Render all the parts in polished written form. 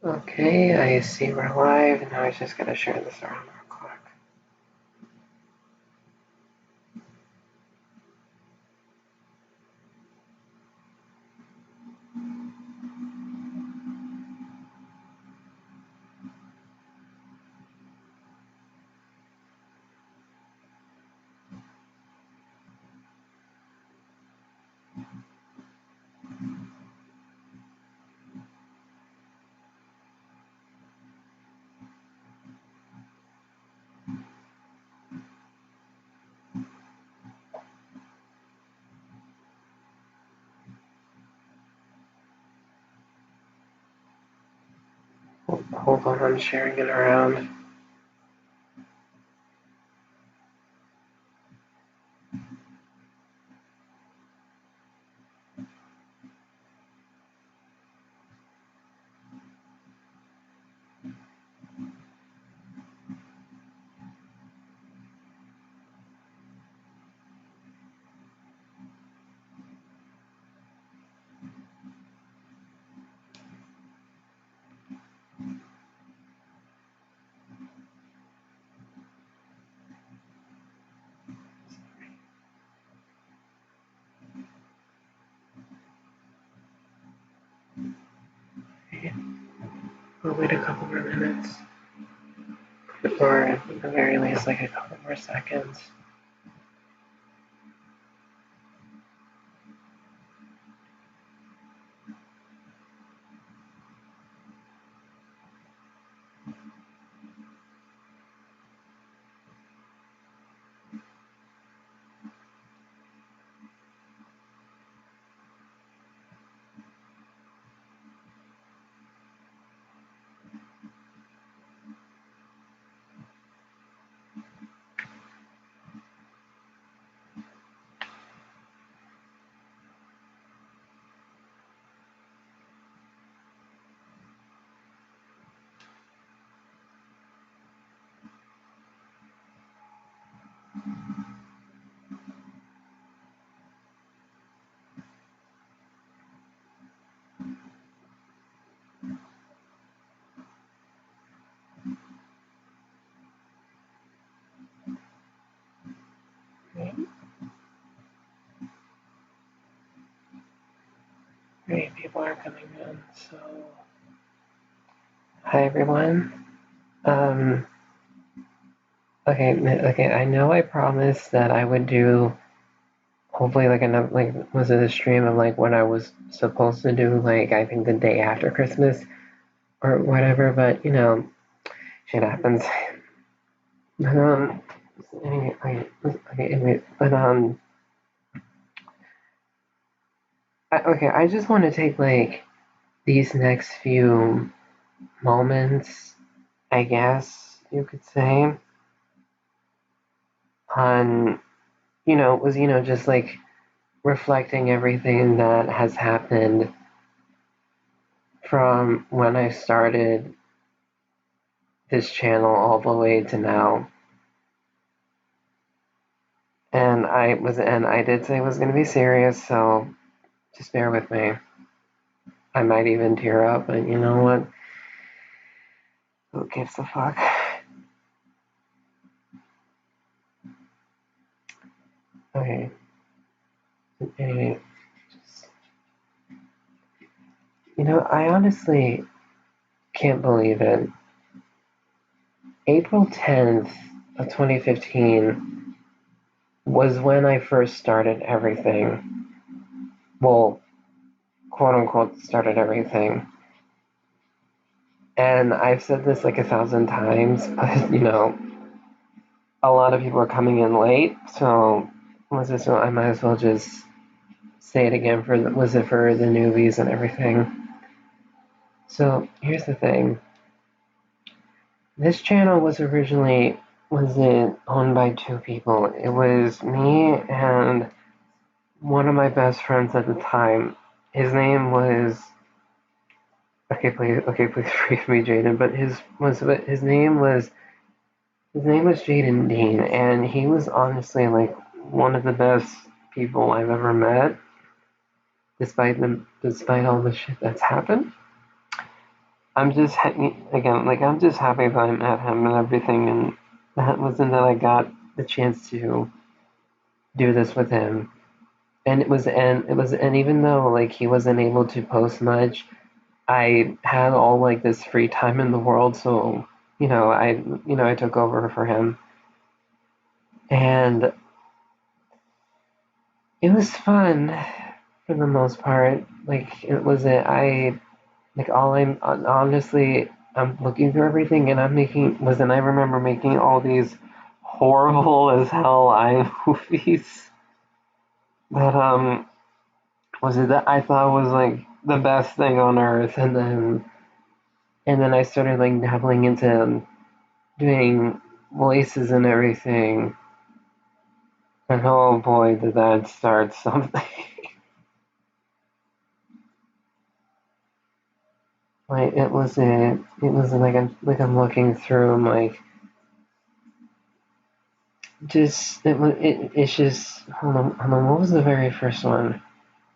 Okay, I see we're live, and now I just gotta share this around real quick. Hold on, I'm sharing it around. We'll wait a couple more minutes, or at the very least, like a couple more seconds. Great, people are coming in, so... Hi, everyone. Okay, I know I promised that I would do, hopefully, like, another, like, was it a stream of, like, what I was supposed to do, like, I think the day after Christmas, or whatever, but, you know, shit happens. Anyway, but, I just want to take, like, these next few moments, I guess you could say, on, just, like, reflecting everything that has happened from when I started this channel all the way to now. And I did say it was going to be serious, so just bear with me. I might even tear up, but you know what? Who gives a fuck? Okay. Anyway, I honestly can't believe it. April 10th of 2015 was when I first started everything. Well, quote unquote, started everything. And I've said this like 1,000 times, but a lot of people are coming in late, so I might as well just say it again for the newbies and everything. So here's the thing. This channel was originally owned by two people. It was me and one of my best friends at the time. His name was okay, please forgive me, Jaden. But his name was Jaden Dean, and he was honestly like one of the best people I've ever met, despite all the shit that's happened. I'm just happy that I met him and everything, and that I got the chance to do this with him. And even though like he wasn't able to post much, I had all like this free time in the world, so I took over for him, and it was fun for the most part. Like it was it. I like all I'm honestly I'm looking through everything, and I remember making all these horrible as hell movies that was it that I thought was like the best thing on earth, and then I started like dabbling into doing voices and everything. And oh boy, did that start something. Like it was like I'm looking through. I'm like it's just hold on. What was the very first one?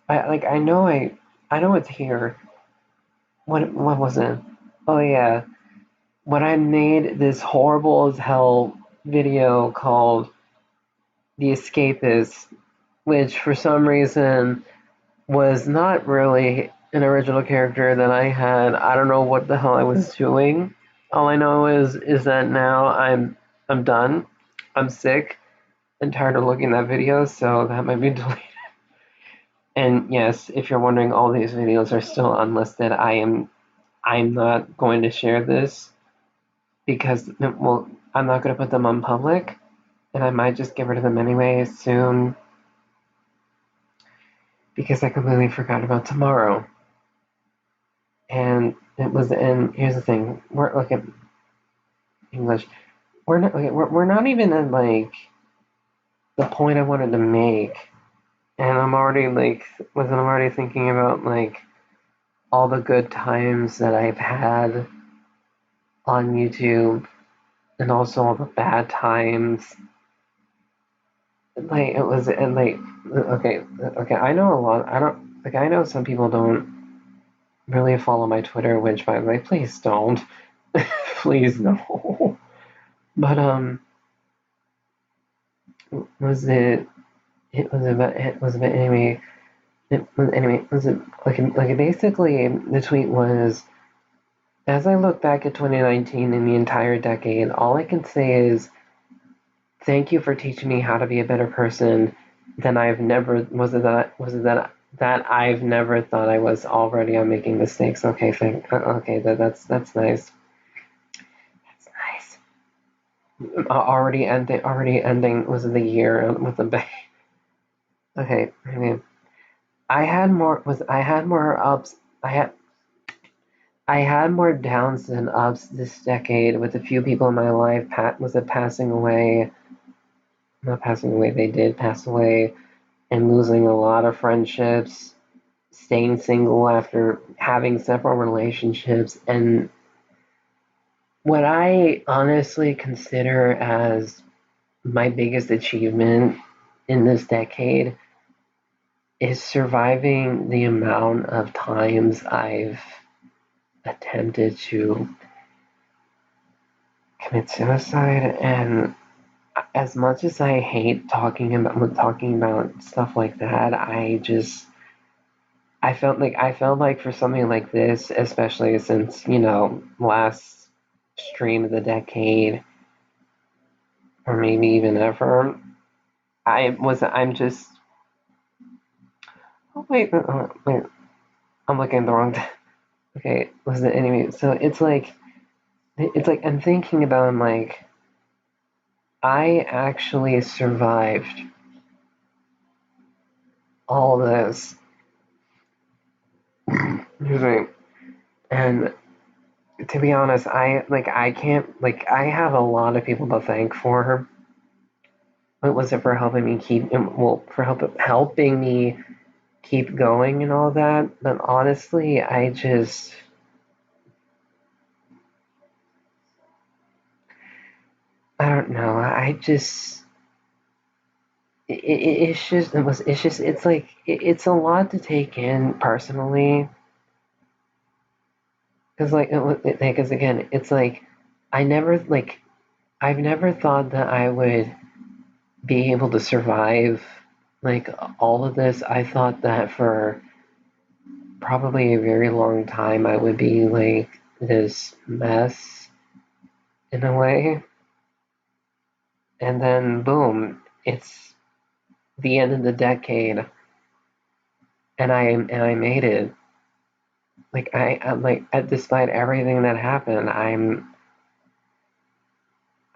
I know it's here. What was it? Oh yeah, when I made this horrible as hell video called "The Escapist," which for some reason was not really an original character that I had. I don't know what the hell I was doing. All I know is that now I'm done. I'm sick and tired of looking at videos, so that might be deleted. And yes, if you're wondering, all these videos are still unlisted. I'm not going to share this because well, I'm not going to put them on public, and I might just get rid of them anyway soon because I completely forgot about tomorrow. And here's the thing: we're like at English. We're not even at like the point I wanted to make, and I'm already thinking about like all the good times that I've had on YouTube, and also all the bad times. Like it was, and like okay. I know a lot. I know some people don't really follow my Twitter, which by the way, please don't, please no. But was it? It was about anyway. It was like basically the tweet was, as I look back at 2019 and the entire decade, all I can say is thank you for teaching me how to be a better person than I've never that I've never thought I was. Already I'm making mistakes. Okay, that's nice. That's nice. Already ending was the year with the bang. Okay, I mean I had more ups. I had more downs than ups this decade with a few people in my life passing away. Not passing away, they did pass away, and losing a lot of friendships, staying single after having several relationships, and what I honestly consider as my biggest achievement in this decade is surviving the amount of times I've attempted to commit suicide. And as much as I hate talking about stuff like that, I felt like for something like this, especially since last stream of the decade, or maybe even ever, I'm just. Oh wait, I'm looking at the wrong. Okay, was it anyway? So it's like I'm thinking about. I'm like, I actually survived all this. And to be honest, I can't I have a lot of people to thank for her. It was it for helping me helping me keep going and all that. But honestly, I just don't know. I just it's just it's like it's a lot to take in personally, because because again it's like I never like I've never thought that I would be able to survive like all of this. I thought that for probably a very long time I would be like this mess in a way, and then boom, it's the end of the decade, and I made it. Like I'm like despite everything that happened,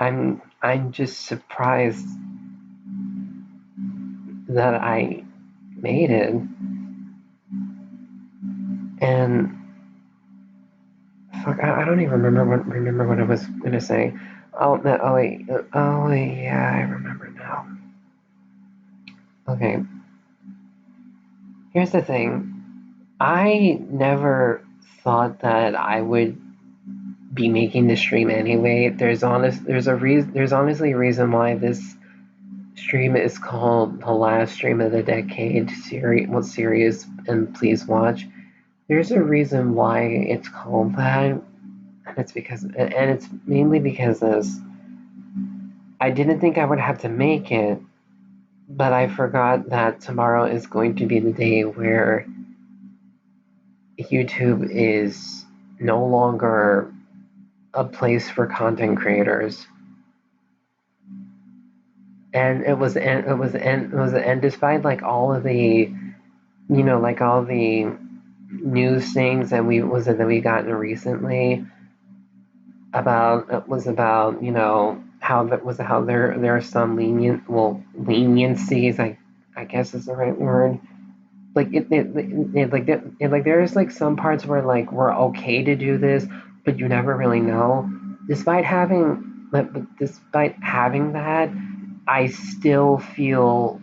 I'm just surprised that I made it. And fuck, I don't even remember what I was gonna say. Oh no, oh yeah, I remember now. Okay, here's the thing. I never thought that I would be making the stream anyway. There's honestly a reason why this stream is called the last stream of the decade series. What series? And please watch. There's a reason why it's called that, and it's mainly because this. I didn't think I would have to make it, but I forgot that tomorrow is going to be the day where YouTube is no longer a place for content creators. And and despite like all of the like all the news things that we gotten recently about was about how that was how there are some leniencies, I guess is the right word. Like like there's like some parts where like we're okay to do this, but you never really know. Despite having that, I still feel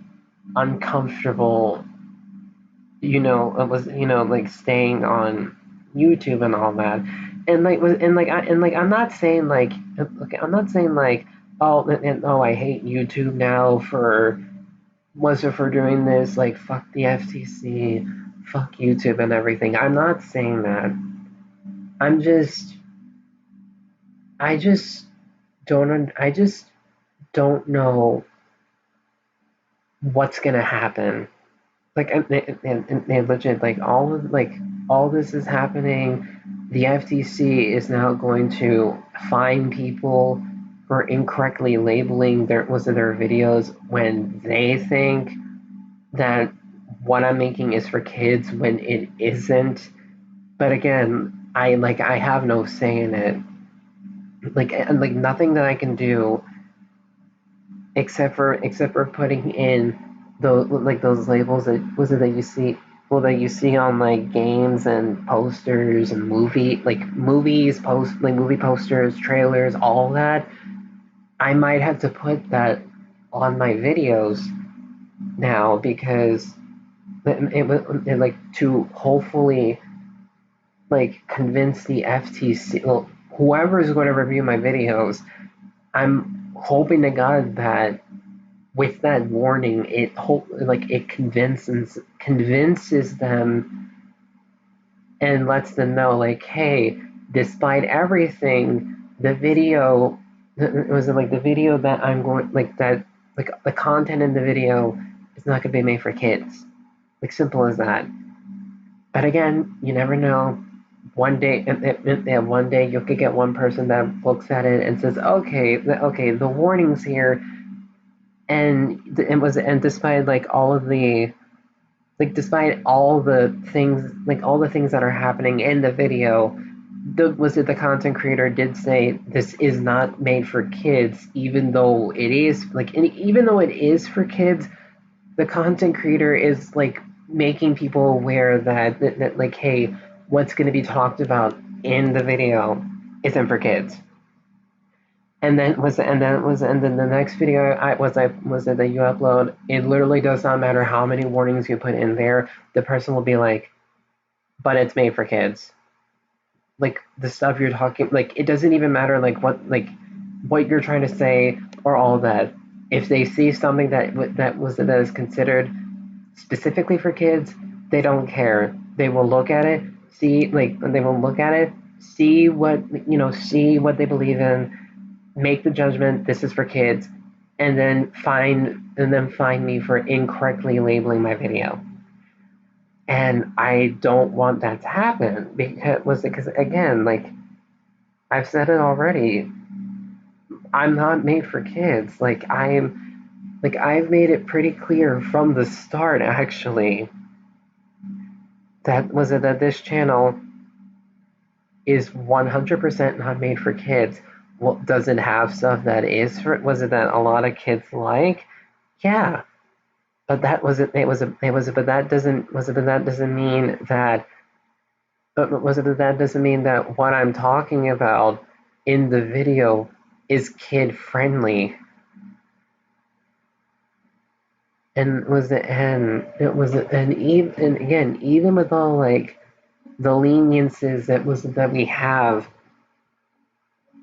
uncomfortable. It was like staying on YouTube and all that, and I'm not saying like okay, I'm not saying like oh I hate YouTube now for doing this, like fuck the FTC, fuck YouTube and everything. I'm not saying that. I'm just I just don't know what's gonna happen. Like and legit, like all this is happening. The FTC is now going to fine people for incorrectly labeling their videos when they think that what I'm making is for kids when it isn't. But again, I have no say in it. Like nothing that I can do except for putting in those labels that you see that you see on like games and posters and movie posters, trailers, all that. I might have to put that on my videos now because like to hopefully like convince the FTC, well, whoever is going to review my videos. I'm hoping to God that with that warning, it convinces them and lets them know like, hey, despite everything, the video was it like the video that I'm going like that like the content in the video is not going to be made for kids. Like simple as that. But again, you never know. One day you could get one person that looks at it and says, okay, the warning's here, and despite despite all the things that are happening in the video, the content creator did say this is not made for kids, even though it is even though it is for kids. The content creator is like making people aware that like, hey, what's going to be talked about in the video isn't for kids. And then the next video was it that you upload. It literally does not matter how many warnings you put in there. The person will be like, but it's made for kids. Like the stuff you're talking, like it doesn't even matter like what you're trying to say. or all that. If they see something that is considered specifically for kids, they don't care. They will look at it, see see what they believe in, make the judgment. This is for kids, and then find me for incorrectly labeling my video. And I don't want that to happen because again, like I've said it already, I'm not made for kids. I've made it pretty clear from the start actually that this channel is 100% not made for kids. Well, does it have stuff that is for? Was it that a lot of kids like? Yeah, but that was it. It was a. It was. A, but that doesn't. Was it? But that doesn't mean that. But was it? But that doesn't mean that what I'm talking about in the video is kid friendly. And was it? And it was. And again, even with all like the leniences that we have,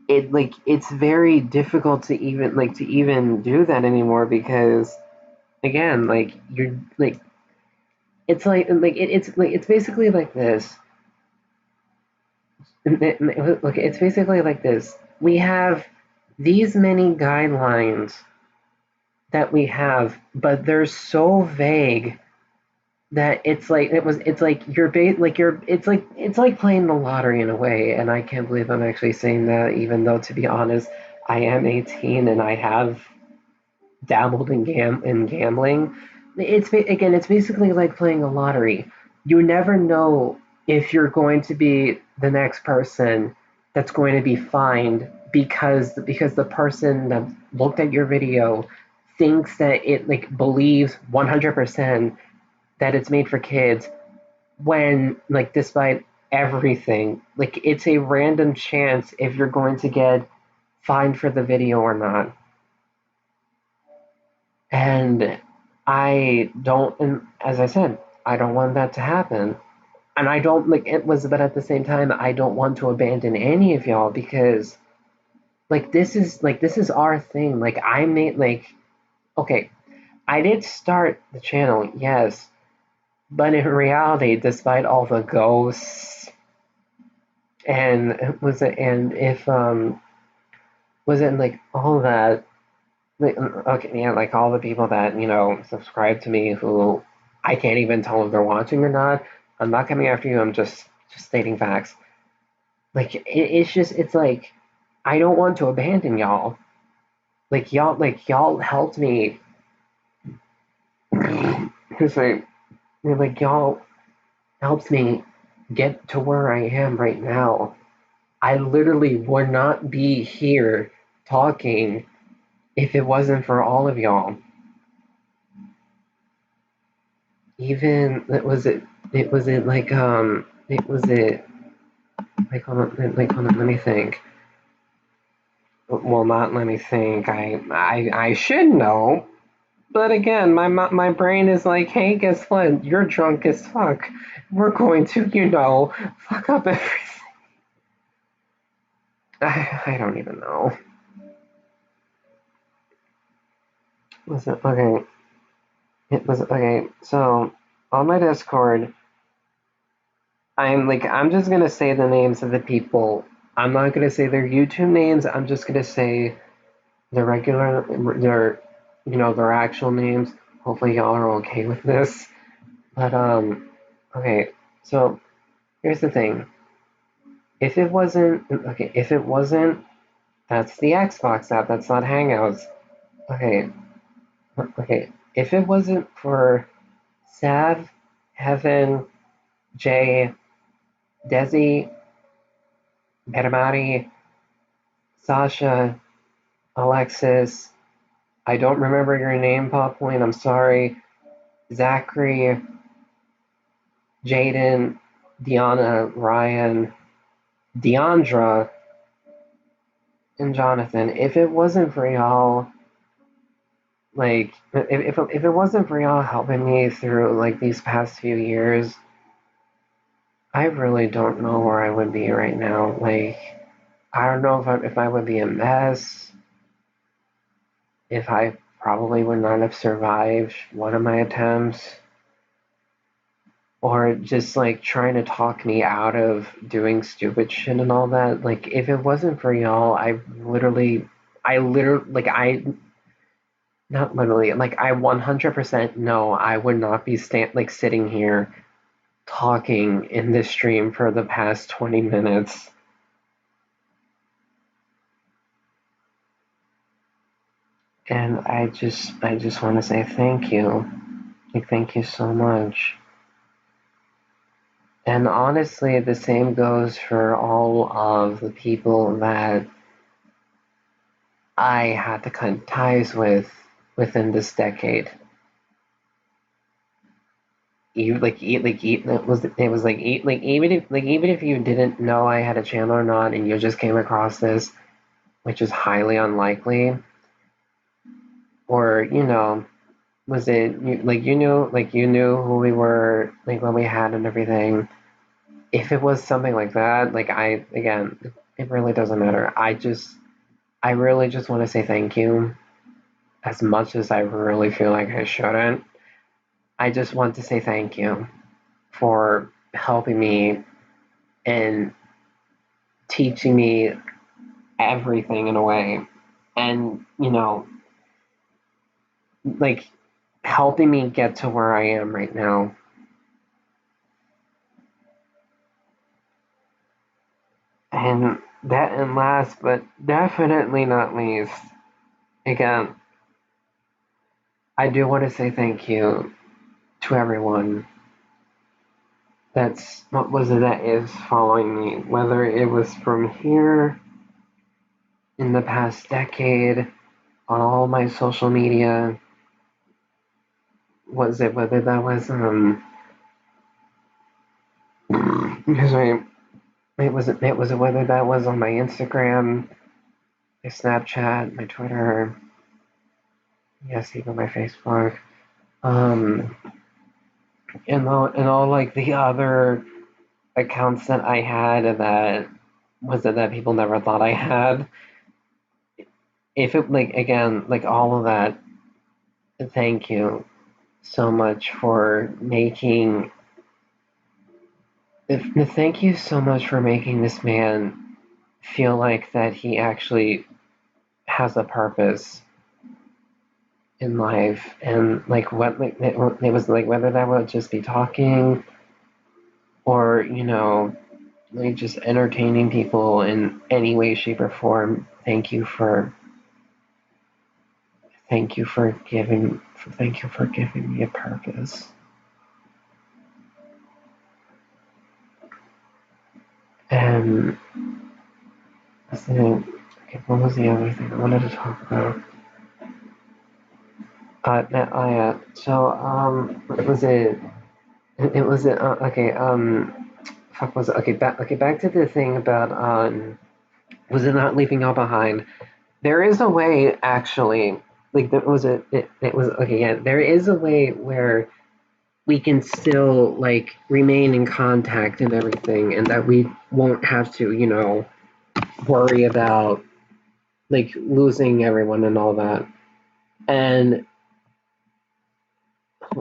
it's very difficult to even do that anymore because again you're it's basically like this. Look, it's basically like this. We have these many guidelines that we have, but they're so vague that it's like it's like playing the lottery in a way. And I can't believe I'm actually saying that, even though to be honest, I am 18 and I have dabbled in gambling. It's basically like playing a lottery. You never know if you're going to be the next person that's going to be fined because the person that looked at your video thinks that it believes 100% that it's made for kids, when despite everything, it's a random chance if you're going to get fined for the video or not. And I don't, and as I said, I don't want that to happen. And I don't but at the same time, I don't want to abandon any of y'all because this is our thing. I made okay, I did start the channel, yes, but in reality, despite all the ghosts and was it and if was it all that okay, yeah, all the people that subscribe to me who I can't even tell if they're watching or not. I'm not coming after you. I'm just stating facts. It's I don't want to abandon y'all. Y'all helped me. It's y'all helped me get to where I am right now. I literally would not be here talking if it wasn't for all of y'all. Even it was it it was it hold on, let me think. Well, not let me think. I should know, but again, my brain is like, hey, guess what? You're drunk as fuck. We're going to fuck up everything. I don't even know. Was it okay? It was okay. So on my Discord, I'm just gonna say the names of the people. I'm not gonna say their YouTube names. I'm just gonna say their their actual names. Hopefully y'all are okay with this. But okay. So here's the thing. If it wasn't, that's the Xbox app. That's not Hangouts. Okay. Okay. If it wasn't for Sav, Heaven, Jay, Desi, Betamati, Sasha, Alexis, I don't remember your name, Popline, I'm sorry. Zachary, Jaden, Deanna, Ryan, Deandra, and Jonathan. If it wasn't for y'all, if it wasn't for y'all helping me through these past few years, I really don't know where I would be right now. I don't know if I would be a mess. if I probably would not have survived one of my attempts, or just like trying to talk me out of doing stupid shit and all that. Like, if it wasn't for y'all, I literally, like, not literally, like, I 100% know I would not be sitting here talking in this stream for the past 20 minutes. And I just want to say thank you. Like, thank you so much. And honestly, the same goes for all of the people that I had to cut ties with within this decade. You like it was like even if you didn't know I had a channel or not, and you just came across this, which is highly unlikely, or was it you knew who we were, like, what we had and everything. If it was something like that, like, it really doesn't matter. I really just want to say thank you, as much as I really feel like I shouldn't. I just want to say thank you for helping me and teaching me everything in a way, and like, helping me get to where I am right now. And last but definitely not least, again, I do want to say thank you to everyone that is following me, whether it was from here in the past decade, on all my social media. Was it whether that was because it was whether that was on my Instagram, my Snapchat, my Twitter, yes, even my Facebook, um, and all like the other accounts that I had that people never thought I had. If it, like, again, like, all of that, thank you so much for making. Thank you so much for making this man feel like that he actually has a purpose in life, and like, what, like, it was like, whether that would just be talking, or like, just entertaining people in any way, shape, or form. Thank you for giving me a purpose. And okay, what was the other thing I wanted to talk about? So, what was it? It was it. Okay. Fuck, was it? Okay. Back to the thing about was it not leaving y'all behind? There is a way, actually. Like, there was it was okay. Yeah, there is a way where we can still, like, remain in contact and everything, and that we won't have to, worry about, like, losing everyone and all that. And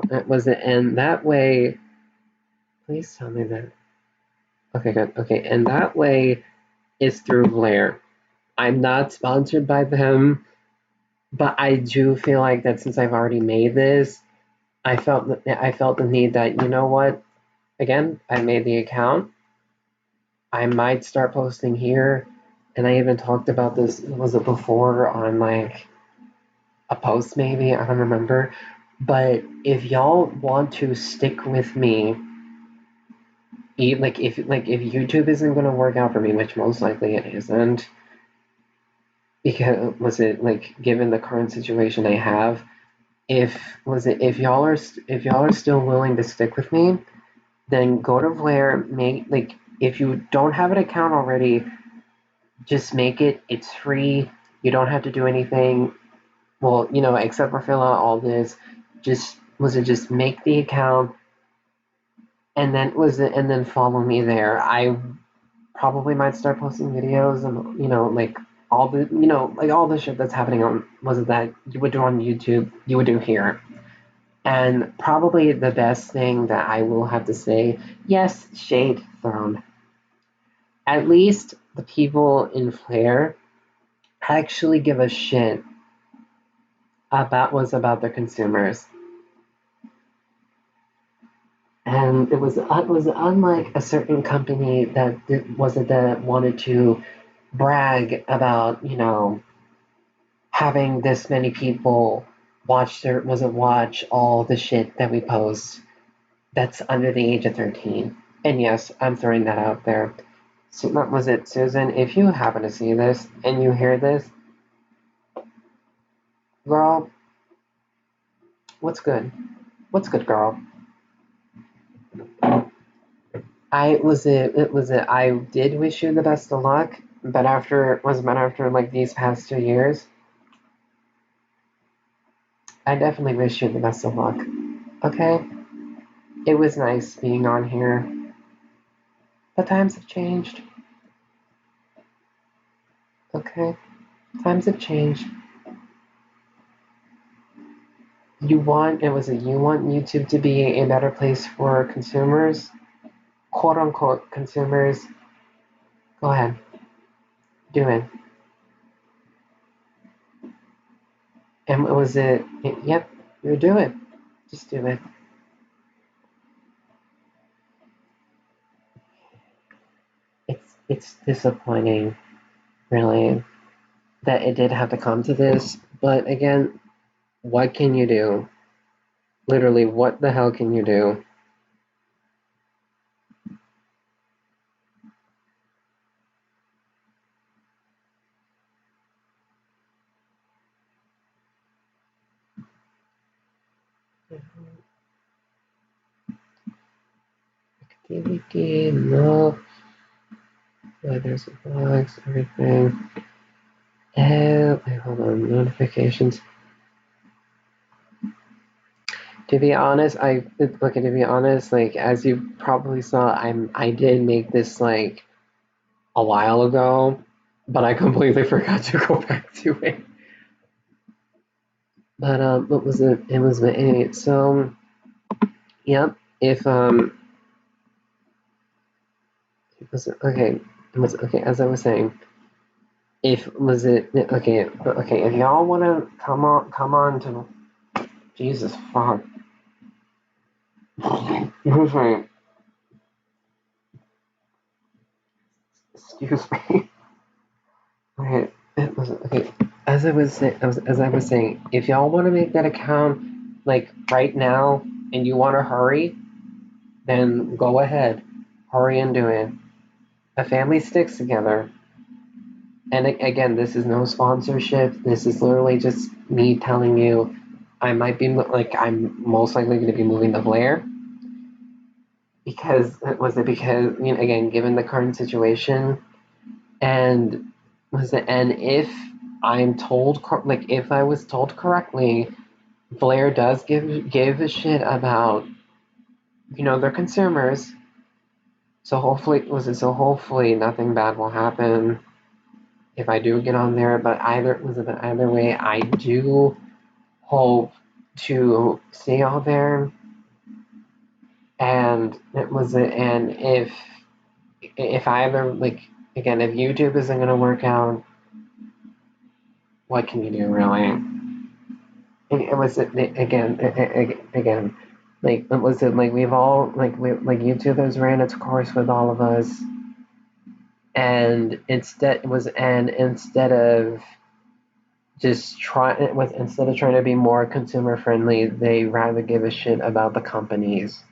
that was it. And that way, please tell me that. Okay, good. Okay, and that way is through Blair. I'm not sponsored by them, but I do feel like that since I've already made this, I felt the need that, you know what? Again, I made the account. I might start posting here, and I even talked about this. Was it before on, like, a post? Maybe, I don't remember. But if y'all want to stick with me, if YouTube isn't going to work out for me, which most likely it isn't, because was it like, given the current situation I have, if y'all are still willing to stick with me, then go to Blair. Make, like, if you don't have an account already, just make it. It's free. You don't have to do anything. Well, except for fill out all this. Just make the account, and then follow me there. I probably might start posting videos, and like, all the like all the shit that's happening on was it that you would do on YouTube, you would do here. And probably the best thing that I will have to say, yes, shade thrown. At least the people in Flair actually give a shit about their consumers. And it was unlike a certain company that wanted to brag about having this many people watch all the shit that we post that's under the age of 13. And yes, I'm throwing that out there. So, what was it, Susan? If you happen to see this and you hear this, girl, what's good? What's good, girl? I did wish you the best of luck, but after like these past 2 years, I definitely wish you the best of luck. Okay? It was nice being on here. The times have changed. Okay? Times have changed. You want YouTube to be a better place for consumers, quote unquote consumers. Go ahead. Do it. And yep, you do it. Just do it. It's disappointing, really, that it did have to come to this. But again, what can you do? Literally, what the hell can you do? Activity, no. There's blogs, everything. Wait, hold on. Notifications. To be honest, like as you probably saw, I did make this like a while ago, but I completely forgot to go back to it. But what was it? It was anyway. So, yep. If it was okay. It was okay. As I was saying, if was it okay? Okay. If y'all want to come on to Jesus fuck. Excuse me. Okay. It was okay. As I was saying, if y'all want to make that account like right now and you want to hurry, then go ahead, hurry and do it. A family sticks together. And again, this is no sponsorship. This is literally just me telling you I'm most likely going to be moving to Blair because again, given the current situation, and if I'm told if I was told correctly, Blair does give a shit about their consumers. So hopefully nothing bad will happen if I do get on there. But either way, I do hope to see y'all there. And if I ever again, if YouTube isn't gonna work out, what can you do really? It was again like it was like we've all YouTube has ran its course with all of us, and instead of instead of trying to be more consumer friendly, they rather give a shit about the companies.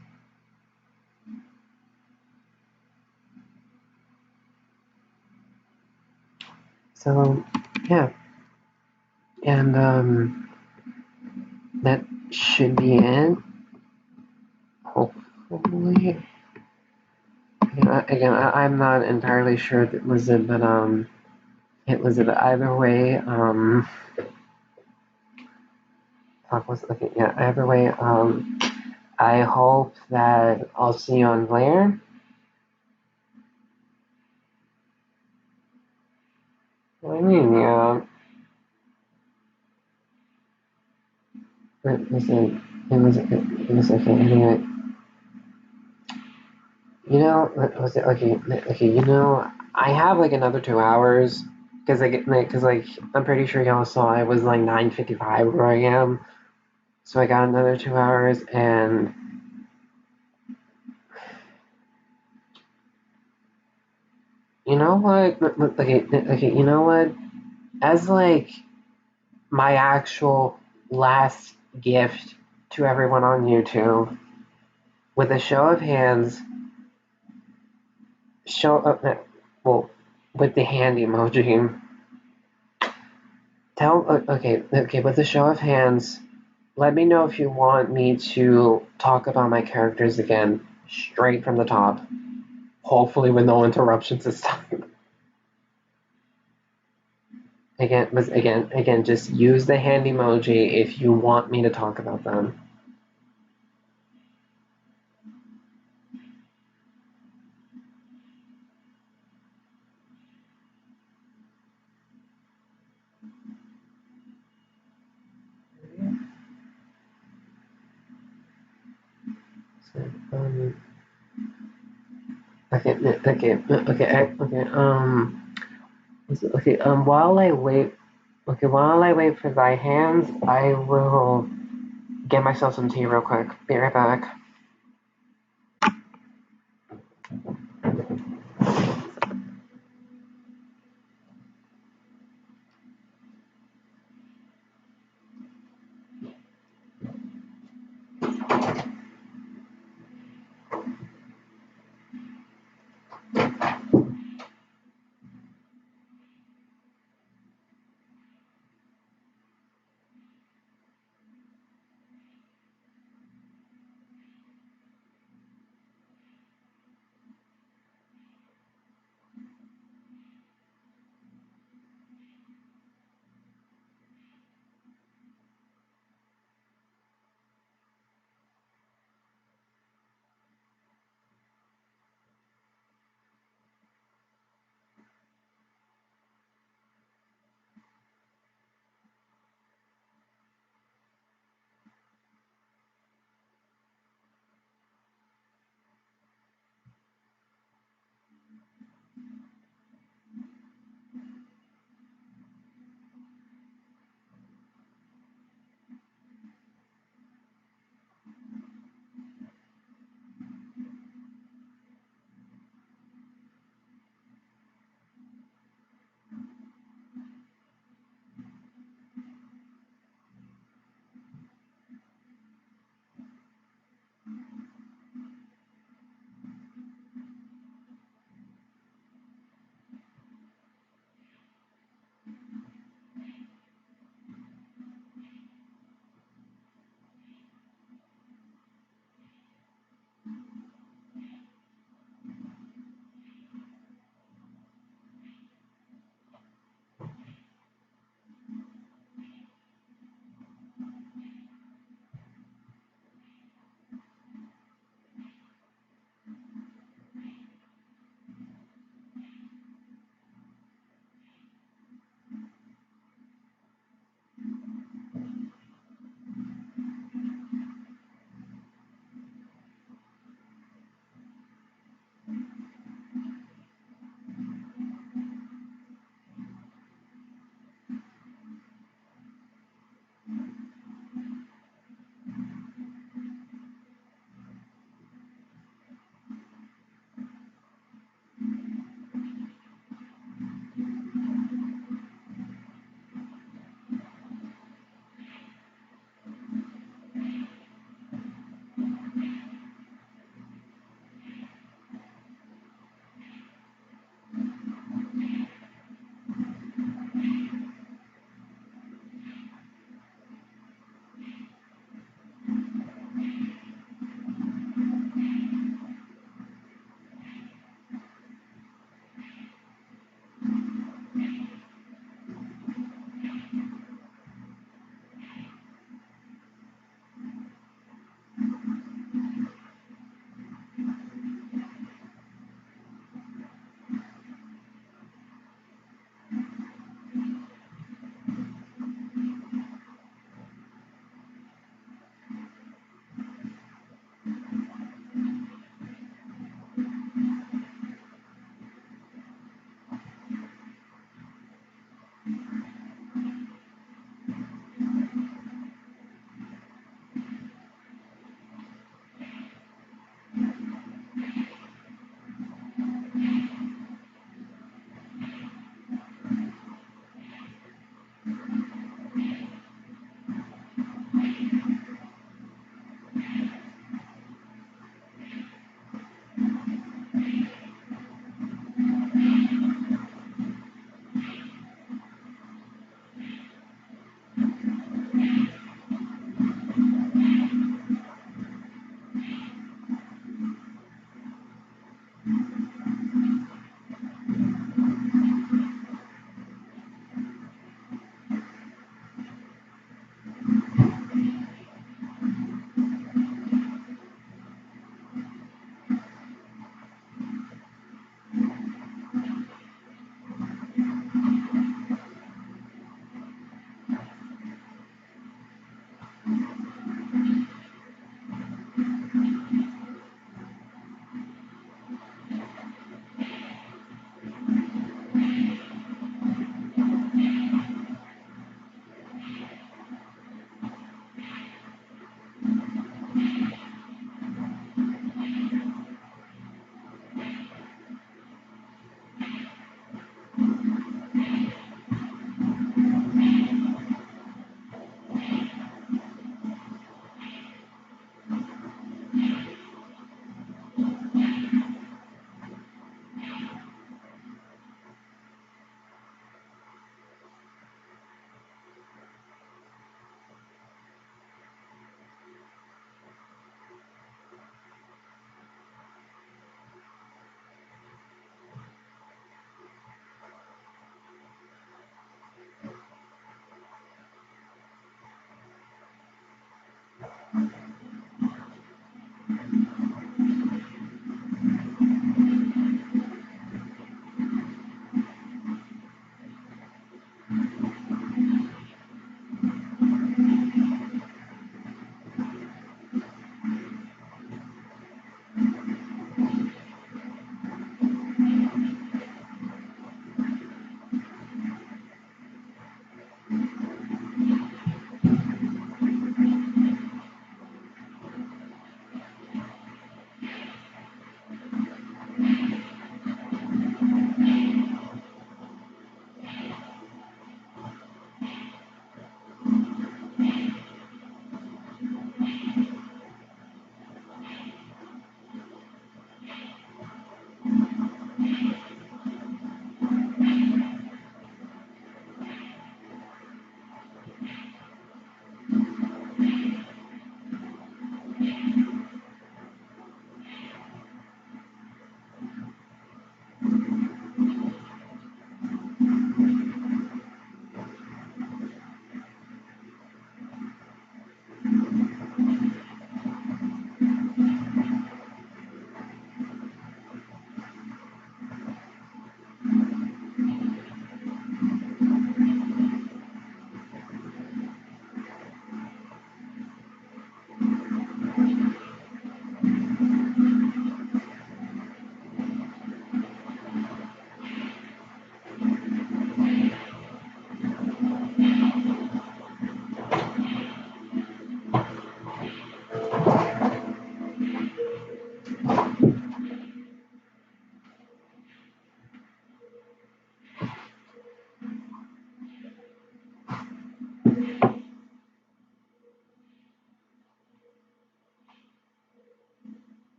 So yeah, and that should be it. Hopefully. Again, I'm not entirely sure if it was it, but it was it either way. Either way. I hope that I'll see you on Blair. I mean, yeah. It was okay. Anyway, was it okay? Okay, I have like another 2 hours because I'm pretty sure y'all saw it was like 9:55 where I am, so I got another 2 hours, and you know what? Okay, you know what? As like my actual last gift to everyone on YouTube, with a show of hands, show up, well, with the hand emoji. Okay, with a show of hands, let me know if you want me to talk about my characters again, straight from the top. Hopefully, with no interruptions this time. Again, just use the hand emoji if you want me to talk about them. So, while I wait for thy hands, I will get myself some tea real quick. Be right back.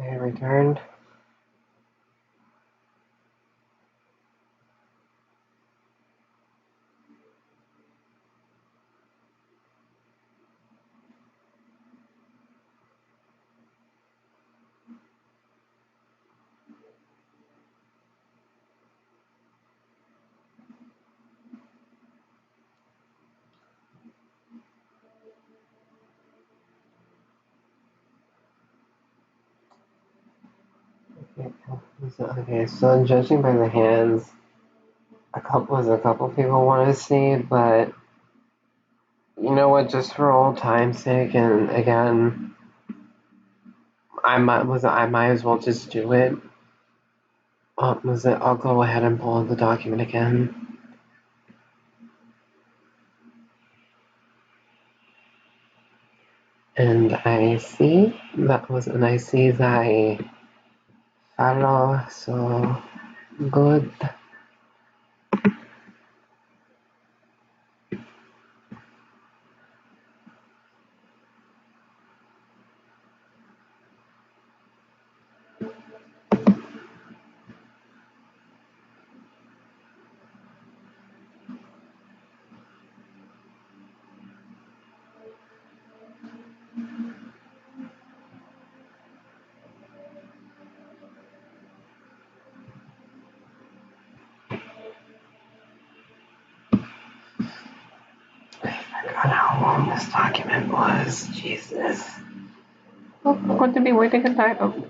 I returned. Okay, so judging by the hands, a couple people want to see, but you know what? Just for old time's sake, and again, I might as well just do it. I'll go ahead and pull the document again. And I see that I follow so good. I forgot how long this document was. Jesus. I'm going to be waiting a time.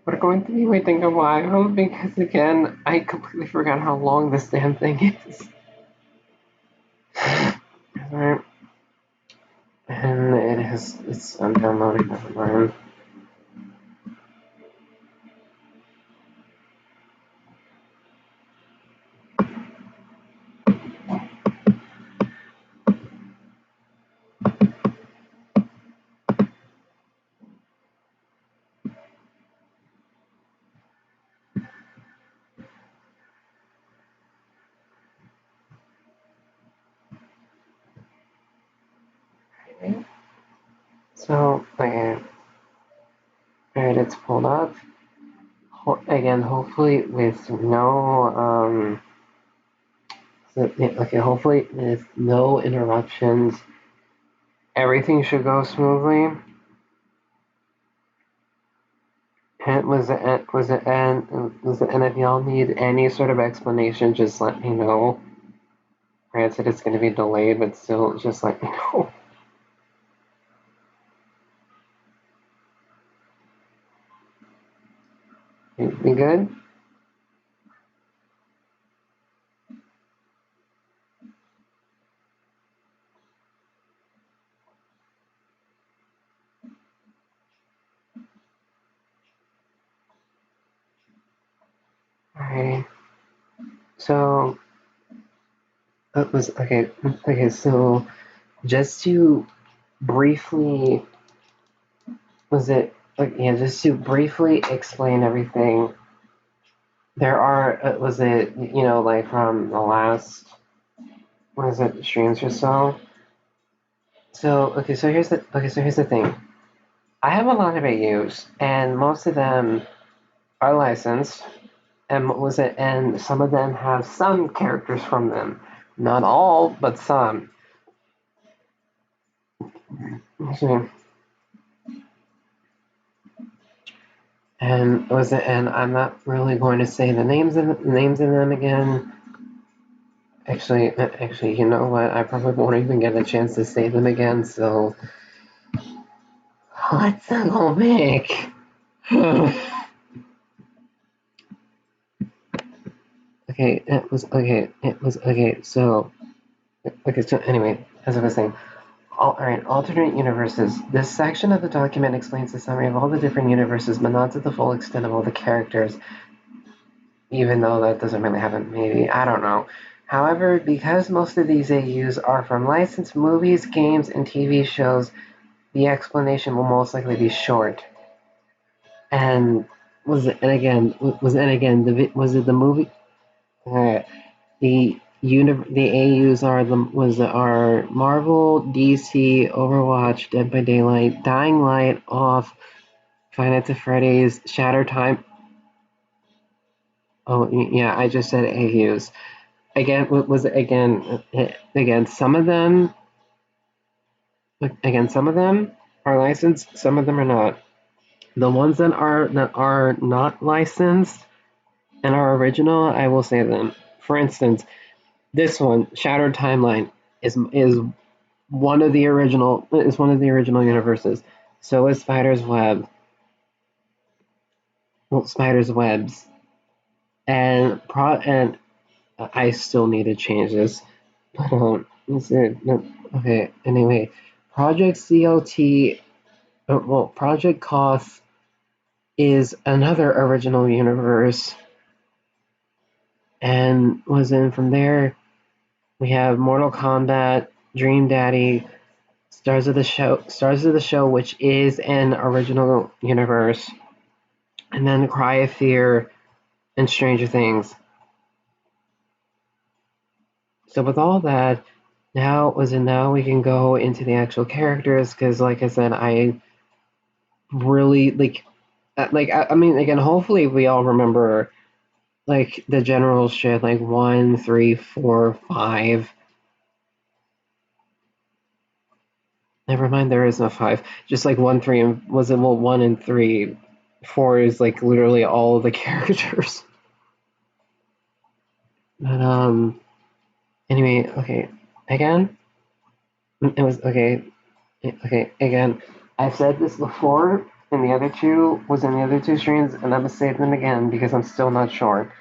We're going to be waiting a while because again, I completely forgot how long this damn thing is. Alright. And it's undownloading never mind. So, okay. Alright, it's pulled up. Again, hopefully with no Okay, hopefully with no interruptions, everything should go smoothly. And if y'all need any sort of explanation, just let me know. Granted, it's going to be delayed, but still, just let me know. We good? Alright. So that was okay. Okay, so just to briefly just to briefly explain everything. There are like from the last streams or so. So here's the thing. I have a lot of AUs, and most of them are licensed, and some of them have some characters from them. Not all, but some. And I'm not really going to say the names of them again. Actually, you know what? I probably won't even get a chance to say them again. So let's go back. Okay, it was okay. It was okay. So anyway, as I was saying, alright, alternate universes. This section of the document explains the summary of all the different universes, but not to the full extent of all the characters. Even though that doesn't really happen, maybe, I don't know. However, because most of these AUs are from licensed movies, games, and TV shows, the explanation will most likely be short. And was it the movie? The AUs are Marvel, DC, Overwatch, Dead by Daylight, Dying Light, Off, Five Nights at Freddy's, Shatter Time. Oh yeah, I just said AUs. Again, some of them are licensed, some of them are not. The ones that are not licensed and are original, I will say them. For instance, this one, Shattered Timeline, is one of the original universes. So is Spider's Web. Well, Spider's Webs. And I still need to change this. Okay, anyway. Project COT, Project Koth is another original universe. And from there, we have Mortal Kombat, Dream Daddy, Stars of the Show, which is an original universe, and then Cry of Fear and Stranger Things. So with all that, now we can go into the actual characters, because like I said, I really I mean, again, hopefully we all remember like the general shit, like 1, 3, 4, 5. Never mind, there is no 5. Just like 1, 3, and 1 and 3. 4 is like literally all the characters. But anyway, okay. Again, it was okay. Okay, again, I've said this before in the other two streams, and I'm gonna say them again because I'm still not sure.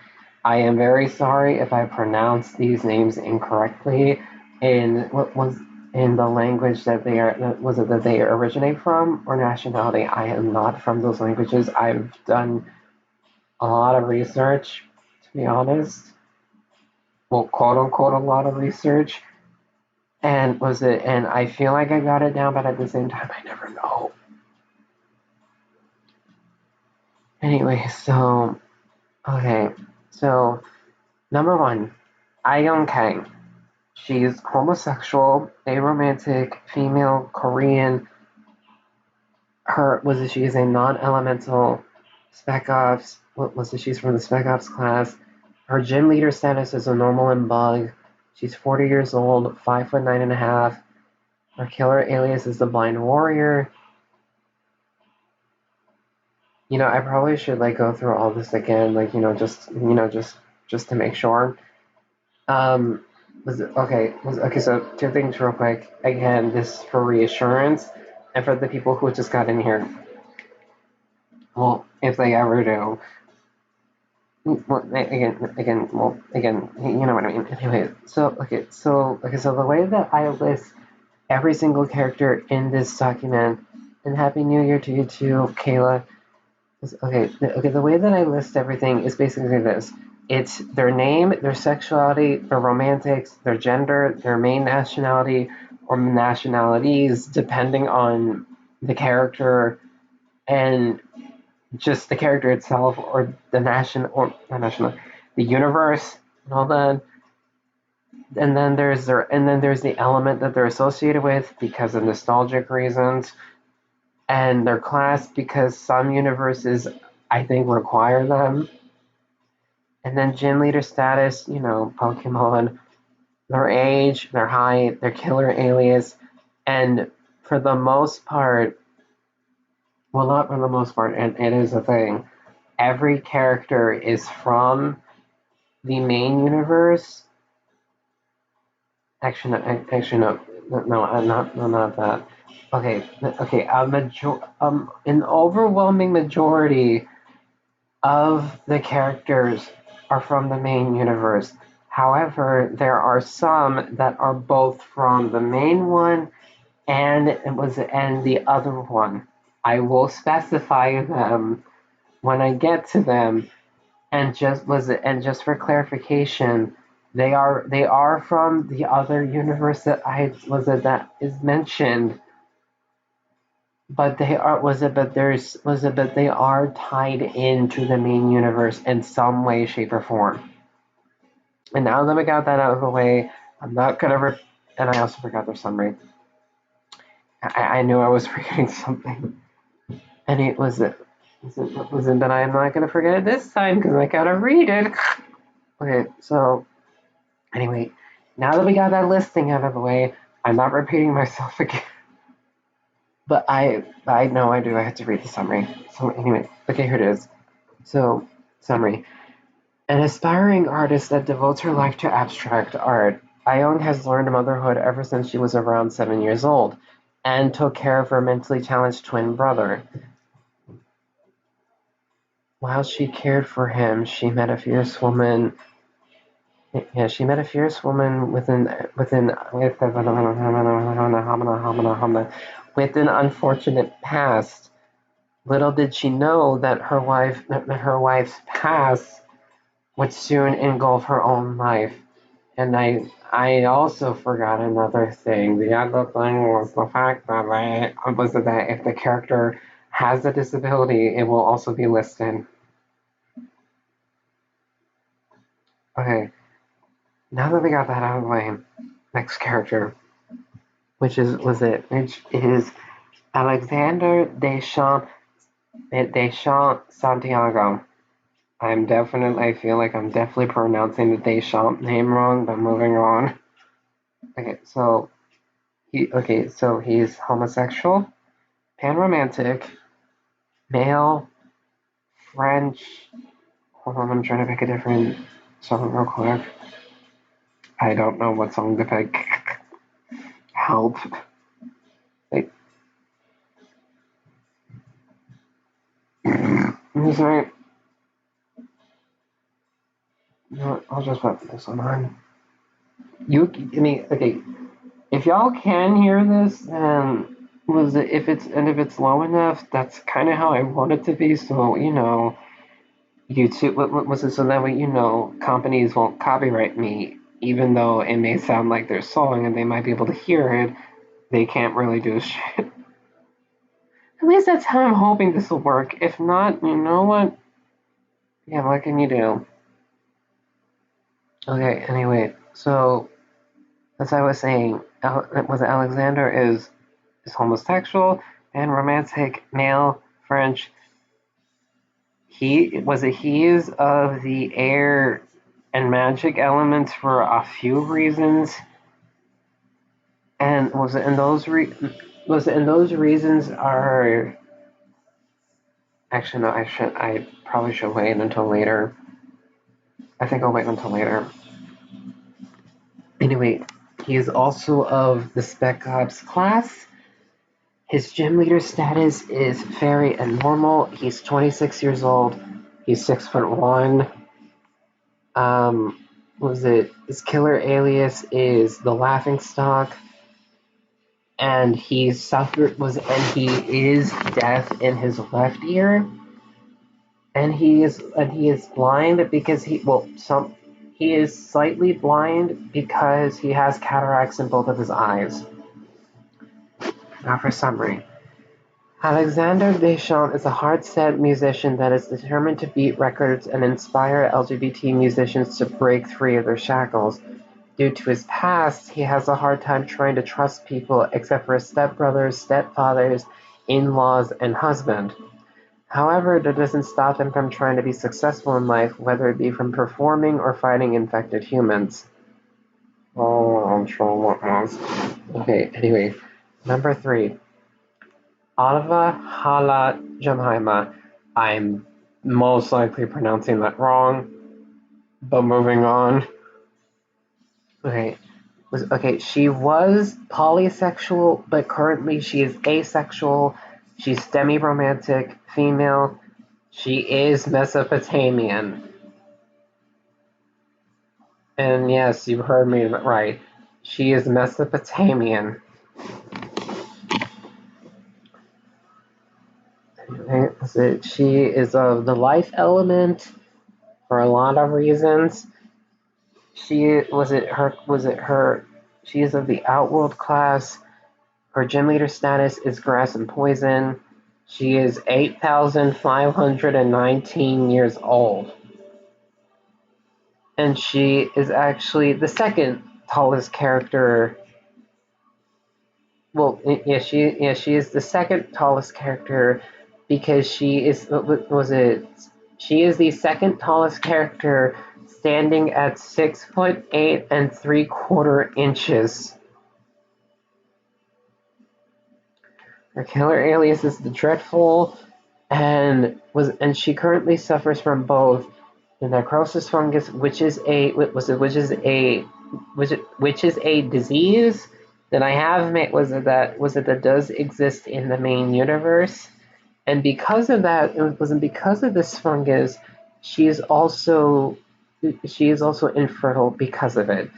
I am very sorry if I pronounce these names incorrectly in the language that they originate from, or nationality. I am not from those languages. I've done a lot of research, to be honest. Well, quote unquote, a lot of research. And I feel like I got it down, but at the same time, I never know. Anyway, so okay, so number 1, Ayeon Kang. She's homosexual, aromantic, female, Korean. She is a non-elemental Spec Ops. She's from the Spec Ops class. Her gym leader status is a normal and bug. She's 40 years old, 5'9.5". Her killer alias is the Blind Warrior. I probably should go through all this again, just to make sure. Okay, so two things real quick. Again, this is for reassurance and for the people who just got in here. Well, if they ever do. Well, again, you know what I mean. Anyway, so the way that I list every single character in this document, and Happy New Year to you too, Kayla. The way that I list everything is basically this. It's their name, their sexuality, their romantics, their gender, their main nationality or nationalities, depending on the character, and just the character itself, or the the universe, and all that. And then there's the element that they're associated with because of nostalgic reasons, and their class because some universes, I think, require them. And then gym leader status, Pokemon, their age, their height, their killer alias, and for the most part, well, not for the most part, and it is a thing, every character is from the main universe. Actually, no, not that. Okay, an overwhelming majority of the characters are from the main universe. However, there are some that are both from the main one and the other one. I will specify them when I get to them. And just for clarification, they are from the other universe that is mentioned, but they are tied into the main universe in some way, shape, or form. And now that we got that out of the way, I'm not gonna and I also forgot their summary. I knew I was forgetting something, and it was it, but I'm not gonna forget it this time because I gotta read it. Okay, so anyway, now that we got that listing out of the way, I'm not repeating myself again. But I know I do. I have to read the summary. So anyway, okay, here it is. So, summary. An aspiring artist that devotes her life to abstract art, Ione has learned motherhood ever since she was around 7 years old and took care of her mentally challenged twin brother. While she cared for him, she met a fierce woman. Yeah, she met a fierce woman with an unfortunate past. Little did she know that her wife's past would soon engulf her own life. And I also forgot another thing. The other thing was the fact that if the character has a disability, it will also be listed. Okay. Now that we got that out of the way, next character, which is Alexander Deschamps Santiago. I feel like I'm definitely pronouncing the Deschamps name wrong, but moving on. So he's homosexual, panromantic, male, French. Hold on, I'm trying to pick a different song real quick. I don't know what song to pick. Help. Wait. I'm sorry. No, I'll just put this one on. Okay. If y'all can hear this, then if it's low enough, that's kind of how I want it to be. So YouTube. What was it? So that way companies won't copyright me, even though it may sound like their song and they might be able to hear it. They can't really do shit. At least that's how I'm hoping this will work. If not, you know what? Yeah, what can you do? Okay, anyway, so as I was saying, Alexander is homosexual and romantic, male, French. He is of the air and magic elements for a few reasons. And was it in those reasons are actually no, I probably should wait until later. I think I'll wait until later. Anyway, he is also of the Spec Ops class. His gym leader status is fairy and normal. He's 26 years old. He's 6'1". His killer alias is the Laughing Stock, and he is deaf in his left ear, and he is blind because he is slightly blind because he has cataracts in both of his eyes. Now for summary. Alexander Deschamps is a hard-set musician that is determined to beat records and inspire LGBT musicians to break free of their shackles. Due to his past, he has a hard time trying to trust people except for his stepbrothers, stepfathers, in-laws, and husband. However, that doesn't stop him from trying to be successful in life, whether it be from performing or fighting infected humans. Oh, I'm sure what was. Okay, anyway. Number 3. Alva Hala Jemima. I'm most likely pronouncing that wrong, but moving on. Okay, she was polysexual, but currently she is asexual. She's demi-romantic, female. She is Mesopotamian. And yes, you heard me right. She is Mesopotamian. She is of the life element for a lot of reasons. She is of the outworld class. Her gym leader status is grass and poison. She is 8,519 years old. And she is actually the second tallest character. Well, she is the second tallest character because she is she is the second tallest character, standing at 6'8" and 3/4 inches. Her killer alias is the Dreadful, and she currently suffers from both the necrosis fungus, which is a disease that I have made that does exist in the main universe, and because of this fungus, she is also infertile because of it.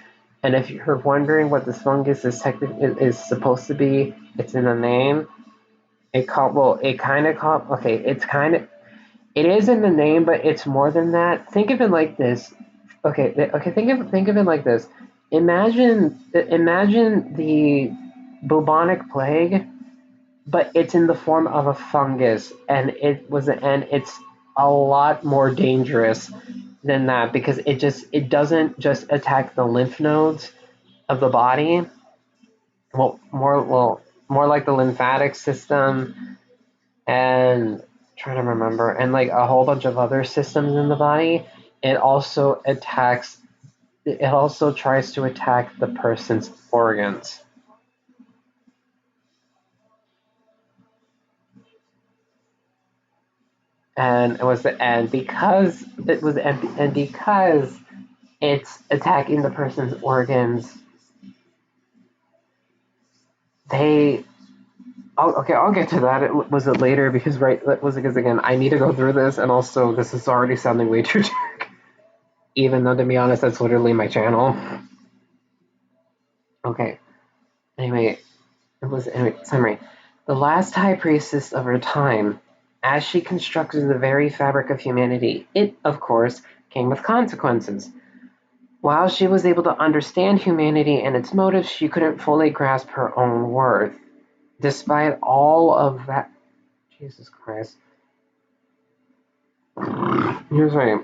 And if you're wondering what this fungus is supposed to be, it's in the name. It is in the name, but it's more than that. Think of it like this. Think of it like this. Imagine the bubonic plague, but it's in the form of a fungus, and it's a lot more dangerous than that because it doesn't just attack the lymph nodes of the body. More like the lymphatic system, and trying to remember, and like a whole bunch of other systems in the body. It also tries to attack the person's organs. Because it's attacking the person's organs, I'll get to that. It later because again, I need to go through this, and also this is already sounding way too dark. Even though, to be honest, that's literally my channel. Okay. Anyway, summary. The last high priestess of her time, as she constructed the very fabric of humanity, it, of course, came with consequences. While she was able to understand humanity and its motives, she couldn't fully grasp her own worth. Despite all of that, Jesus Christ. Here's right.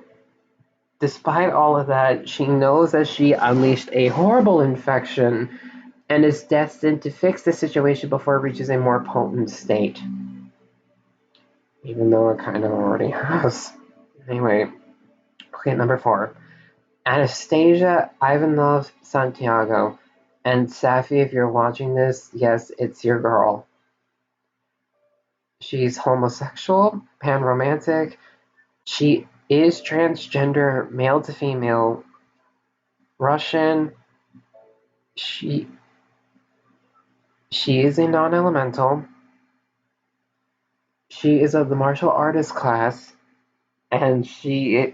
Despite all of that, she knows that she unleashed a horrible infection and is destined to fix the situation before it reaches a more potent state. Even though it kind of already has. Anyway, okay, number 4. Anastasia Ivanov Santiago. And Safi, if you're watching this, yes, it's your girl. She's homosexual, panromantic. She is transgender, male to female, Russian. She is a non-elemental. She is of the martial artist class, and her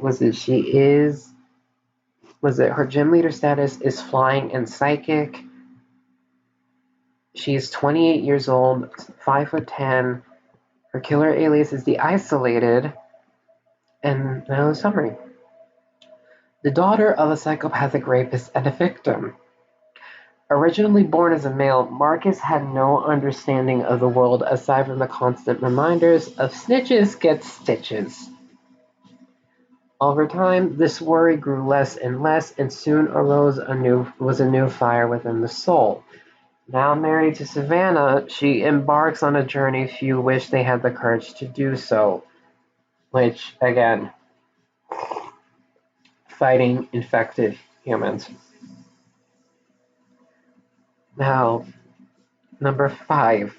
gym leader status is flying and psychic. She's 28 years old, 5'10". Her killer alias is the Isolated. And now the summary. The daughter of a psychopathic rapist and a victim. Originally born as a male, Marcus had no understanding of the world aside from the constant reminders of snitches get stitches. Over time, this worry grew less and less, and soon arose a new fire within the soul. Now married to Savannah, she embarks on a journey few wish they had the courage to do so. Which, again, fighting infected humans. Now, number 5.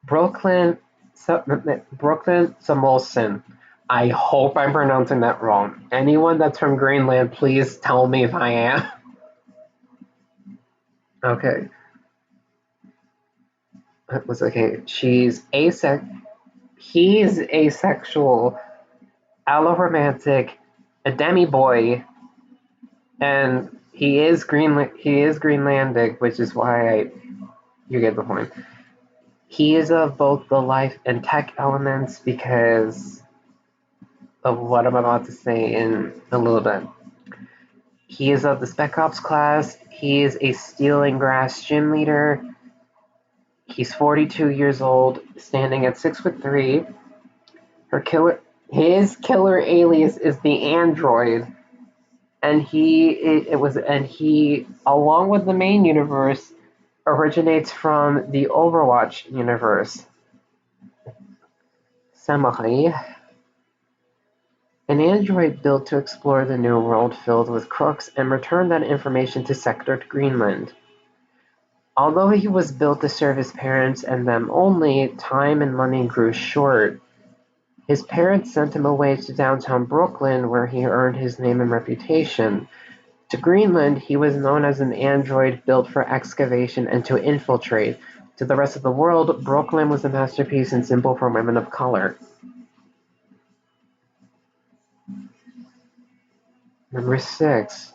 Brooklyn Samuelson. I hope I'm pronouncing that wrong. Anyone that's from Greenland, please tell me if I am. Okay. It was okay. He's asexual, alloromantic, a demi-boy, and he is Greenlandic, which is why you get the point. He is of both the life and tech elements because of what I'm about to say in a little bit. He is of the Spec Ops class. He is a Steel and Grass gym leader. He's 42 years old, standing at 6'3". His killer alias is the Android, and he, along with the main universe, originates from the Overwatch universe. Summary. An android built to explore the new world filled with crooks and return that information to Sector Greenland. Although he was built to serve his parents and them only, time and money grew short. His parents sent him away to downtown Brooklyn, where he earned his name and reputation. To Greenland, he was known as an android built for excavation and to infiltrate. To the rest of the world, Brooklyn was a masterpiece and symbol for women of color. Number 6.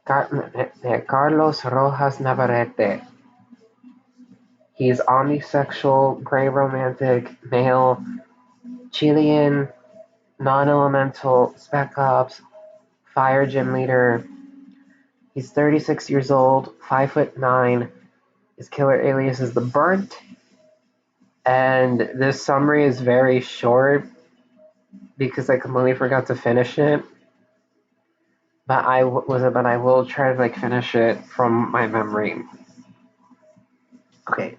Carlos Rojas Navarrete. He's omnisexual, gray romantic, male, Chilean, non-elemental, Spec Ops, fire gym leader. He's 36 years old, 5'9". His killer alias is the Burnt. And this summary is very short because I completely forgot to finish it. But I will try to finish it from my memory. Okay.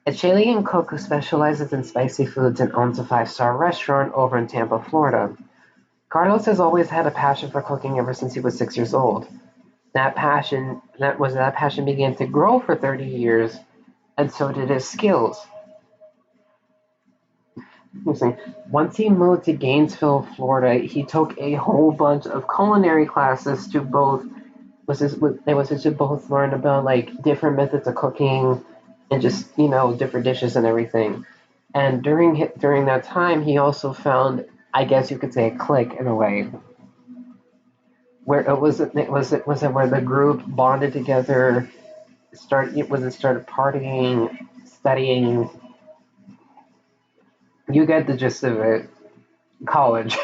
A Chilean cook who specializes in spicy foods and owns a 5-star restaurant over in Tampa, Florida. Carlos has always had a passion for cooking ever since he was 6 years old. That passion began to grow for 30 years, and so did his skills. Once he moved to Gainesville, Florida, he took a whole bunch of culinary classes to both learn about different methods of cooking and just different dishes and everything. And during that time, he also found, I guess you could say, a clique in a way, where it was where the group bonded together, started partying, studying. You get the gist of it. College.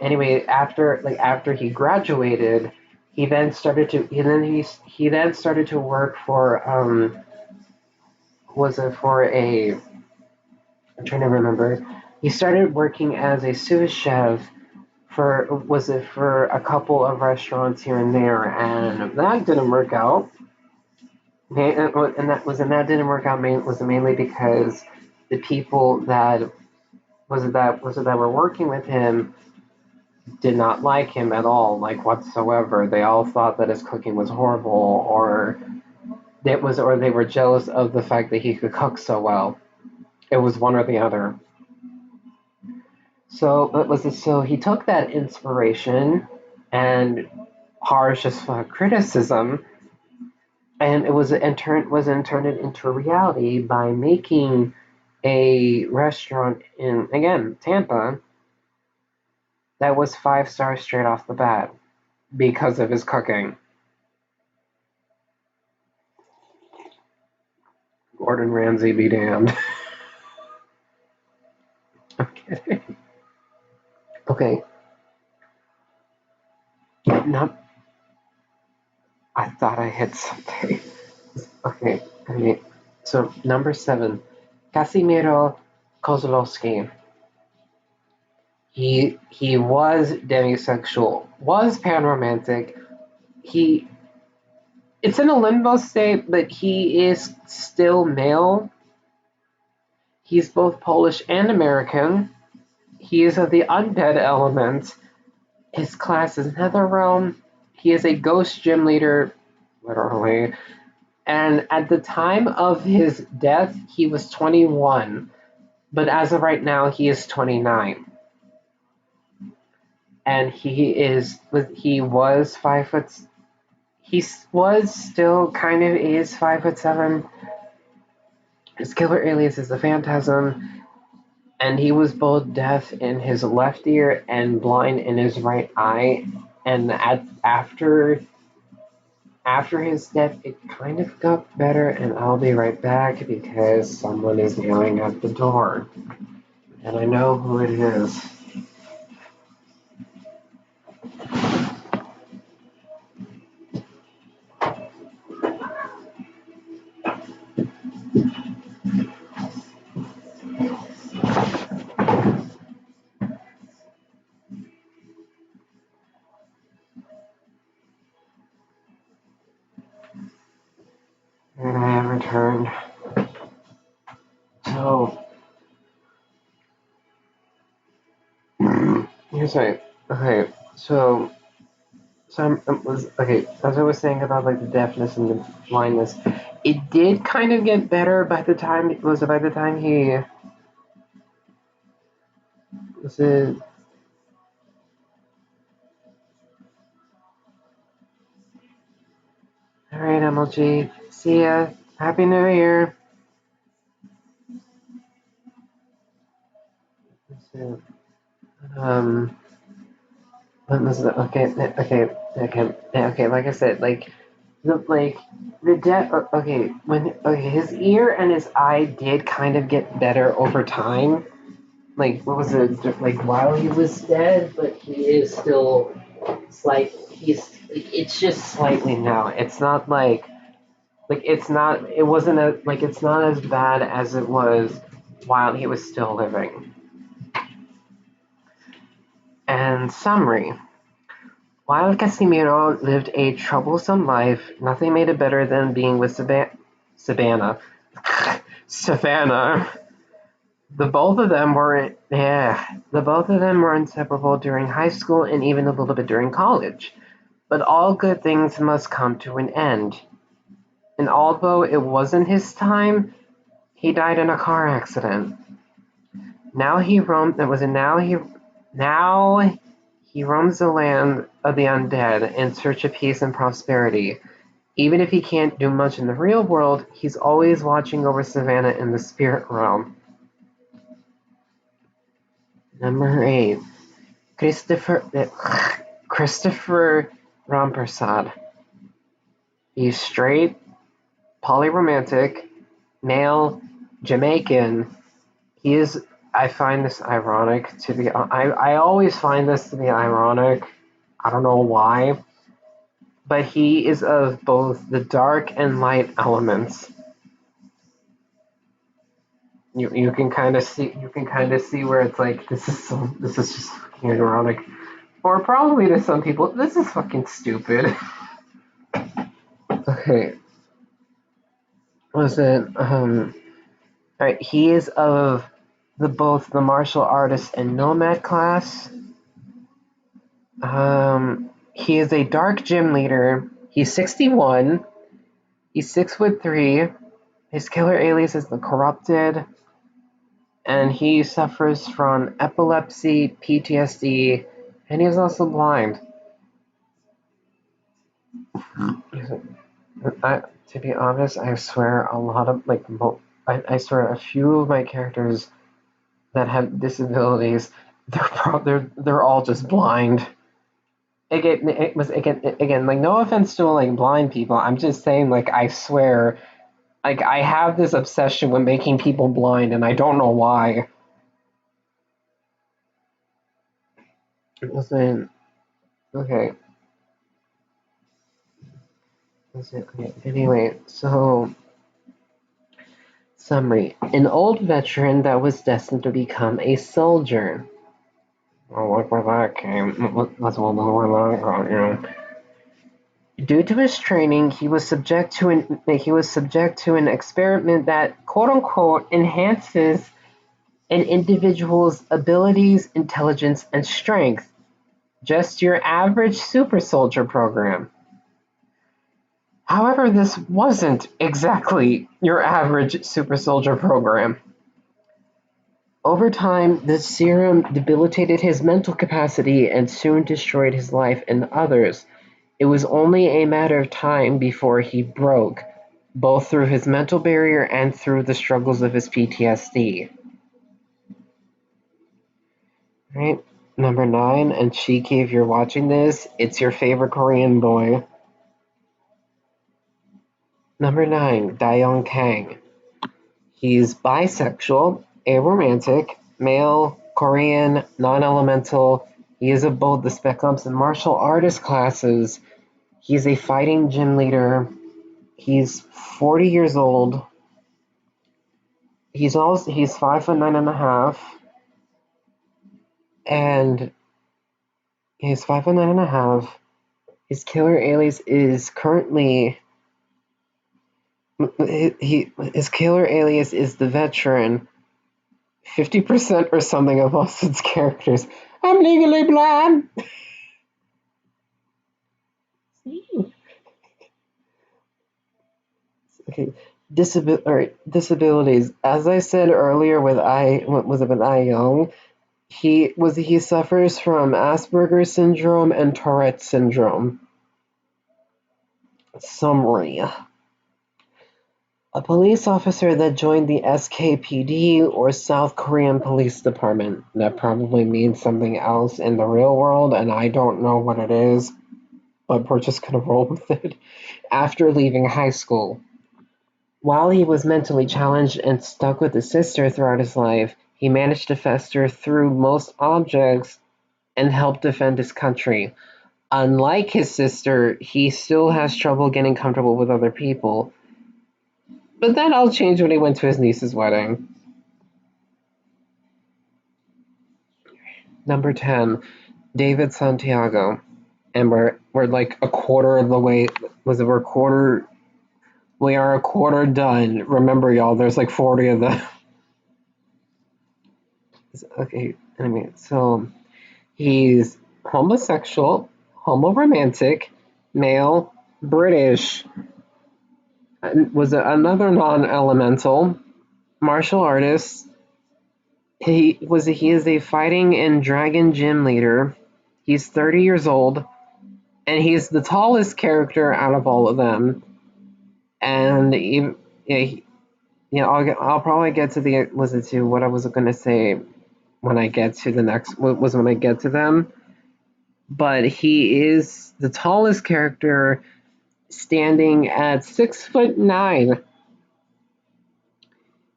Anyway, after he graduated, he then started to work for I'm trying to remember. He started working as a sous chef for a couple of restaurants here and there, and that didn't work out. And that didn't work out mainly because the people that was it that were working with him did not like him at all, like whatsoever. They all thought that his cooking was horrible, or they were jealous of the fact that he could cook so well. It was one or the other. So he took that inspiration and harsh as fuck criticism, and turned it into a reality by making a restaurant in, again, Tampa, that was 5 stars straight off the bat because of his cooking. Gordon Ramsay be damned. I'm kidding. Okay. No, I thought I hit something. Okay. So number 7, Casimiro Kozlowski. He was demisexual, was panromantic. It's in a limbo state, but he is still male. He's both Polish and American. He is of the undead element. His class is Netherrealm. He is a ghost gym leader, literally. And at the time of his death, he was 21. But as of right now, he is 29. And he was 5 foot. He was still kind of is 5'7". His killer alias is the Phantasm, and he was both deaf in his left ear and blind in his right eye. And after his death, it kind of got better. And I'll be right back because someone is yelling at the door, and I know who it is. And I have returned. So, here's right. Okay, so as I was saying about like the deafness and the blindness, it did kind of get better by the time he was it. All right, MLG. See ya. Happy New Year. What was the okay. Like I said, the deaf. His ear and his eye did kind of get better over time. Like what was it? Like while he was dead, but he is still it's just slightly now. It's not it's not. It wasn't it's not as bad as it was while he was still living. And summary. While Casimiro lived a troublesome life, nothing made it better than being with Savannah. Savannah. The both of them were inseparable during high school and even a little bit during college. But all good things must come to an end. And although it wasn't his time, he died in a car accident. Now he roams the land of the undead in search of peace and prosperity. Even if he can't do much in the real world, he's always watching over Savannah in the spirit realm. Number 8. Christopher Rampersad. He's straight, polyromantic, male, Jamaican. I find this ironic to be. I always find this to be ironic. I don't know why, but he is of both the dark and light elements. You can kind of see where it's like this is just fucking ironic, or probably to some people this is fucking stupid. Okay, was it Alright, he is of both the martial artist and nomad class. He is a dark gym leader. He's 61. He's 6'3". His killer alias is the Corrupted, and he suffers from epilepsy, PTSD, and he is also blind. To be honest, I swear a lot of I swear a few of my characters that have disabilities, they're all just blind. Again, like, no offense to like blind people. I'm just saying, like, I swear, like, I have this obsession with making people blind, and I don't know why. Listen, okay. Listen, okay. Anyway, so summary: an old veteran that was destined to become a soldier. Oh, look where that came. That's where that got, you know. Due to his training, he was subject to an experiment that, quote unquote, enhances an individual's abilities, intelligence, and strength. Just your average super soldier program. However, this wasn't exactly your average super soldier program. Over time, the serum debilitated his mental capacity and soon destroyed his life and others. It was only a matter of time before he broke, both through his mental barrier and through the struggles of his PTSD. Right? Number 9, and Shiki, if you're watching this, it's your favorite Korean boy. Number 9, Daeyoung Kang. He's bisexual, aromantic, male, Korean, non-elemental. He is of both the Spec Ops and martial artist classes. He's a fighting gym leader. He's 40 years old. He's 5'9.5", and he's 5'9.5". His killer alias is currently his killer alias is the Veteran. 50% or something of Austin's characters. I'm legally blind. Okay, disabilities. As I said earlier, with Young, he suffers from Asperger's syndrome and Tourette's syndrome. Summary: a police officer that joined the SKPD, or South Korean Police Department. That probably means something else in the real world, and I don't know what it is, but we're just gonna roll with it. After leaving high school. While he was mentally challenged and stuck with his sister throughout his life, he managed to fester through most objects and help defend his country. Unlike his sister, he still has trouble getting comfortable with other people. But that all changed when he went to his niece's wedding. Number 10, David Santiago. And we're like a quarter of the way. We are a quarter done. Remember, y'all, there's like 40 of them. Okay, anyway, so he's homosexual, homoromantic, male, British, was another non-elemental, martial artist. He is a fighting and dragon gym leader. He's 30 years old, and he's the tallest character out of all of them. And I'll probably get to what I was gonna say when I get to the next when I get to them. But he is the tallest character, standing at 6'9".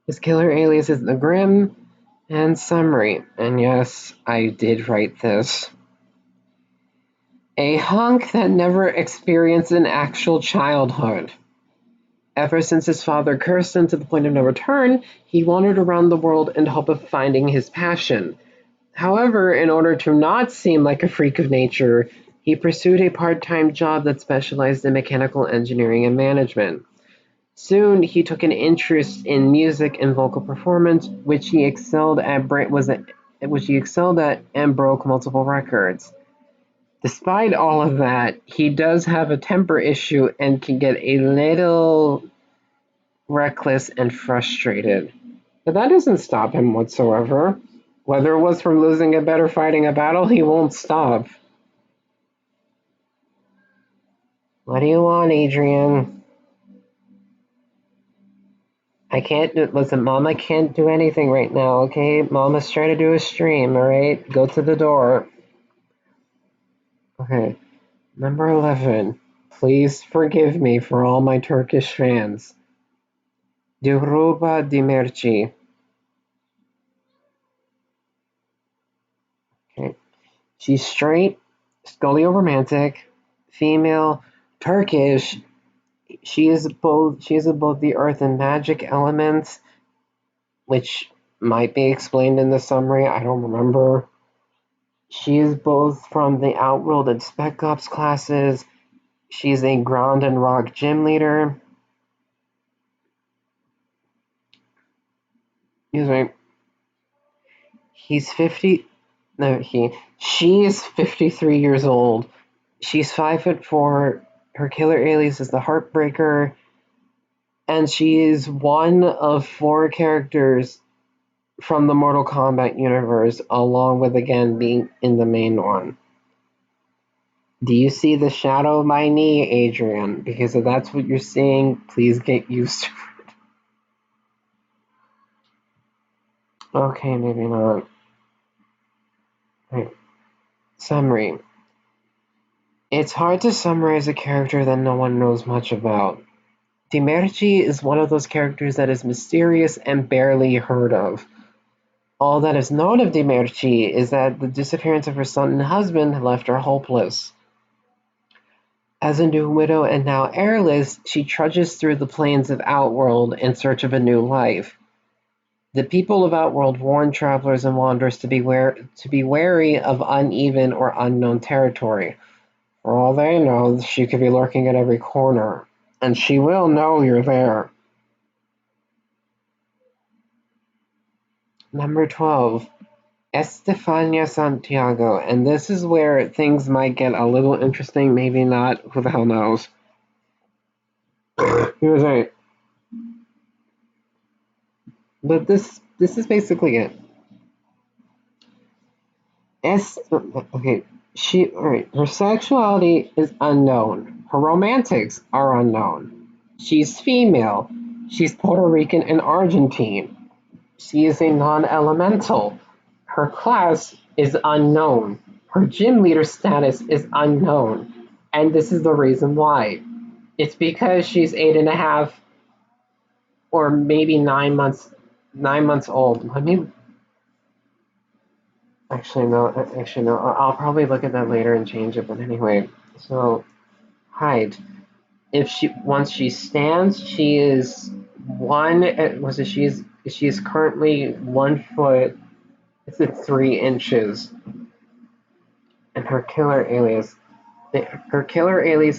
His killer alias is the Grim. And summary, and yes, I did write this. A hunk that never experienced an actual childhood. Ever since his father cursed him to the point of no return, he wandered around the world in hope of finding his passion. However, in order to not seem like a freak of nature, he pursued a part-time job that specialized in mechanical engineering and management. Soon he took an interest in music and vocal performance, which he excelled at and broke multiple records. Despite all of that, he does have a temper issue and can get a little reckless and frustrated. But that doesn't stop him whatsoever. Whether it was from losing a bet or fighting a battle, he won't stop. What do you want, Adrian? I can't listen, Mama can't do anything right now, okay? Mama's trying to do a stream, alright? Go to the door. Okay. Number 11. Please forgive me for all my Turkish fans. Dilruba Demirci. Okay. She's straight, scolio-romantic, female, Turkish. She is both the earth and magic elements, which might be explained in the summary. I don't remember. She is both from the Outworld and Spec Ops classes. She's a ground and rock gym leader. He's 50. No, she is 53 years old. She's 5'4". Her killer alias is the Heartbreaker, and she is one of 4 characters from the Mortal Kombat universe, along with again being in the main one. Do you see the shadow of my knee, Adrian? Because if that's what you're seeing, please get used to it. Okay, maybe not. Right. Summary. It's hard to summarize a character that no one knows much about. Demerci is one of those characters that is mysterious and barely heard of. All that is known of Demerci is that the disappearance of her son and husband left her hopeless. As a new widow and now heirless, she trudges through the plains of Outworld in search of a new life. The people of Outworld warn travelers and wanderers to be wary of uneven or unknown territory. For all they know, she could be lurking at every corner, and she will know you're there. Number 12, Estefania Santiago, and this is where things might get a little interesting, maybe not, who the hell knows. Here's a... But this is basically it. Okay, her sexuality is unknown. Her romantics are unknown. She's female. She's Puerto Rican and Argentine. She is a non-elemental. Her class is unknown. Her gym leader status is unknown. And this is the reason why. It's because she's 8.5 or maybe 9 months old. Actually no. I'll probably look at that later and change it. But anyway, so height. Once she stands, she is she is currently 1 foot. It's at 3 inches. And her killer alias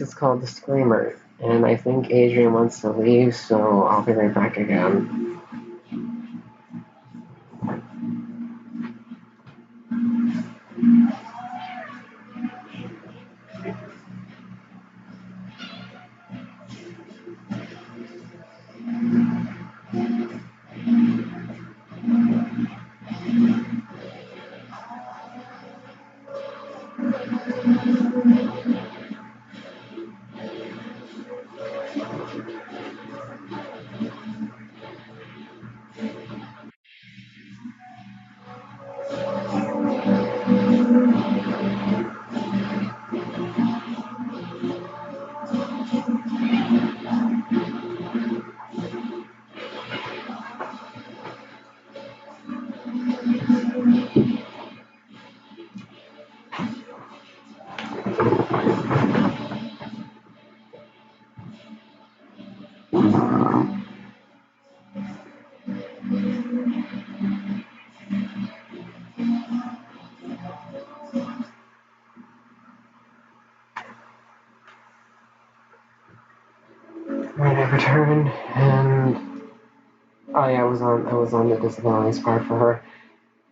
is called the Screamer. And I think Adrian wants to leave, so I'll be right back again. was on the disability squad for her.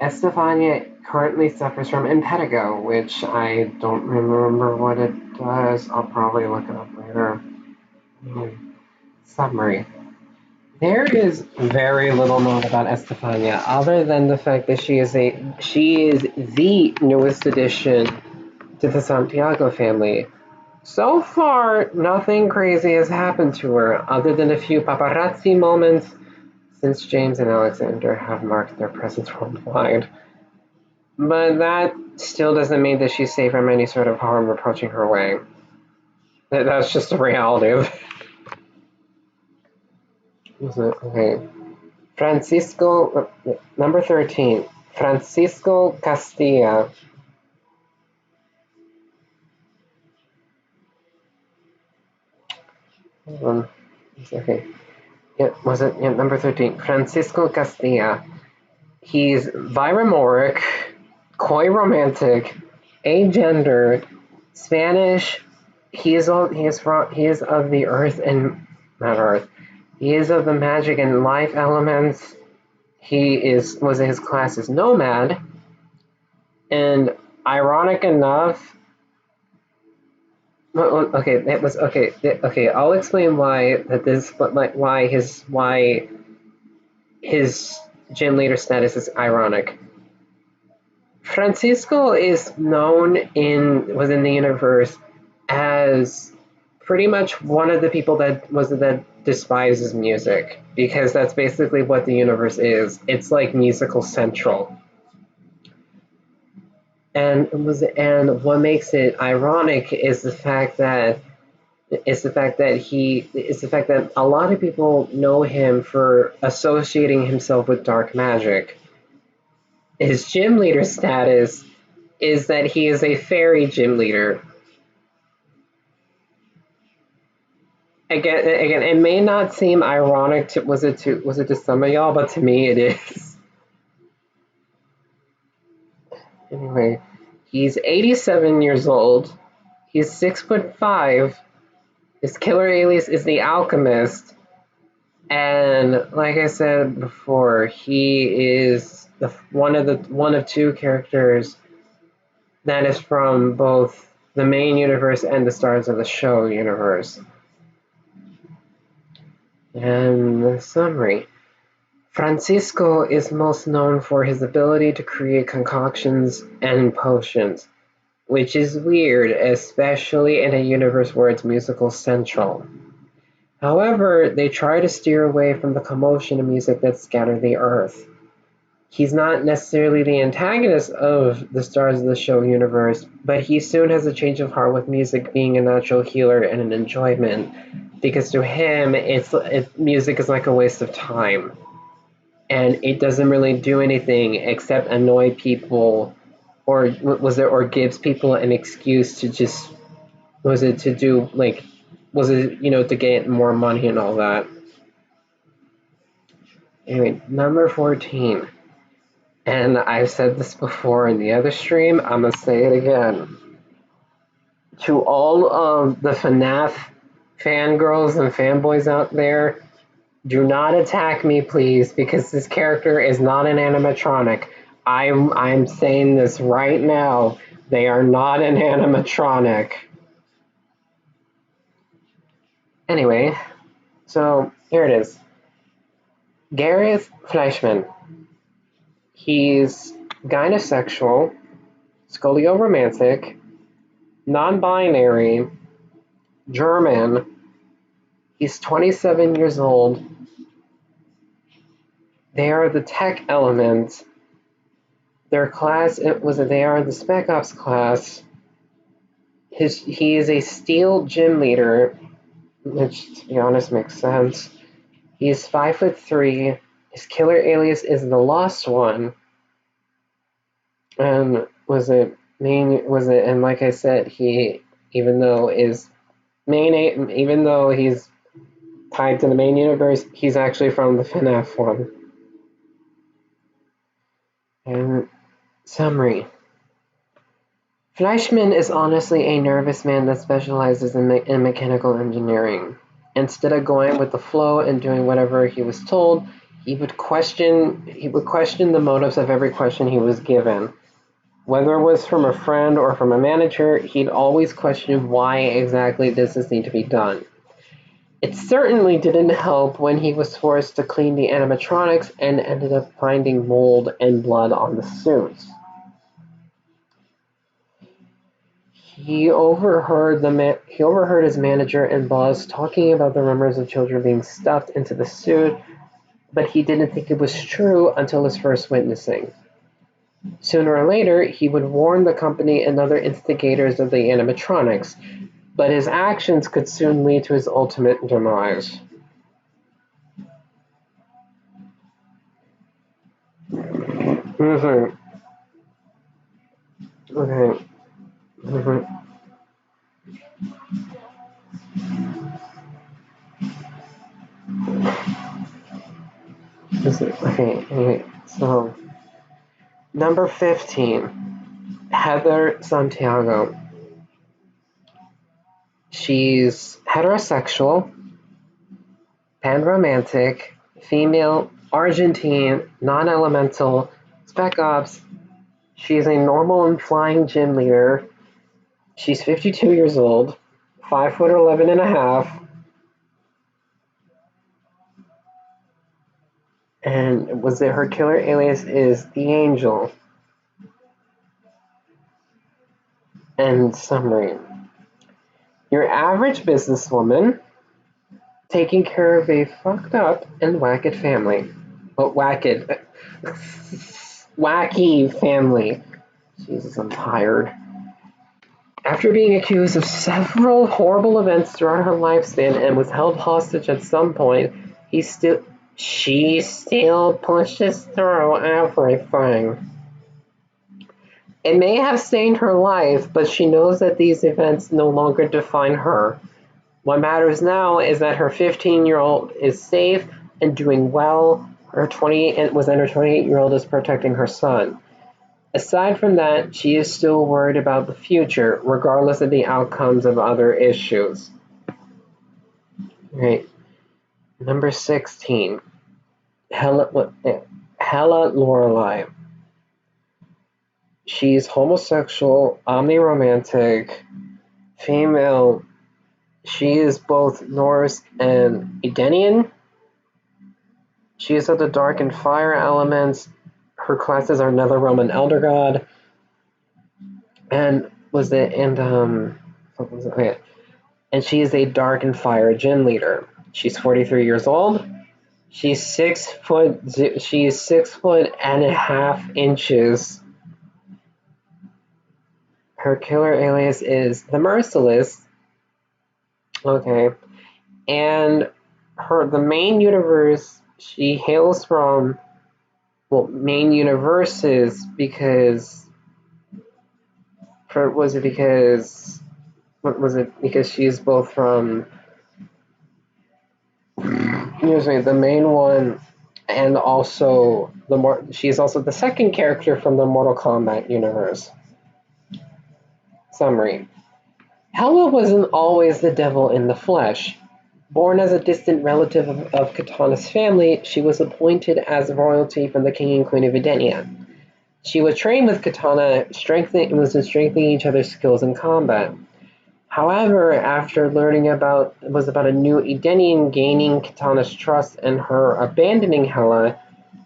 Estefania currently suffers from impetigo, which I don't remember what it does. I'll probably look it up later. Summary. There is very little known about Estefania, other than the fact that she is the newest addition to the Santiago family. So far, nothing crazy has happened to her, other than a few paparazzi moments since James and Alexander have marked their presence worldwide. But that still doesn't mean that she's safe from any sort of harm approaching her way. That's just a reality of it. Okay. Francisco, number 13, Francisco Castilla. Okay. Yeah, was it? Yeah, number 13, Francisco Castilla. He's viromoric, coy romantic, agender, Spanish. He is of the earth and not earth. He is of the magic and life elements. His class is nomad, and ironic enough. Okay, it was okay. Okay, I'll explain why his gym leader status is ironic. Francisco is known within the universe as pretty much one of the people that despises music, because that's basically what the universe is. It's like musical central. And what makes it ironic is the fact that a lot of people know him for associating himself with dark magic. His gym leader status is that he is a fairy gym leader. Again, it may not seem ironic to some of y'all, but to me it is. Anyway, he's 87 years old. He's 6'5". His killer alias is the Alchemist, and like I said before, he is one of two characters that is from both the main universe and the Stars of the Show universe. And the summary. Francisco is most known for his ability to create concoctions and potions, which is weird, especially in a universe where it's musical central. However, they try to steer away from the commotion of music that scattered the earth. He's not necessarily the antagonist of the Stars of the Show universe, but he soon has a change of heart with music being a natural healer and an enjoyment, because to him, music is like a waste of time, and it doesn't really do anything except annoy people, or gives people an excuse to just to get more money and all that. Anyway, number 14. And I've said this before in the other stream, I'm going to say it again. To all of the FNAF fangirls and fanboys out there, do not attack me, please, because this character is not an animatronic. I'm saying this right now. They are not an animatronic. Anyway, so here it is. Gareth Fleischman. He's gynosexual, scolioromantic, non-binary, German. He's 27 years old. They are the tech element. Their class they are the Spec Ops class. He is a steel gym leader, which to be honest makes sense. He's 5'3". His killer alias is the Lost One. And and like I said, even though he's tied to the main universe, he's actually from the FNAF one. And summary. Fleischman is honestly a nervous man that specializes in mechanical engineering. Instead of going with the flow and doing whatever he was told, He would question the motives of every question he was given. Whether it was from a friend or from a manager, he'd always question why exactly this need to be done. It certainly didn't help when he was forced to clean the animatronics and ended up finding mold and blood on the suits. He overheard his manager and boss talking about the rumors of children being stuffed into the suit, but he didn't think it was true until his first witnessing. Sooner or later, he would warn the company and other instigators of the animatronics, but his actions could soon lead to his ultimate demise. Okay. Anyway, so number 15, Heather Santiago. She's heterosexual, panromantic, female, Argentine, non-elemental, spec ops. She's a normal and flying gym leader. She's 52 years old, 5'11" and a half, and her killer alias is the Angel. And summary: your average businesswoman taking care of a fucked up and wacky family. Wacky family. Jesus, I'm tired. After being accused of several horrible events throughout her lifespan and was held hostage at some point, she still pushes through everything. It may have stained her life, but she knows that these events no longer define her. What matters now is that her 15-year-old is safe and doing well. Her 28-year-old is protecting her son. Aside from that, she is still worried about the future, regardless of the outcomes of other issues. Right. Number 16, Hella Lorelei. She's homosexual, omniromantic, female. She is both Norse and Edenian. She is of the dark and fire elements. Her classes are Netherrealm and Elder God. And she is a dark and fire gym leader. She's 43 years old. She's 6 foot. She is 6'1.5" inches. Her killer alias is the Merciless. Okay, and the main universe she hails from. Well, main universes because. Because she's both from. Usually the main one, and also she's also the second character from the Mortal Kombat universe. Summary: Hela wasn't always the devil in the flesh. Born as a distant relative of Katana's family, she was appointed as royalty from the king and queen of Edenia. She was trained with Katana, strengthening each other's skills in combat. However, after learning about a new Edenian gaining Katana's trust and her abandoning Hela,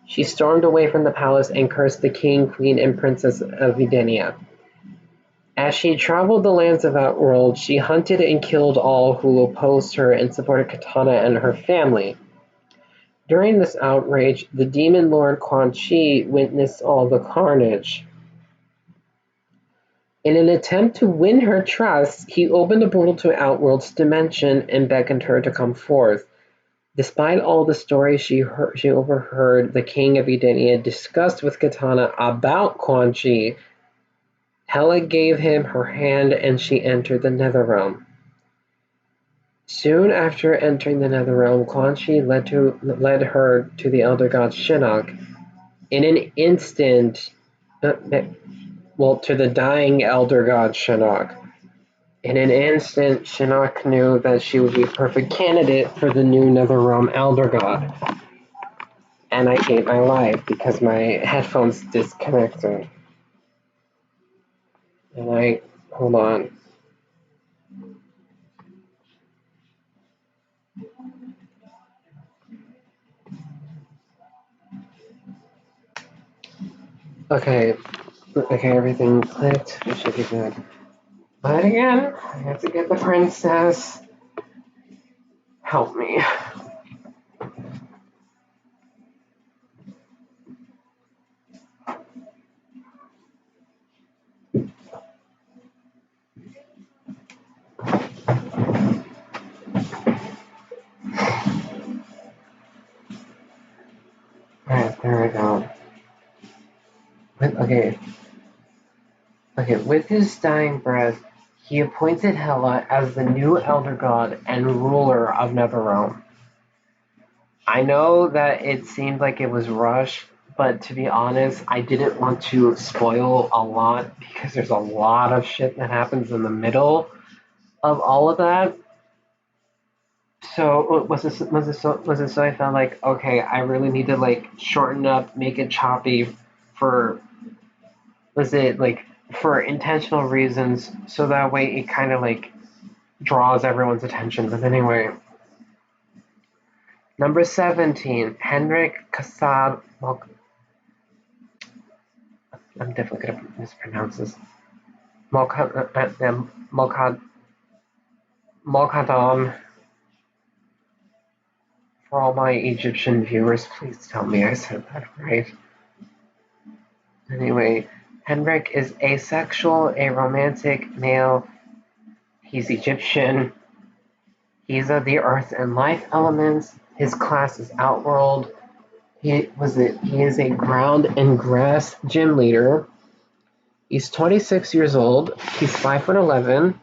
she stormed away from the palace and cursed the king, queen, and princess of Edenia. As she traveled the lands of Outworld, she hunted and killed all who opposed her and supported Katana and her family. During this outrage, the demon lord Quan Chi witnessed all the carnage. In an attempt to win her trust, he opened a portal to Outworld's dimension and beckoned her to come forth. Despite all the stories she overheard the king of Edenia discuss with Katana about Quan Chi, Hela gave him her hand and she entered the Netherrealm. Soon after entering the Netherrealm, Quan Chi led her to the Elder God Shinnok. In an instant, to the dying Elder God Shinnok. In an instant, Shinnok knew that she would be a perfect candidate for the new Netherrealm Elder God. and I hate my life because my headphones disconnected. And hold on. Okay, everything clicked. We should be good. But again, I have to get the princess. Help me. Alright, there we go. Okay. With his dying breath, he appointed Hela as the new elder god and ruler of Netherrealm. I know that it seemed like it was rushed, but to be honest, I didn't want to spoil a lot because there's a lot of shit that happens in the middle of all of that. So was it so I felt like, okay, I really need to like shorten up, make it choppy for was it like for intentional reasons so that way it kind of like draws everyone's attention. But anyway, number 17, Henrik Kassab. I'm definitely gonna mispronounce this. Molkadon. For all my Egyptian viewers, please tell me I said that right. Anyway, Henrik is asexual, a romantic male. He's Egyptian. He's of the earth and life elements. His class is Outworld. He is a ground and grass gym leader. He's 26 years old. He's 5'11".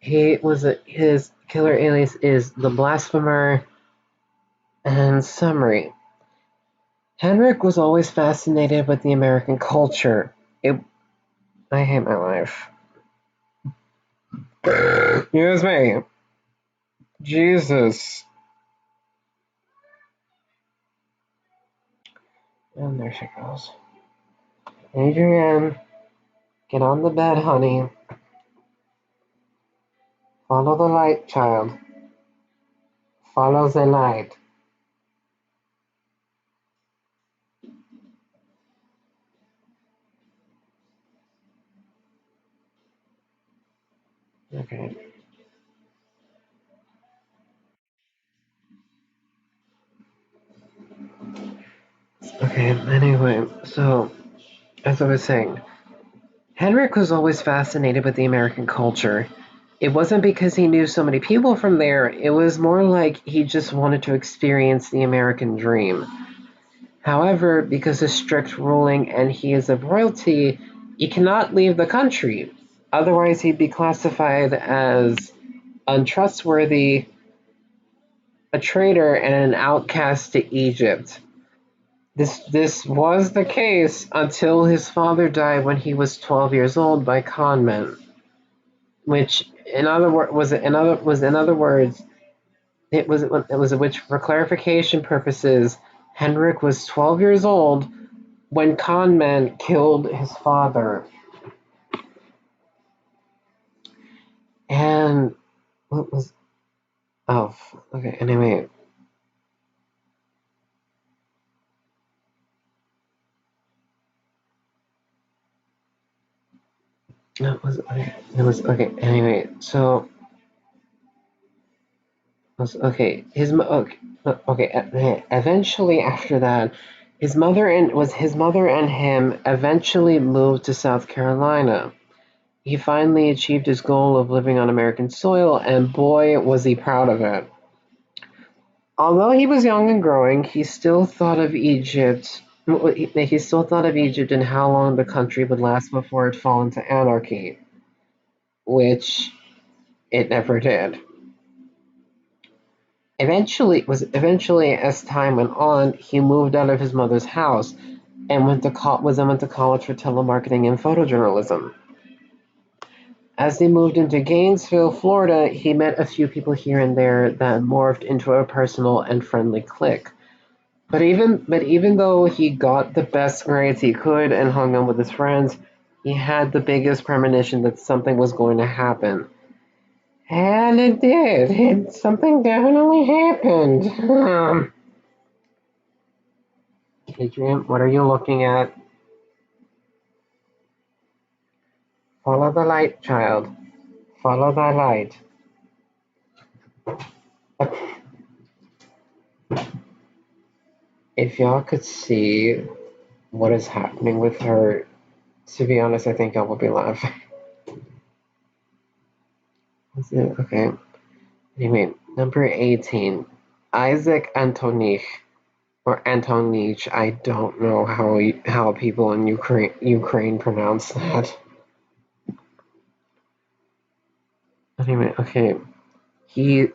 His killer alias is the Blasphemer. And summary. Henrik was always fascinated with the American culture. I hate my life. Excuse me. Jesus. And there she goes. Adrienne, get on the bed, honey. Follow the light, child. Follow the light. Okay. Okay, anyway, so, as I was saying, Henrik was always fascinated with the American culture. It wasn't because he knew so many people from there, it was more like he just wanted to experience the American dream. However, because of strict ruling and he is of royalty, he cannot leave the country. Otherwise, he'd be classified as untrustworthy, a traitor, and an outcast to Egypt. This was the case until his father died when he was 12 years old by conmen, which in other words which for clarification purposes, Henrik was 12 years old when conmen killed his father. And what was okay, anyway. It was okay. Anyway, so okay. Eventually, after that, his mother and him eventually moved to South Carolina. He finally achieved his goal of living on American soil, and boy, was he proud of it. Although he was young and growing, he still thought of Egypt. He still thought of Egypt and how long the country would last before it fall into anarchy, which it never did. Eventually, as time went on, he moved out of his mother's house and went to college for telemarketing and photojournalism. As they moved into Gainesville, Florida, he met a few people here and there that morphed into a personal and friendly clique. But even though he got the best grades he could and hung out with his friends, he had the biggest premonition that something was going to happen. And it did. Something definitely happened. Adrian, what are you looking at? Follow the light, child. Follow the light. If y'all could see what is happening with her, to be honest, I think y'all will be laughing. Okay. Anyway, number 18. Isaac Antonich, or Antonich. I don't know how people in Ukraine pronounce that. Anyway, okay. He's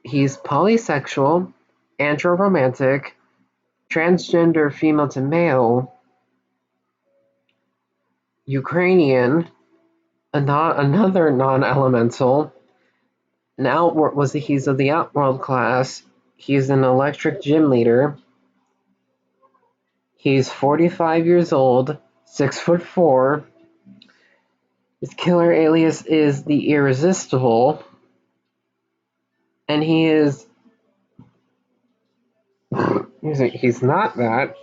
polysexual, andro-romantic, transgender female to male, Ukrainian, another non-elemental. He's of the Outworld class. He's an electric gym leader. He's 45 years old, 6'4". His killer alias is the Irresistible, and he's not that.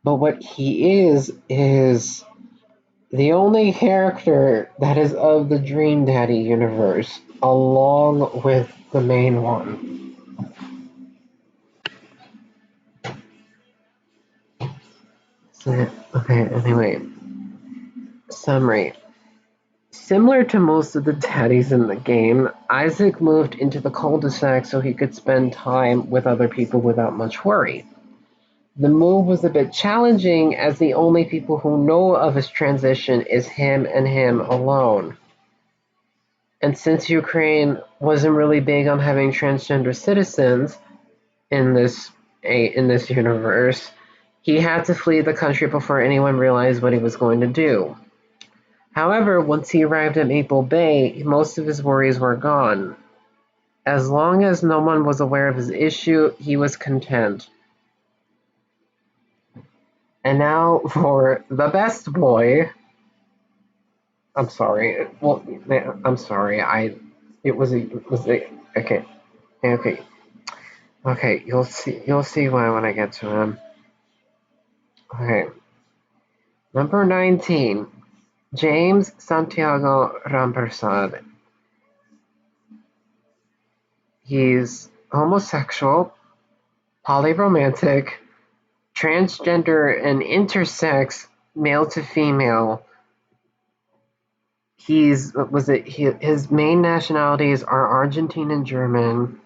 But what he is the only character that is of the Dream Daddy universe, along with the main one. So, okay, anyway. Summary. Similar to most of the daddies in the game, Isaac moved into the cul-de-sac so he could spend time with other people without much worry. The move was a bit challenging as the only people who know of his transition is him and him alone. And since Ukraine wasn't really big on having transgender citizens in this universe, he had to flee the country before anyone realized what he was going to do. However, once he arrived at Maple Bay, most of his worries were gone. As long as no one was aware of his issue, he was content. And now for the best boy. I'm sorry. Well, I'm sorry. Okay. Okay, you'll see why when I get to him. Okay. Number 19. James Santiago Rampersad. He's homosexual, polyromantic, transgender, and intersex, male to female. His main nationalities are Argentine and German.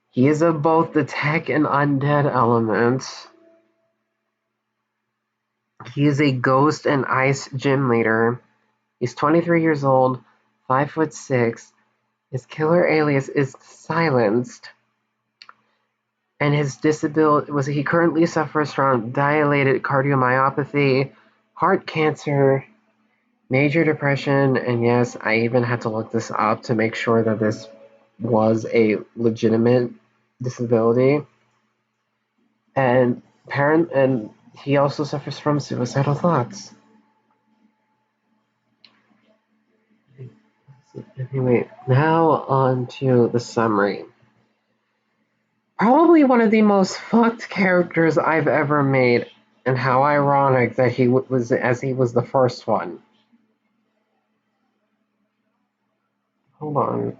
He is of both the tech and undead elements. He is a ghost and ice gym leader. He's 23 years old, 5'6". His killer alias is Silenced. And his disability he currently suffers from dilated cardiomyopathy, heart cancer, major depression, and yes, I even had to look this up to make sure that this was a legitimate disability. And he also suffers from suicidal thoughts. Anyway, now on to the summary. Probably one of the most fucked characters I've ever made, and how ironic that he was the first one. Hold on.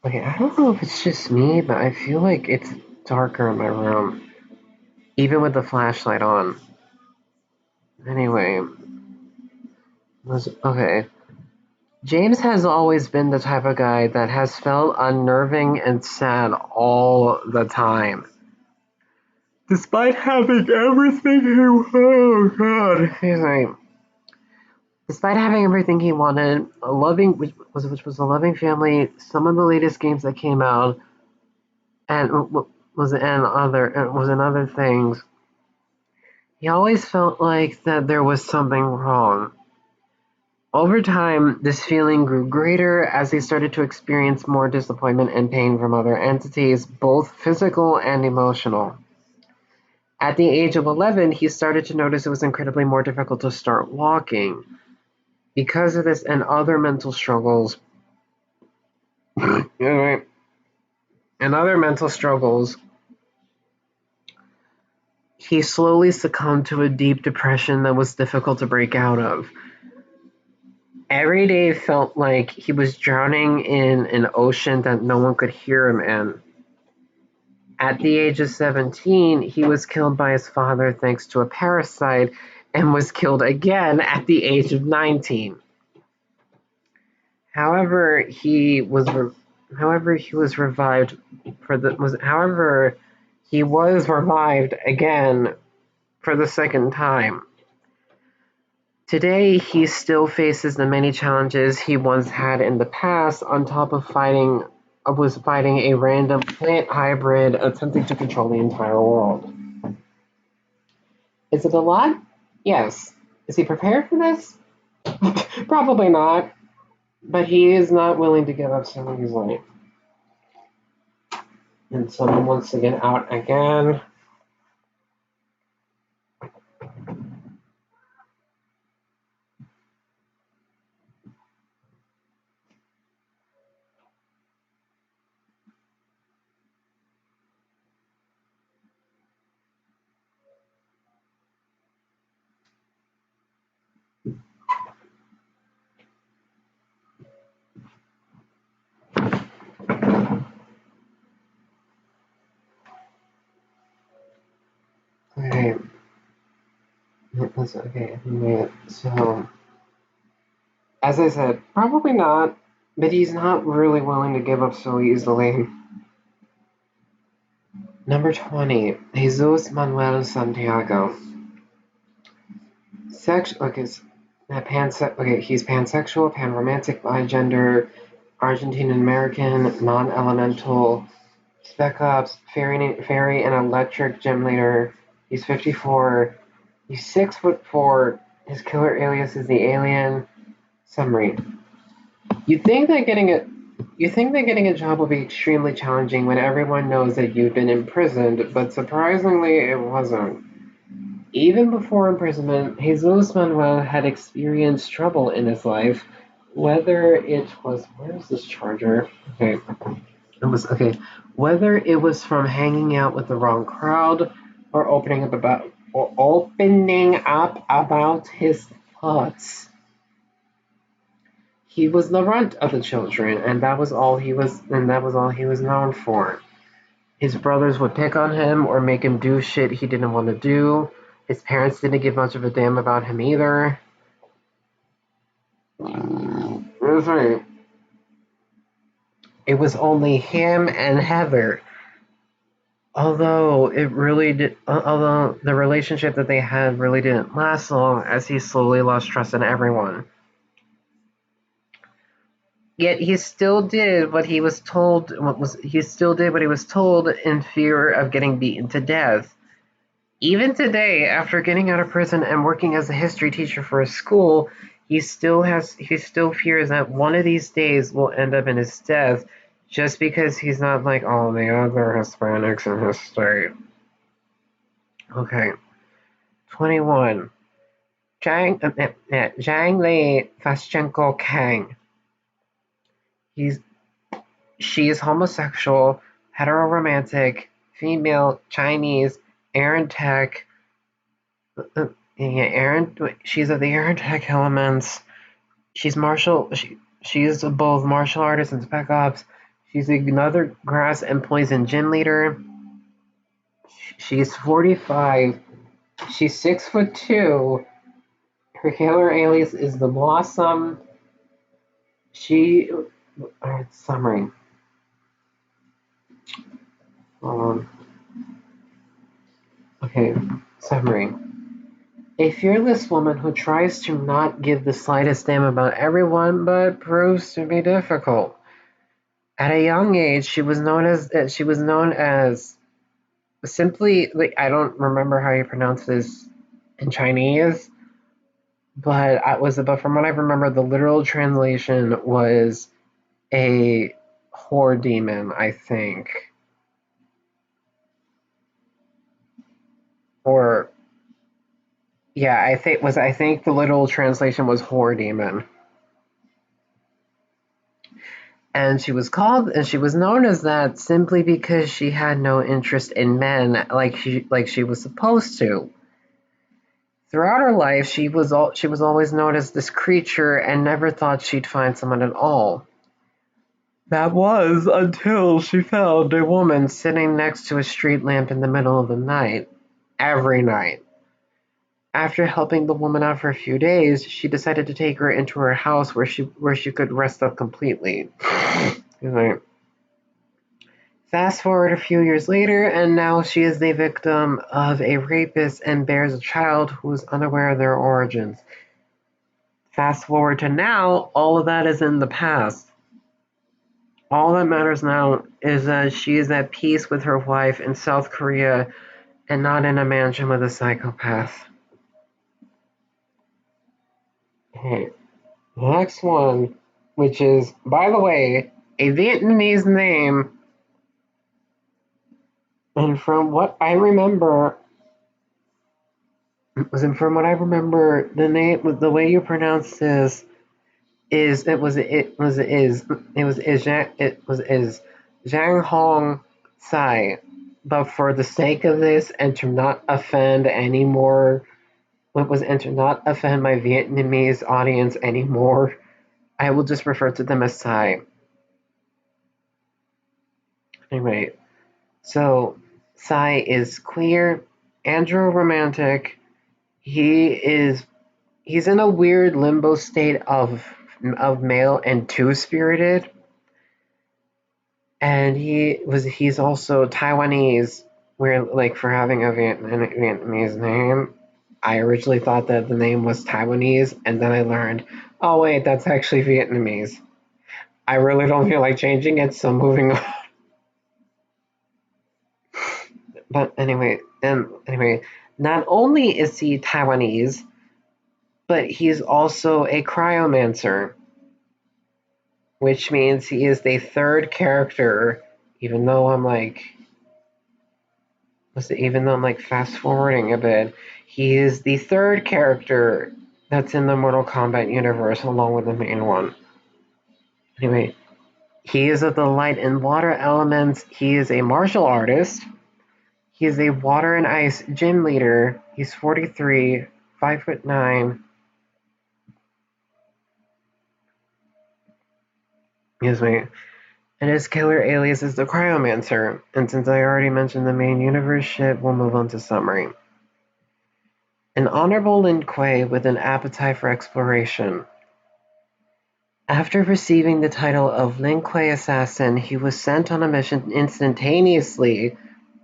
Okay, I don't know if it's just me, but I feel like it's darker in my room, even with the flashlight on. Anyway, okay. James has always been the type of guy that has felt unnerving and sad all the time. Despite having everything Despite having everything he wanted, which was a loving family, some of the latest games that came out, and other things, He always felt like that there was something wrong. Over time, this feeling grew greater as he started to experience more disappointment and pain from other entities, both physical and emotional. At the age of 11, he started to notice it was incredibly more difficult to start walking. Because of this and other mental struggles, and other mental struggles, he slowly succumbed to a deep depression that was difficult to break out of. Every day felt like he was drowning in an ocean that no one could hear him in. At the age of 17, he was killed by his father thanks to a parasite and was killed again at the age of 19. However, he was revived again for the second time. Today, he still faces the many challenges he once had in the past, on top of fighting a random plant hybrid attempting to control the entire world. Is it a lot? Yes. Is he prepared for this? Probably not. But he is not willing to give up so easily. And someone wants to get out again. Okay. Okay. So, as I said, probably not, but he's not really willing to give up so easily. Number 20, Jesus Manuel Santiago. He's pansexual, panromantic, bigender, Argentine American, non-elemental, spec ops, fairy and electric gym leader. He's 54. He's 6'4". His killer alias is the Alien. Summary. You think that getting a job will be extremely challenging when everyone knows that you've been imprisoned, but surprisingly it wasn't. Even before imprisonment, Jesus Manuel had experienced trouble in his life, whether it was where's this charger? Whether it was from hanging out with the wrong crowd or opening up about his thoughts. He was the runt of the children, and that was all he was known for. His brothers would pick on him or make him do shit he didn't want to do. His parents didn't give much of a damn about him either. That's right. It was only him and Heather. Although the relationship that they had really didn't last long, as he slowly lost trust in everyone. Yet he still did what he was told. He still did what he was told in fear of getting beaten to death. Even today, after getting out of prison and working as a history teacher for a school, he still fears that one of these days will end up in his death, just because he's not like all the other Hispanics in his state. Okay. 21. Zhang Li Faschenko Kang. She is homosexual, heteroromantic, female, Chinese, Aaron Tech. She's of the Aaron Tech elements. She's both martial artist and spec ops. She's another grass and poison gym leader. She's 45. She's 6'2". Her killer alias is the Blossom. Summary. Summary. A fearless woman who tries to not give the slightest damn about everyone, but proves to be difficult. At a young age, she was known as simply, like, I don't remember how you pronounce this. in Chinese, but from what I remember, the literal translation was a whore demon, I think, or yeah, I think the literal translation was whore demon, and she was known as that simply because she had no interest in men like she was supposed to. Throughout her life, she was always known as this creature and never thought she'd find someone at all. That was until she found a woman sitting next to a street lamp in the middle of the night, every night. After helping the woman out for a few days, she decided to take her into her house where she could rest up completely. Fast forward a few years later, and now she is the victim of a rapist and bears a child who is unaware of their origins. Fast forward to now, all of that is in the past. All that matters now is that she is at peace with her wife in South Korea and not in a mansion with a psychopath. Okay, next one, which is, by the way, a Vietnamese name, and from what I remember, the name, the way you pronounce this is Zhang Hong Sai. But for the sake of this and to not offend anymore, and to not offend my Vietnamese audience anymore, I will just refer to them as Sai. Anyway, so Sai is queer, andro-romantic. He's in a weird limbo state of male and two-spirited. And he's also Taiwanese, where like for having a Vietnamese name. I originally thought that the name was Taiwanese, and then I learned, oh wait, that's actually Vietnamese. I really don't feel like changing it, so moving on. But anyway, not only is he Taiwanese, but he's also a cryomancer, which means he is the third character, even though I'm like fast forwarding a bit, he is the third character that's in the Mortal Kombat universe along with the main one. Anyway, he is of the light and water elements. He is a martial artist. He is a water and ice gym leader. He's 43, 5'9". Excuse me. And his killer alias is the Cryomancer. And since I already mentioned the main universe ship, we'll move on to summary. An honorable Lin Kuei with an appetite for exploration. After receiving the title of Lin Kuei Assassin, he was sent on a mission instantaneously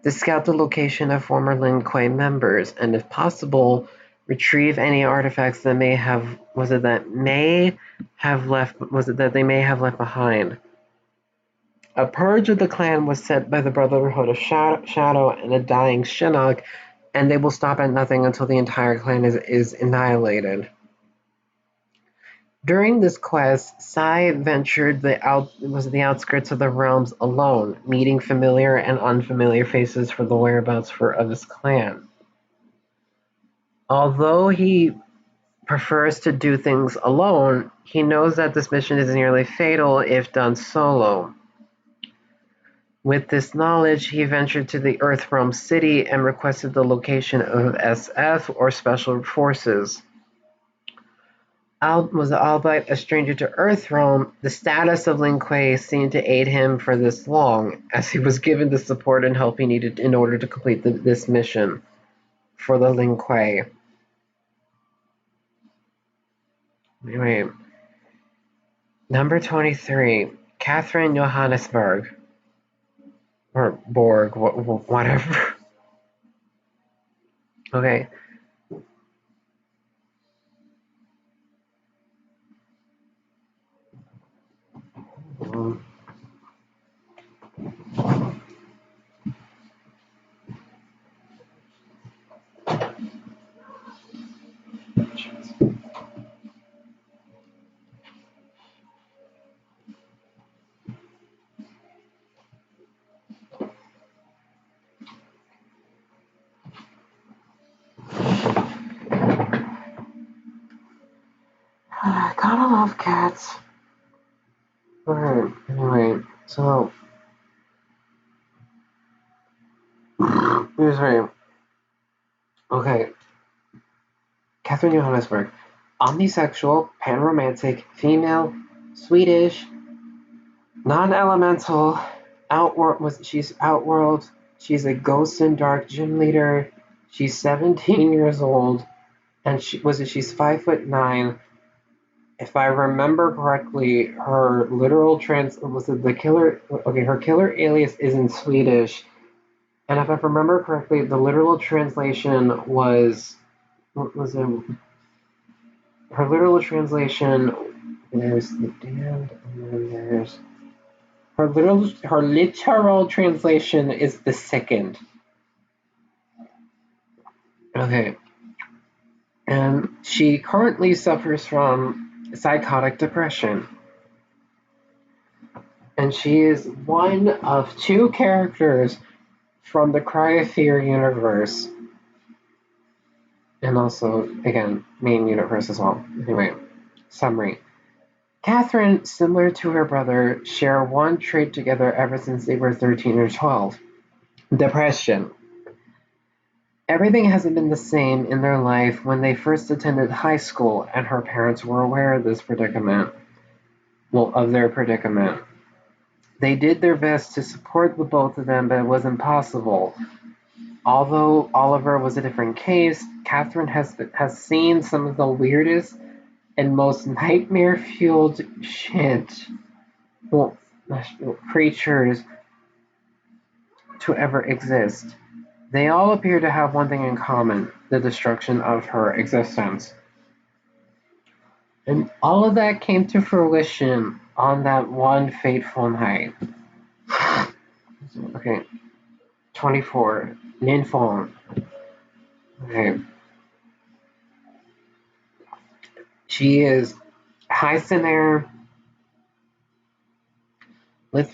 to scout the location of former Lin Kuei members and, if possible, retrieve any artifacts that they may have left behind. A purge of the clan was set by the Brotherhood of Shadow and a dying Shinnok, and they will stop at nothing until the entire clan is annihilated. During this quest, Sai ventured the outskirts of the realms alone, meeting familiar and unfamiliar faces for the whereabouts of his clan. Although he prefers to do things alone, he knows that this mission is nearly fatal if done solo. With this knowledge, he ventured to the Earthrealm City and requested the location of SF, or Special Forces. Albeit a stranger to Earthrealm, the status of Lin Kuei seemed to aid him for this long, as he was given the support and help he needed in order to complete this mission for the Lin Kuei. Anyway, number 23, Catherine Johannesburg. Or Borg, whatever. Okay. gotta love cats. Alright, anyway, so here's right. Okay. Catherine Johannesburg. Omnisexual, panromantic, female, Swedish, non-elemental, she's outworld, she's a ghost and dark gym leader, she's 17 years old, and she's 5'9". If I remember correctly, her killer alias is in Swedish. And if I remember correctly, the literal translation was, what was it? Her literal translation, there's the damned, and then there's her literal translation is the sickened. Okay. And she currently suffers from psychotic depression. And she is one of two characters from the Cry of Fear universe. And also, again, main universe as well. Anyway, summary. Catherine, similar to her brother, share one trait together ever since they were 13 or 12. Depression. Everything hasn't been the same in their life when they first attended high school, and her parents were aware of this predicament. Well, of their predicament. They did their best to support the both of them, but it was impossible. Although Oliver was a different case, Catherine has seen some of the weirdest and most nightmare-fueled creatures to ever exist. They all appear to have one thing in common: the destruction of her existence. And all of that came to fruition on that one fateful night. Okay. 24. Ninfong. Okay. She is high scenario,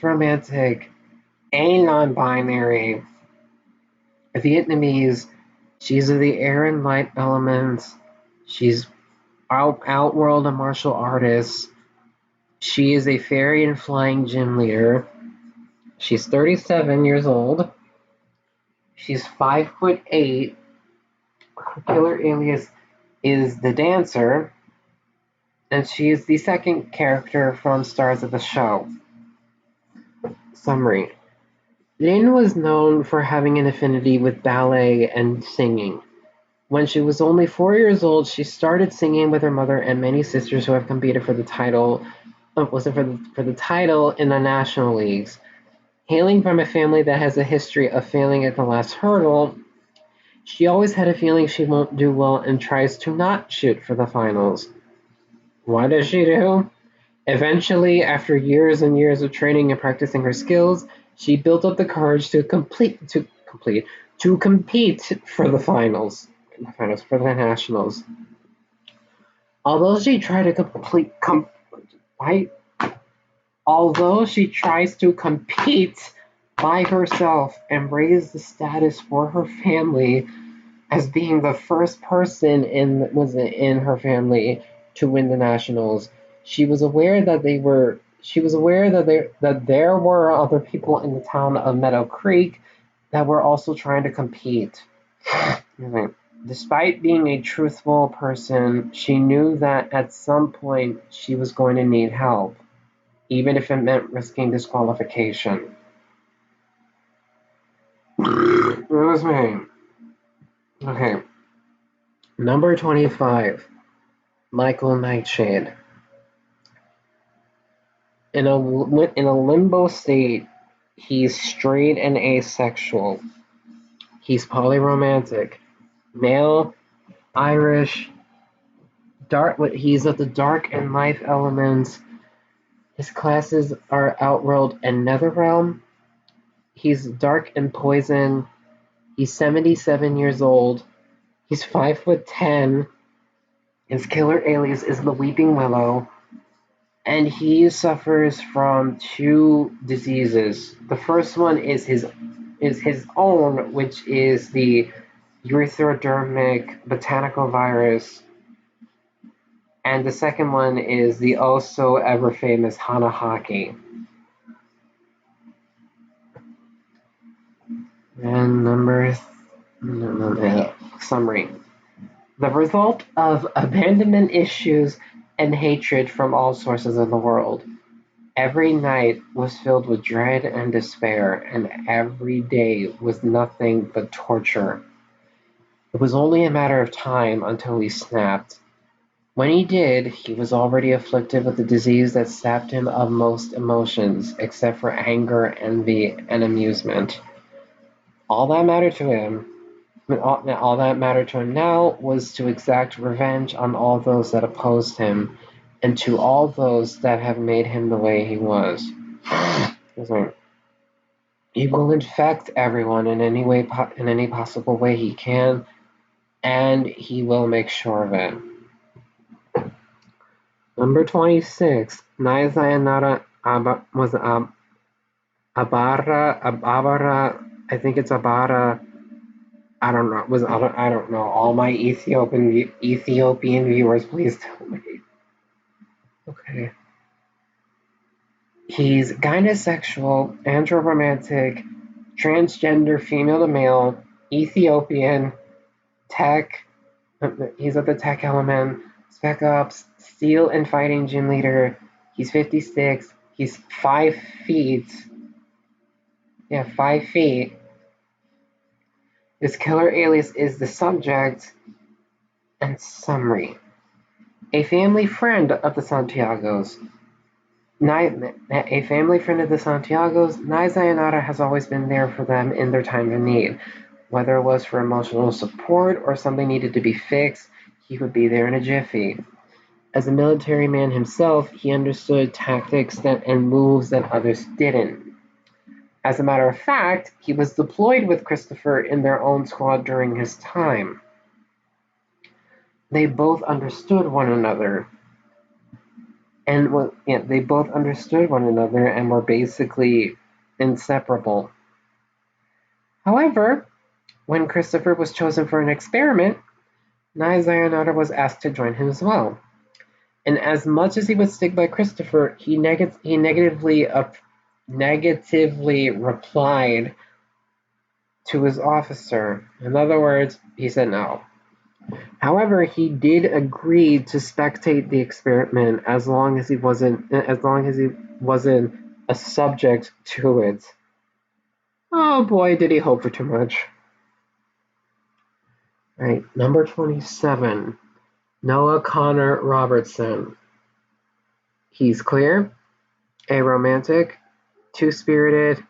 romantic, a non-binary, Vietnamese. She's of the air and light elements. She's outworld and martial artist. She is a fairy and flying gym leader. She's 37 years old. She's 5'8". Her killer alias is the Dancer, and she is the second character from Stars of the Show. Summary. Lin was known for having an affinity with ballet and singing. When she was only 4 years old, she started singing with her mother and many sisters who have competed for the title in the national leagues. Hailing from a family that has a history of failing at the last hurdle, she always had a feeling she won't do well and tries to not shoot for the finals. What does she do? Eventually, after years and years of training and practicing her skills, she built up the courage to compete for the finals, for the nationals. Although she tries to compete by herself and raise the status for her family as being the first person in her family to win the nationals, she was aware that there were other people in the town of Meadow Creek that were also trying to compete. Despite being a truthful person, she knew that at some point she was going to need help, even if it meant risking disqualification. It was me. Okay. Number 25. Michael Nightshade. In a limbo state, he's straight and asexual. He's polyromantic. Male, Irish, dark. He's of the dark and life elements. His classes are Outworld and Netherrealm. He's dark and poison. He's 77 years old. He's 5'10". His killer alias is the Weeping Willow. And he suffers from two diseases. The first one is his own, which is the erythrodermic botanical virus. And the second one is the also ever famous Hanahaki. And summary. The result of abandonment issues and hatred from all sources of the world. Every night was filled with dread and despair, and every day was nothing but torture. It was only a matter of time until he snapped. When he did, he was already afflicted with a disease that sapped him of most emotions, except for anger, envy, and amusement. All that mattered to him All that mattered to him now was to exact revenge on all those that opposed him, and to all those that have made him the way he was. He will infect everyone in any possible way he can, and he will make sure of it. Number 26, Naizayanara was Abara. I think it's Abara. I don't know. I don't know. All my Ethiopian viewers, please tell me. Okay. He's gynosexual, androromantic, transgender, female to male, Ethiopian, tech. He's at the tech element, spec ops, steel and fighting gym leader. He's 56. He's 5 feet. Yeah, 5 feet. His killer alias is the subject. And summary. A family friend of the Santiagos. A family friend of the Santiagos, Naizayanara has always been there for them in their time of need. Whether it was for emotional support or something needed to be fixed, he would be there in a jiffy. As a military man himself, he understood tactics and moves that others didn't. As a matter of fact, he was deployed with Christopher in their own squad during his time. They both understood one another. They both understood one another and were basically inseparable. However, when Christopher was chosen for an experiment, Naizayanara was asked to join him as well. And as much as he would stick by Christopher, he negatively replied to his officer. In other words, he said no. However, he did agree to spectate the experiment as long as he wasn't a subject to it. Oh boy, did he hope for too much. All right, number 27, Noah Connor Robertson. He's clear, aromantic, two-spirited,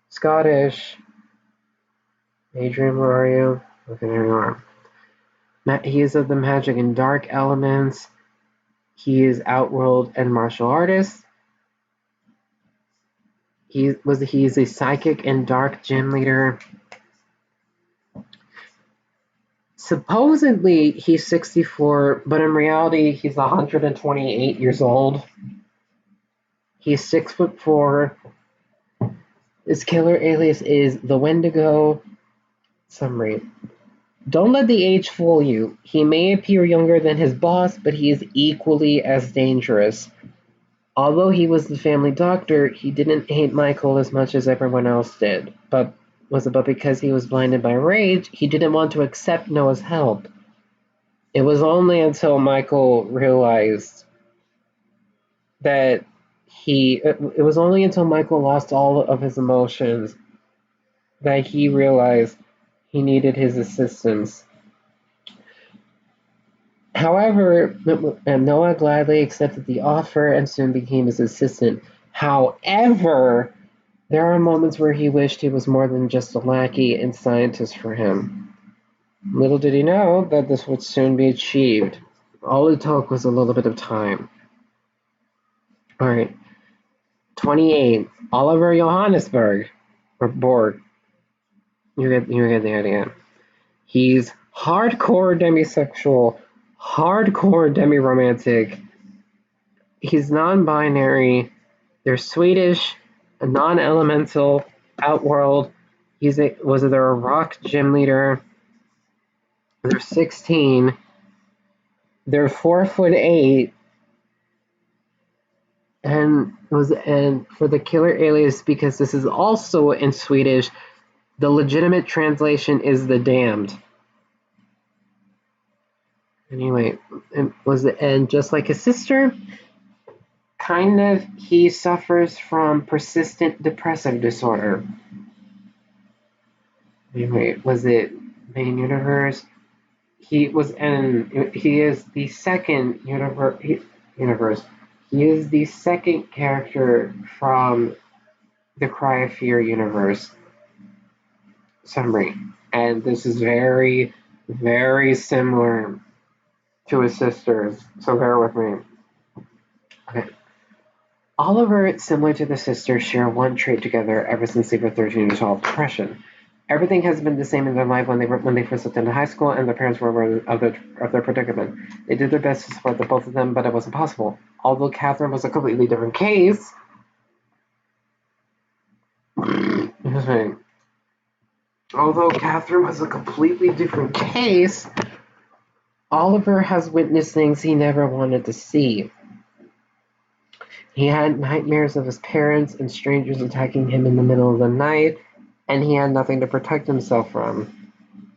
Scottish. Adrian, where are you? Okay, there you are. He is of the magic and dark elements. He is outworld and martial artist. He is a psychic and dark gym leader. Supposedly he's 64, but in reality he's 128 years old. He's 6'4". His killer alias is the Wendigo. Summary. Don't let the age fool you. He may appear younger than his boss, but he is equally as dangerous. Although he was the family doctor, he didn't hate Michael as much as everyone else did. But because he was blinded by rage, he didn't want to accept Noah's help. It was only until Michael realized that it was only until Michael lost all of his emotions that he realized he needed his assistance. However, Noah gladly accepted the offer and soon became his assistant. However, there are moments where he wished he was more than just a lackey and scientist for him. Little did he know that this would soon be achieved. All it took was a little bit of time. All right. 28. Oliver Johannesburg. Or Borg. You get the idea. He's hardcore demisexual, hardcore demi-romantic. He's non-binary. They're Swedish, a non-elemental, outworld. Was a rock gym leader. They're 16. They're 4'8", and for the killer alias, because this is also in Swedish, the legitimate translation is the damned. Anyway, and just like his sister, he suffers from persistent depressive disorder. Anyway, was it main universe? He is the second universe. He is the second character from the Cry of Fear universe summary. And this is very, very similar to his sisters, so bear with me. Okay. Oliver, similar to the sisters, share one trait together ever since they were 13 years old: depression. Everything has been the same in their life when they first looked into high school, and their parents were aware of their predicament. They did their best to support the both of them, but it wasn't possible. Although Catherine was a completely different case. Although Catherine was a completely different case, Oliver has witnessed things he never wanted to see. He had nightmares of his parents and strangers attacking him in the middle of the night, and he had nothing to protect himself from.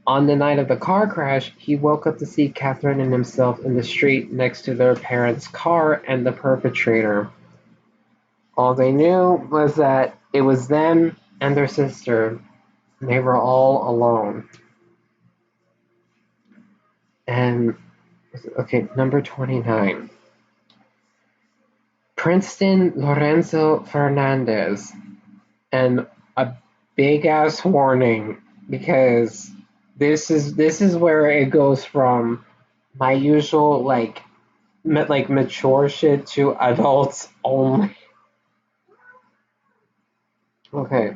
On the night of the car crash, he woke up to see Catherine and himself in the street next to their parents' car and the perpetrator. All they knew was that it was them and their sister. They were all alone. And, okay, number 29. Princeton Lorenzo Fernandez. And a big-ass warning, because this is where it goes from my usual like mature shit to adults only. Okay.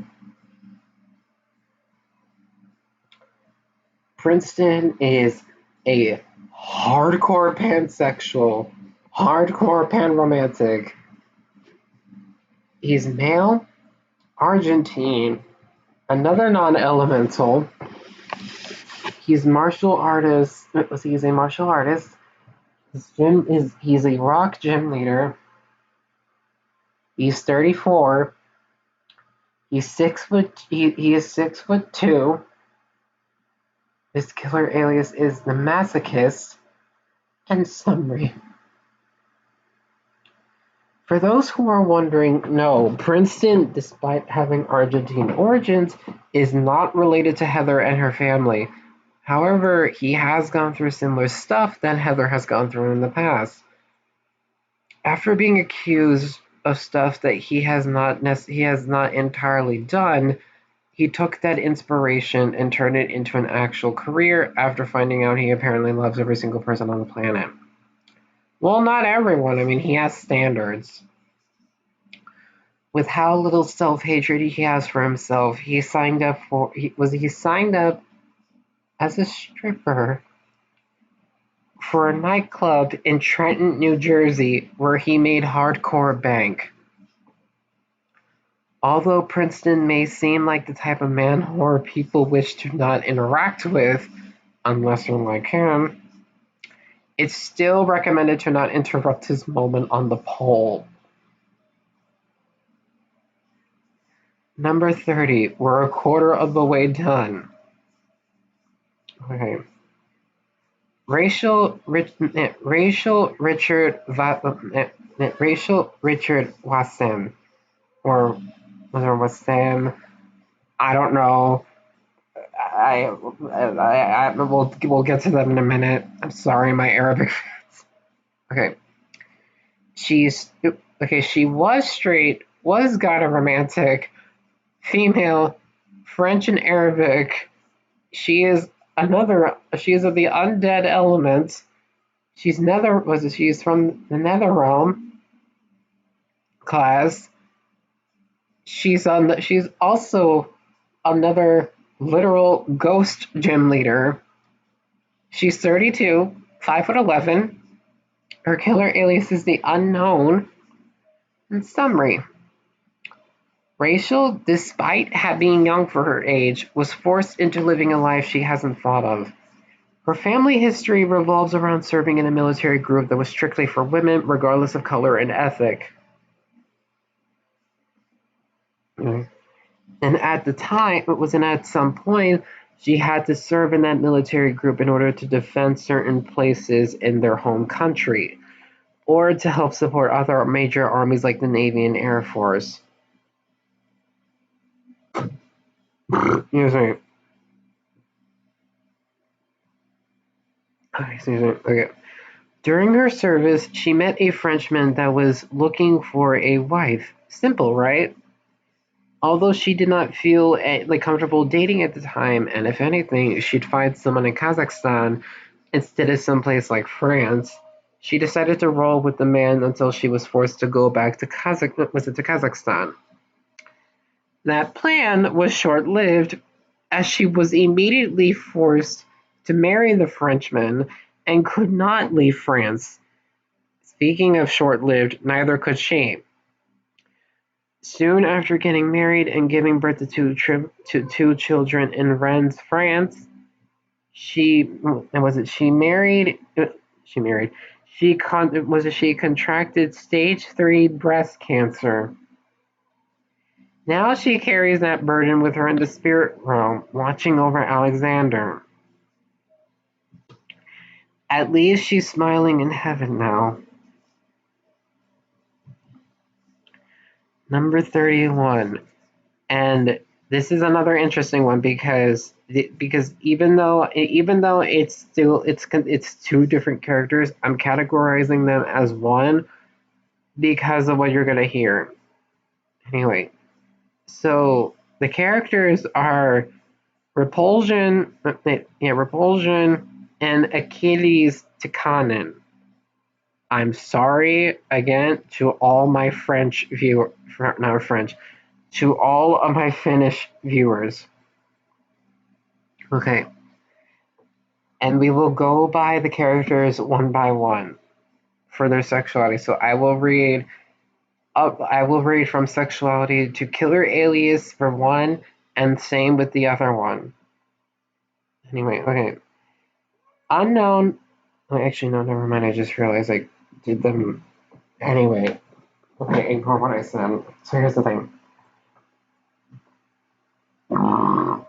Princeton is a hardcore pansexual, hardcore panromantic. He's male, Argentine, another non-elemental. He's martial artist. He's a martial artist. He's a rock gym leader. He's 34. He's 6 foot. He is 6'2". His killer alias is the Masochist. And summary. For those who are wondering, no, Princeton, despite having Argentine origins, is not related to Heather and her family. However, he has gone through similar stuff that Heather has gone through in the past. After being accused of stuff that he has not entirely done, he took that inspiration and turned it into an actual career after finding out he apparently loves every single person on the planet. Well, not everyone. I mean, he has standards. With how little self-hatred he has for himself, he signed up as a stripper for a nightclub in Trenton, New Jersey, where he made hardcore bank. Although Princeton may seem like the type of man whore people wish to not interact with, unless they're like him, it's still recommended to not interrupt his moment on the pole. Number 30, we're a quarter of the way done. Okay. Rachel Richard Wassam, or Wassam, I don't know. We'll get to them in a minute. I'm sorry, my Arabic fans. Okay. She was straight, was gyneromantic, female, French and Arabic. She is of the undead element. She's from the Nether Realm class. She's also another literal ghost gym leader. She's 32, 5'11". Her killer alias is the Unknown. In summary, Rachel, despite being young for her age, was forced into living a life she hasn't thought of. Her family history revolves around serving in a military group that was strictly for women, regardless of color and ethnic. And at the time, at some point, she had to serve in that military group in order to defend certain places in their home country, or to help support other major armies like the Navy and Air Force. Excuse me. Excuse me. Okay. During her service, she met a Frenchman that was looking for a wife. Simple, right? Although she did not feel comfortable dating at the time, and if anything, she'd find someone in Kazakhstan instead of someplace like France, she decided to roll with the man until she was forced to go back to Kazakhstan. That plan was short-lived, as she was immediately forced to marry the Frenchman and could not leave France. Speaking of short-lived, neither could she. Soon after getting married and giving birth to two children in Rennes, France, she contracted stage 3 breast cancer. Now she carries that burden with her in the spirit realm, watching over Alexander. At least she's smiling in heaven now. Number 31. And this is another interesting one because even though it's two different characters, I'm categorizing them as one because of what you're gonna hear. Anyway, so the characters are Repulsion and Achilles Tikanen. I'm sorry again to all my to all of my Finnish viewers. Okay. And we will go by the characters one by one for their sexuality. So I will read from sexuality to killer alias for one, and same with the other one. Anyway, okay. Unknown. Oh, actually, no, never mind. I just realized I did them. Anyway. Okay, ignore what I said. So here's the thing. The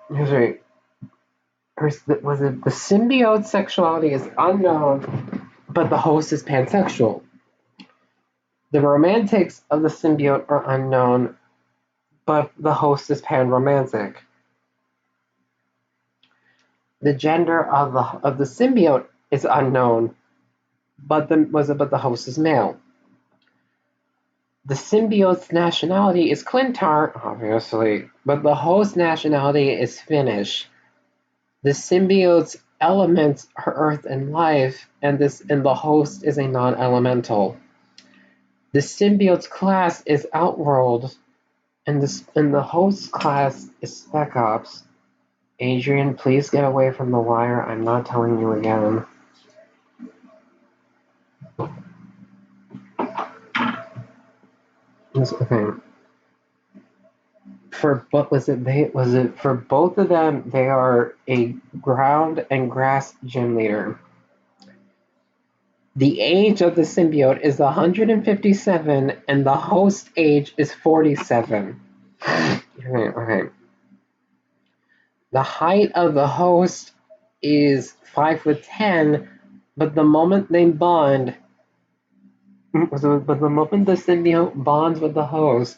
symbiote sexuality is unknown, but the host is pansexual. The romantics of the symbiote are unknown, but the host is panromantic. The gender of the symbiote is unknown, but the host is male. The symbiote's nationality is Clintar, obviously, but the host's nationality is Finnish. The symbiote's elements are earth and life, and the host is a non-elemental. The symbiote's class is Outworld, and the host's class is Spec Ops. Adrian, please get away from the wire. I'm not telling you again. Okay. For both of them, they are a ground and grass gym leader. The age of the symbiote is 157, and the host age is 47. Okay. The height of the host is 5'10", but the moment the symbiote bonds with the host,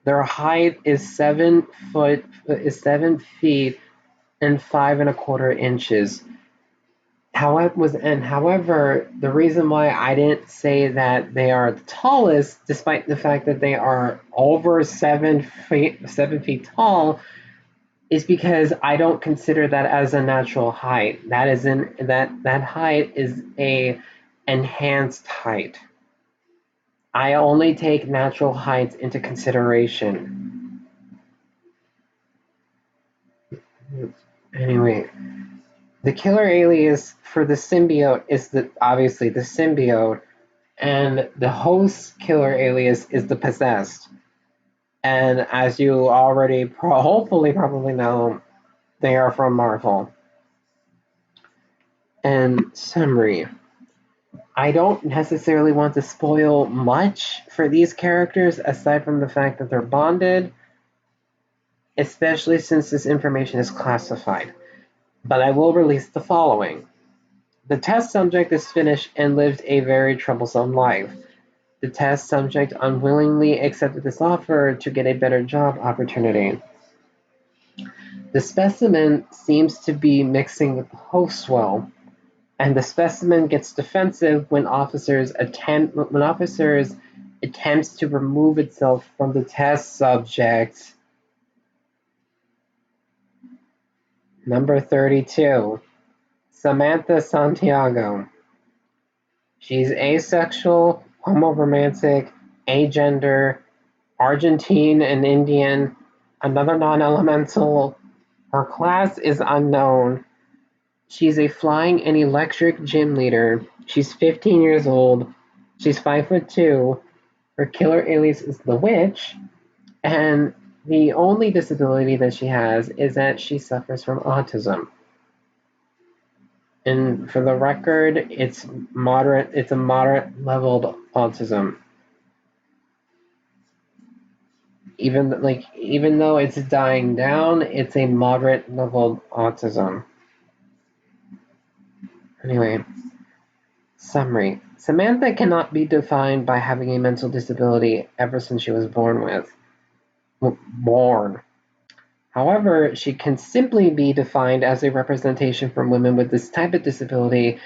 their height is 7 feet and 5¼ inches. However, the reason why I didn't say that they are the tallest, despite the fact that they are over 7 feet tall, is because I don't consider that as a natural height. That height is a enhanced height. I only take natural heights into consideration. Anyway, the killer alias for the symbiote is obviously the symbiote, and the host's killer alias is the possessed. And as you already hopefully probably know, they are from Marvel. And summary. I don't necessarily want to spoil much for these characters aside from the fact that they're bonded, especially since this information is classified. But I will release the following. The test subject is Finnish and lived a very troublesome life. The test subject unwillingly accepted this offer to get a better job opportunity. The specimen seems to be mixing with the host well, and the specimen gets defensive when officers attempts to remove itself from the test subject. Number 32, Samantha Santiago. She's asexual, homoromantic, agender, Argentine and Indian, another non-elemental. Her class is unknown. She's a flying and electric gym leader. She's 15 years old. She's 5'2". Her killer alias is the Witch, and the only disability that she has is that she suffers from autism. And for the record, it's a moderate leveled autism. Even though it's dying down, it's a moderate leveled autism. Anyway, summary. Samantha cannot be defined by having a mental disability ever since she was born. However, she can simply be defined as a representation for women with this type of disability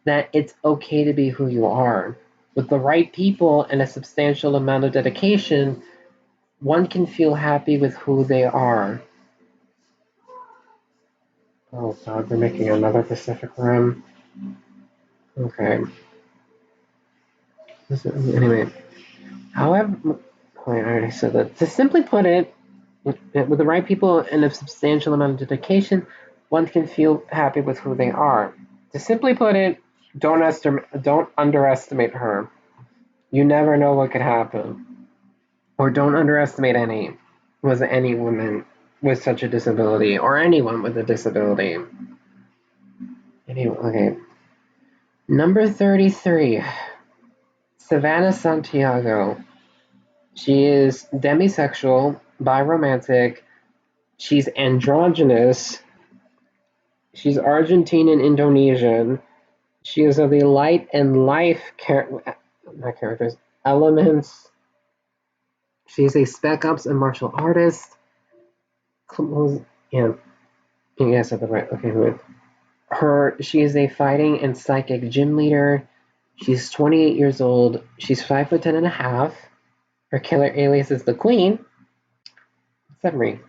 that it's okay to be who you are. With the right people and a substantial amount of dedication, one can feel happy with who they are. Oh god, they're making another Pacific Rim. Okay. Anyway, however, I already said that. To simply put it, with the right people and a substantial amount of dedication, one can feel happy with who they are. To simply put it, don't underestimate her. You never know what could happen. Or don't underestimate any woman with such a disability, or anyone with a disability. Anyway, okay. Number 33, Savannah Santiago. She is demisexual, biromantic, she's androgynous, she's Argentine and Indonesian, she is of the light and life elements, she's a spec ops and martial artist. Yeah, I said that right. Okay, she is a fighting and psychic gym leader. She's 28 years old. She's 5'10" and a half. Her killer alias is the Queen. Summary.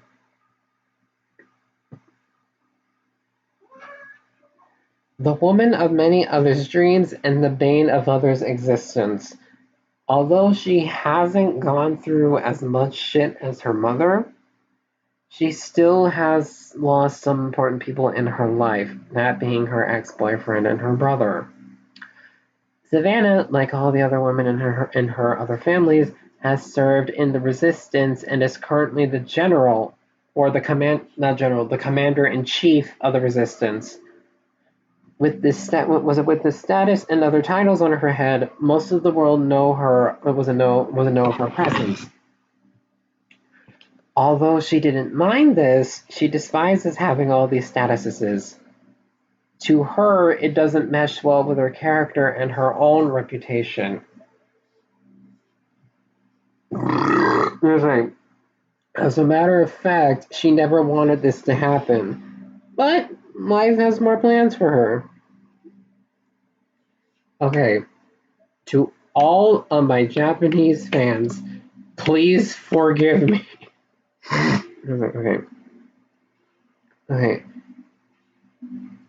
The woman of many others' dreams and the bane of others' existence. Although she hasn't gone through as much shit as her mother, she still has lost some important people in her life, that being her ex-boyfriend and her brother. Savannah, like all the other women in her other families, has served in the resistance and is currently the general, or the commander-in-chief of the resistance. With this status and other titles on her head, most of the world was a know of her presence. Although she didn't mind this, she despises having all these statuses. To her, it doesn't mesh well with her character and her own reputation. As a matter of fact, she never wanted this to happen. But life has more plans for her. Okay, to all of my Japanese fans, please forgive me. Okay.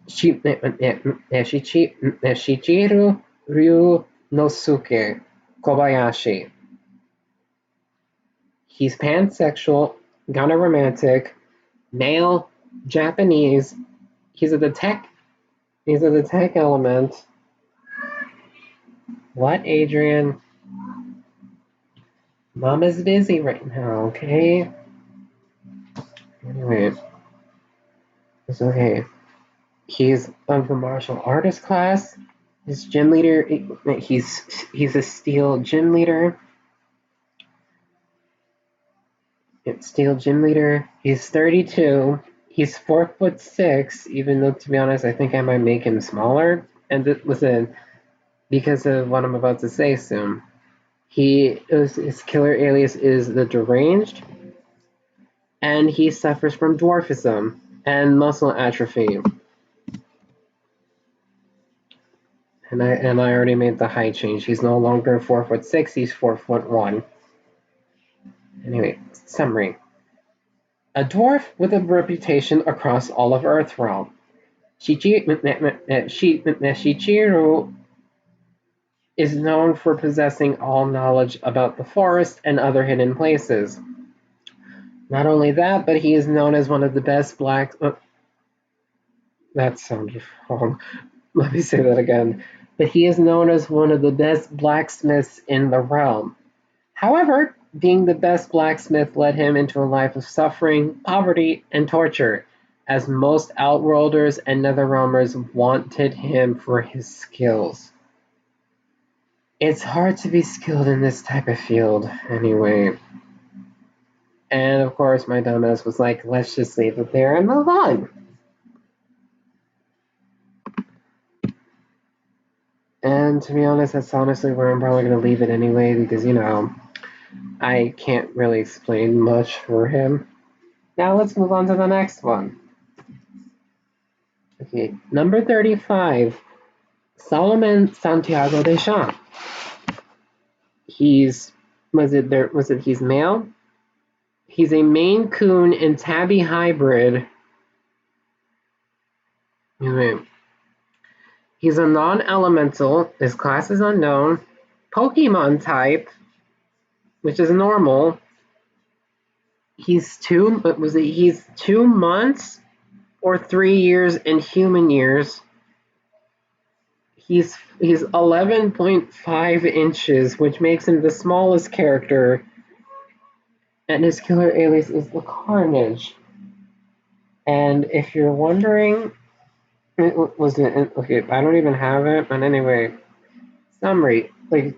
Shichiru Ryunosuke Kobayashi. He's pansexual, gyneromantic, male, Japanese. He's of the tech element. What, Adrian? Mama's busy right now, okay? Anyway, it's okay. He's of the martial artist class. His gym leader, he's a steel gym leader. Steel gym leader. He's 32. He's 4'6", even though, to be honest, I think I might make him smaller. And listen, because of what I'm about to say soon, his killer alias is the Deranged, and he suffers from dwarfism and muscle atrophy. And I already made the height change. He's no longer 4'6", he's 4'1". Anyway, summary. A dwarf with a reputation across all of Earthrealm. Shichiru is known for possessing all knowledge about the forest and other hidden places. Not only that, but he is known as one of the best black... that sounded wrong. Let me say that again. But he is known as one of the best blacksmiths in the realm. However, being the best blacksmith led him into a life of suffering, poverty, and torture, as most Outworlders and Netherrealmers wanted him for his skills. It's hard to be skilled in this type of field, anyway. And of course, my dumbass was like, let's just leave it there and move on. And to be honest, that's honestly where I'm probably going to leave it anyway, because, you know, I can't really explain much for him. Now let's move on to the next one. Okay, number 35, Solomon Santiago Deschamps. He's male? He's a Maine Coon and Tabby hybrid. He's a non-elemental. His class is unknown. Pokemon type, which is normal. He's 2 months or 3 years in human years. He's 11.5 inches, which makes him the smallest character. And his killer alias is the Carnage. And if you're wondering, okay, I don't even have it, but anyway, summary. Like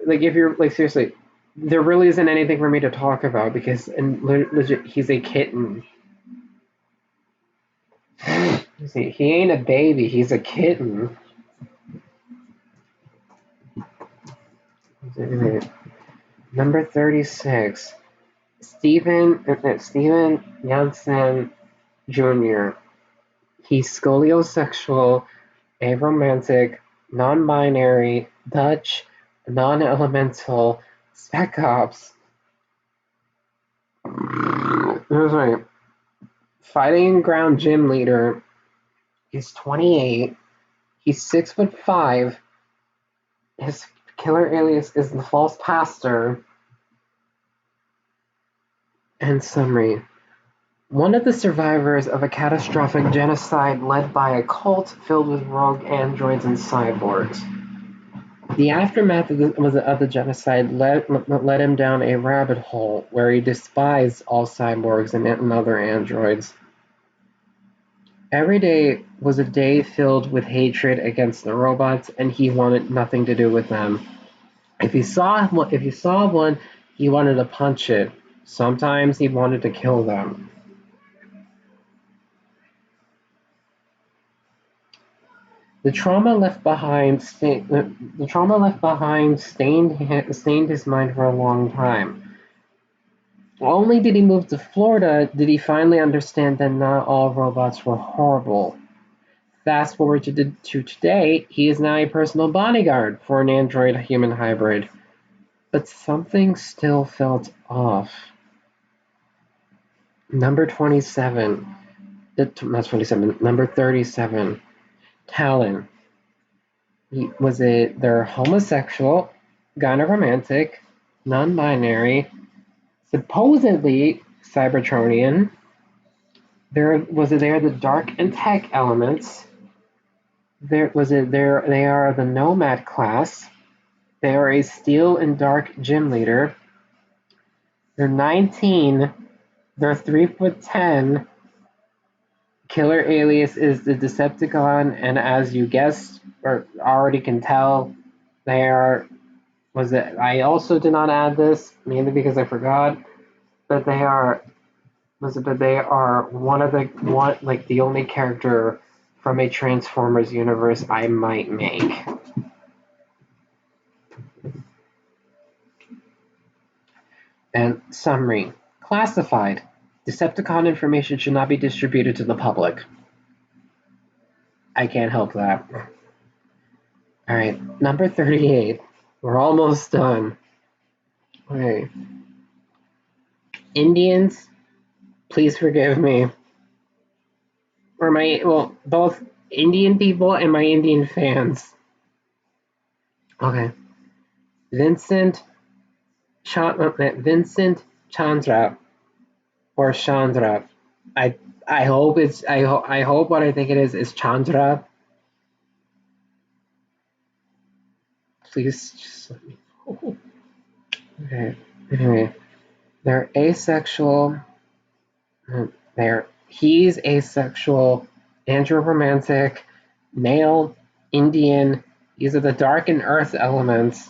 if you're like seriously, there really isn't anything for me to talk about because legit, he's a kitten. See, he ain't a baby, he's a kitten. Number 36, Steven Janssen Jr. He's scoliosexual, aromantic, non-binary, Dutch, non-elemental, spec ops. Right. Fighting ground gym leader. He's 28. He's 6'5". His killer alias is the false pastor. And summary. One of the survivors of a catastrophic genocide led by a cult filled with rogue androids and cyborgs. The aftermath of the genocide led him down a rabbit hole where he despised all cyborgs and other androids. Every day was a day filled with hatred against the robots, and he wanted nothing to do with them. If he saw one, he wanted to punch it. Sometimes he wanted to kill them. The trauma left behind stained his mind for a long time. Only did he move to Florida did he finally understand that not all robots were horrible. Fast forward to today, he is now a personal bodyguard for an android-human hybrid. But something still felt off. Number 27. Not 27. Number 37. Talon. They're homosexual, gyneromantic, non-binary, supposedly Cybertronian. They are the dark and tech elements. They are the nomad class. They are a steel and dark gym leader. They're 19. They're 3'10". killer alias is the Decepticon, and as you guessed or already can tell, they are. Was it? I also did not add this mainly because I forgot, but they are. Was it? But they are the only character from a Transformers universe I might make. And summary: classified. Decepticon information should not be distributed to the public. I can't help that. Alright, number 38. We're almost done. Okay. Indians, please forgive me. Or both Indian people and my Indian fans. Okay. Vincent Chandra or Chandra. I hope what I think it is Chandra. Please just let me know. Okay. Anyway, they're asexual. He's asexual, andromantic, male, Indian. These are the dark and earth elements.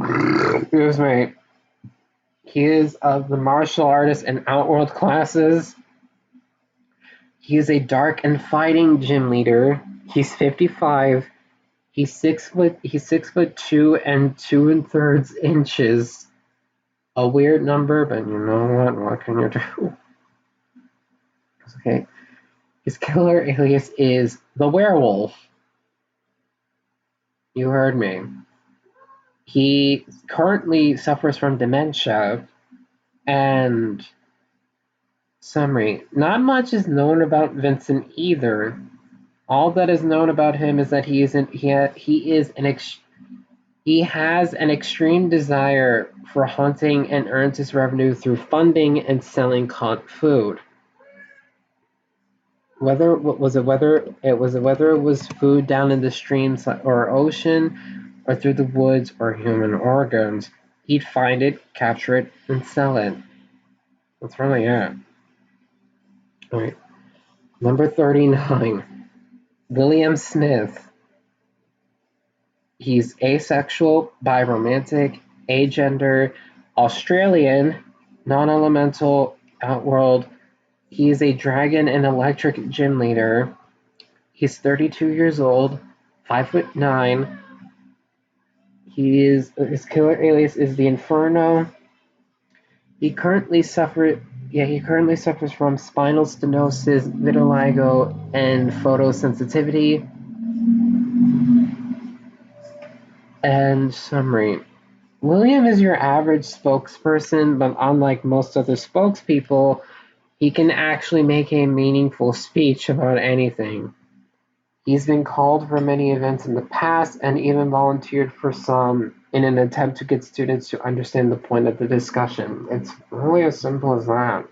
Excuse me. He is of the martial artist and outworld classes. He is a dark and fighting gym leader. He's 55. He's 6'2" and 2 3/4 inches. A weird number, but you know what? What can you do? Okay. His killer alias is the werewolf. You heard me. He currently suffers from dementia, and summary: not much is known about Vincent either. All that is known about him is that he has an extreme desire for hunting and earns his revenue through funding and selling caught food. Whether it was food down in the streams or ocean, or through the woods or human organs, he'd find it, capture it, and sell it. That's really it. Alright. Number 39. William Smith. He's asexual, biromantic, agender, Australian, non-elemental, outworld. He is a dragon and electric gym leader. He's 32 years old, 5'9". His killer alias is the Inferno. He currently suffers from spinal stenosis, vitiligo, and photosensitivity. And summary: William is your average spokesperson, but unlike most other spokespeople, he can actually make a meaningful speech about anything. He's been called for many events in the past and even volunteered for some in an attempt to get students to understand the point of the discussion. It's really as simple as that.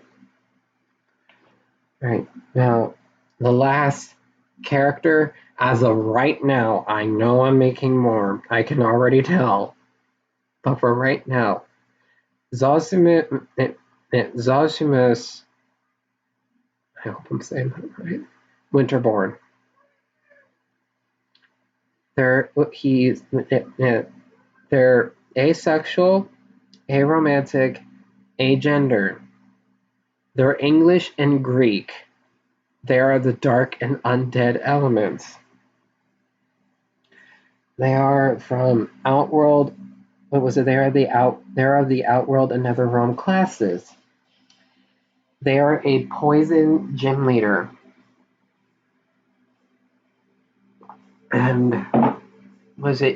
Right, now, the last character, as of right now, I know I'm making more. I can already tell. But for right now, Zosimus, I hope I'm saying that right, Winterborn. They're asexual, aromantic, agender. They're English and Greek. They are the dark and undead elements. They are from Outworld. What was it? They are of the Outworld and Netherrealm classes. They are a poison gym leader. And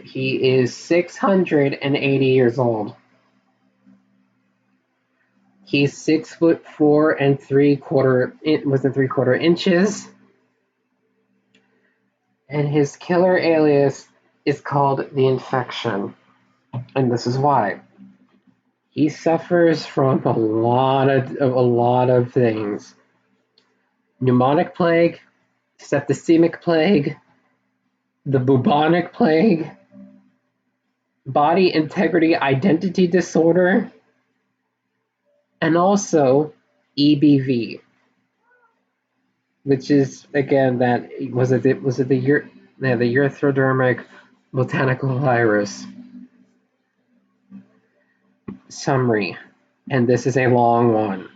he is 680 years old. He's 6'4" and 3/4 inches. And his killer alias is called the Infection. And this is why. He suffers from a lot of things. Pneumonic plague, septicemic plague, the bubonic plague, body integrity identity disorder, and also EBV. which is again that was it the the erythrodermic botanical virus summary, and this is a long one.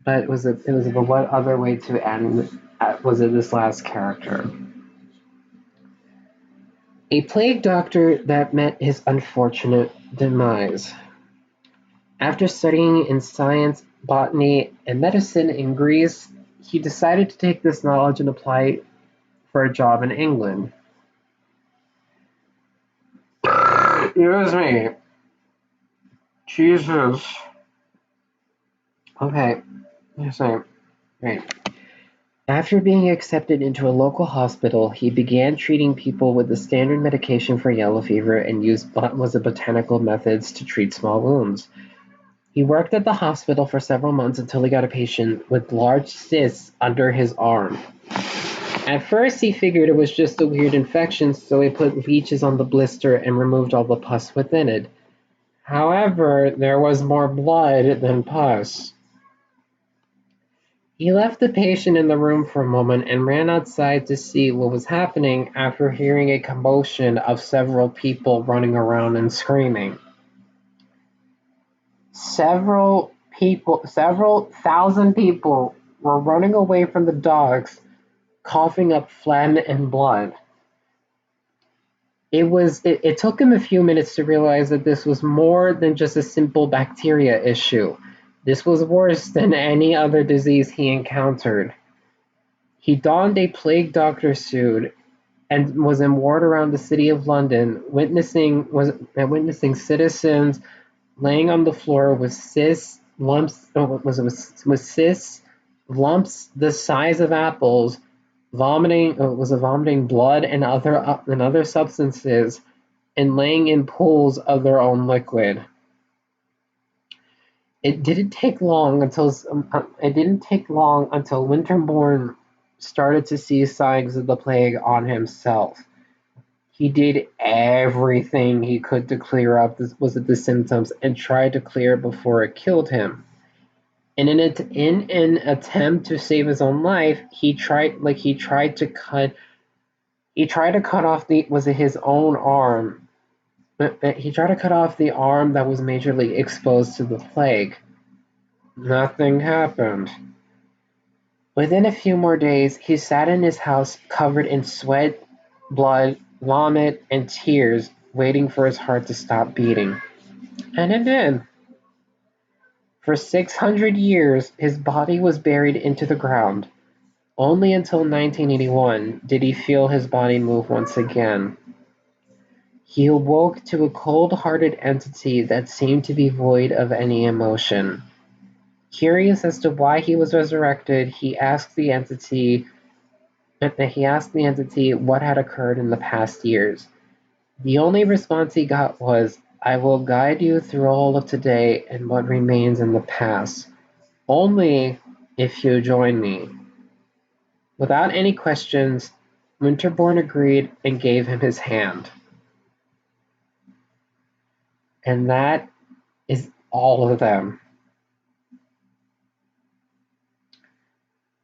But it was a what other way to end? Was it this last character? A plague doctor that met his unfortunate demise. After studying in science, botany, and medicine in Greece, he decided to take this knowledge and apply it for a job in England. Excuse me. Jesus. Okay. Yes, I. Right. After being accepted into a local hospital, he began treating people with the standard medication for yellow fever and used was the botanical methods to treat small wounds. He worked at the hospital for several months until he got a patient with large cysts under his arm. At first, he figured it was just a weird infection, so he put leeches on the blister and removed all the pus within it. However, there was more blood than pus. He left the patient in the room for a moment and ran outside to see what was happening after hearing a commotion of several people running around and screaming. Several thousand people were running away from the dogs, coughing up phlegm and blood. It took him a few minutes to realize that this was more than just a simple bacteria issue. This was worse than any other disease he encountered. He donned a plague doctor suit and was in ward around the city of London, witnessing citizens laying on the floor with cysts lumps with cysts lumps the size of apples, vomiting blood and other substances, and laying in pools of their own liquid. It didn't take long until Winterbourne started to see signs of the plague on himself. He did everything he could to clear up the symptoms and tried to clear it before it killed him. In an attempt to save his own life, he tried to cut off his own arm. But he tried to cut off the arm that was majorly exposed to the plague. Nothing happened. Within a few more days, he sat in his house covered in sweat, blood, vomit, and tears, waiting for his heart to stop beating. And it did. For 600 years, his body was buried into the ground. Only until 1981 did he feel his body move once again. He awoke to a cold-hearted entity that seemed to be void of any emotion. Curious as to why he was resurrected, he asked the entity what had occurred in the past years. The only response he got was, "I will guide you through all of today and what remains in the past. Only if you join me." Without any questions, Winterbourne agreed and gave him his hand. And that is all of them.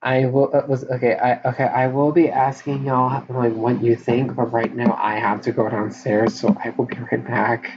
I will was okay. I will be asking y'all like what you think, but right now I have to go downstairs, so I will be right back.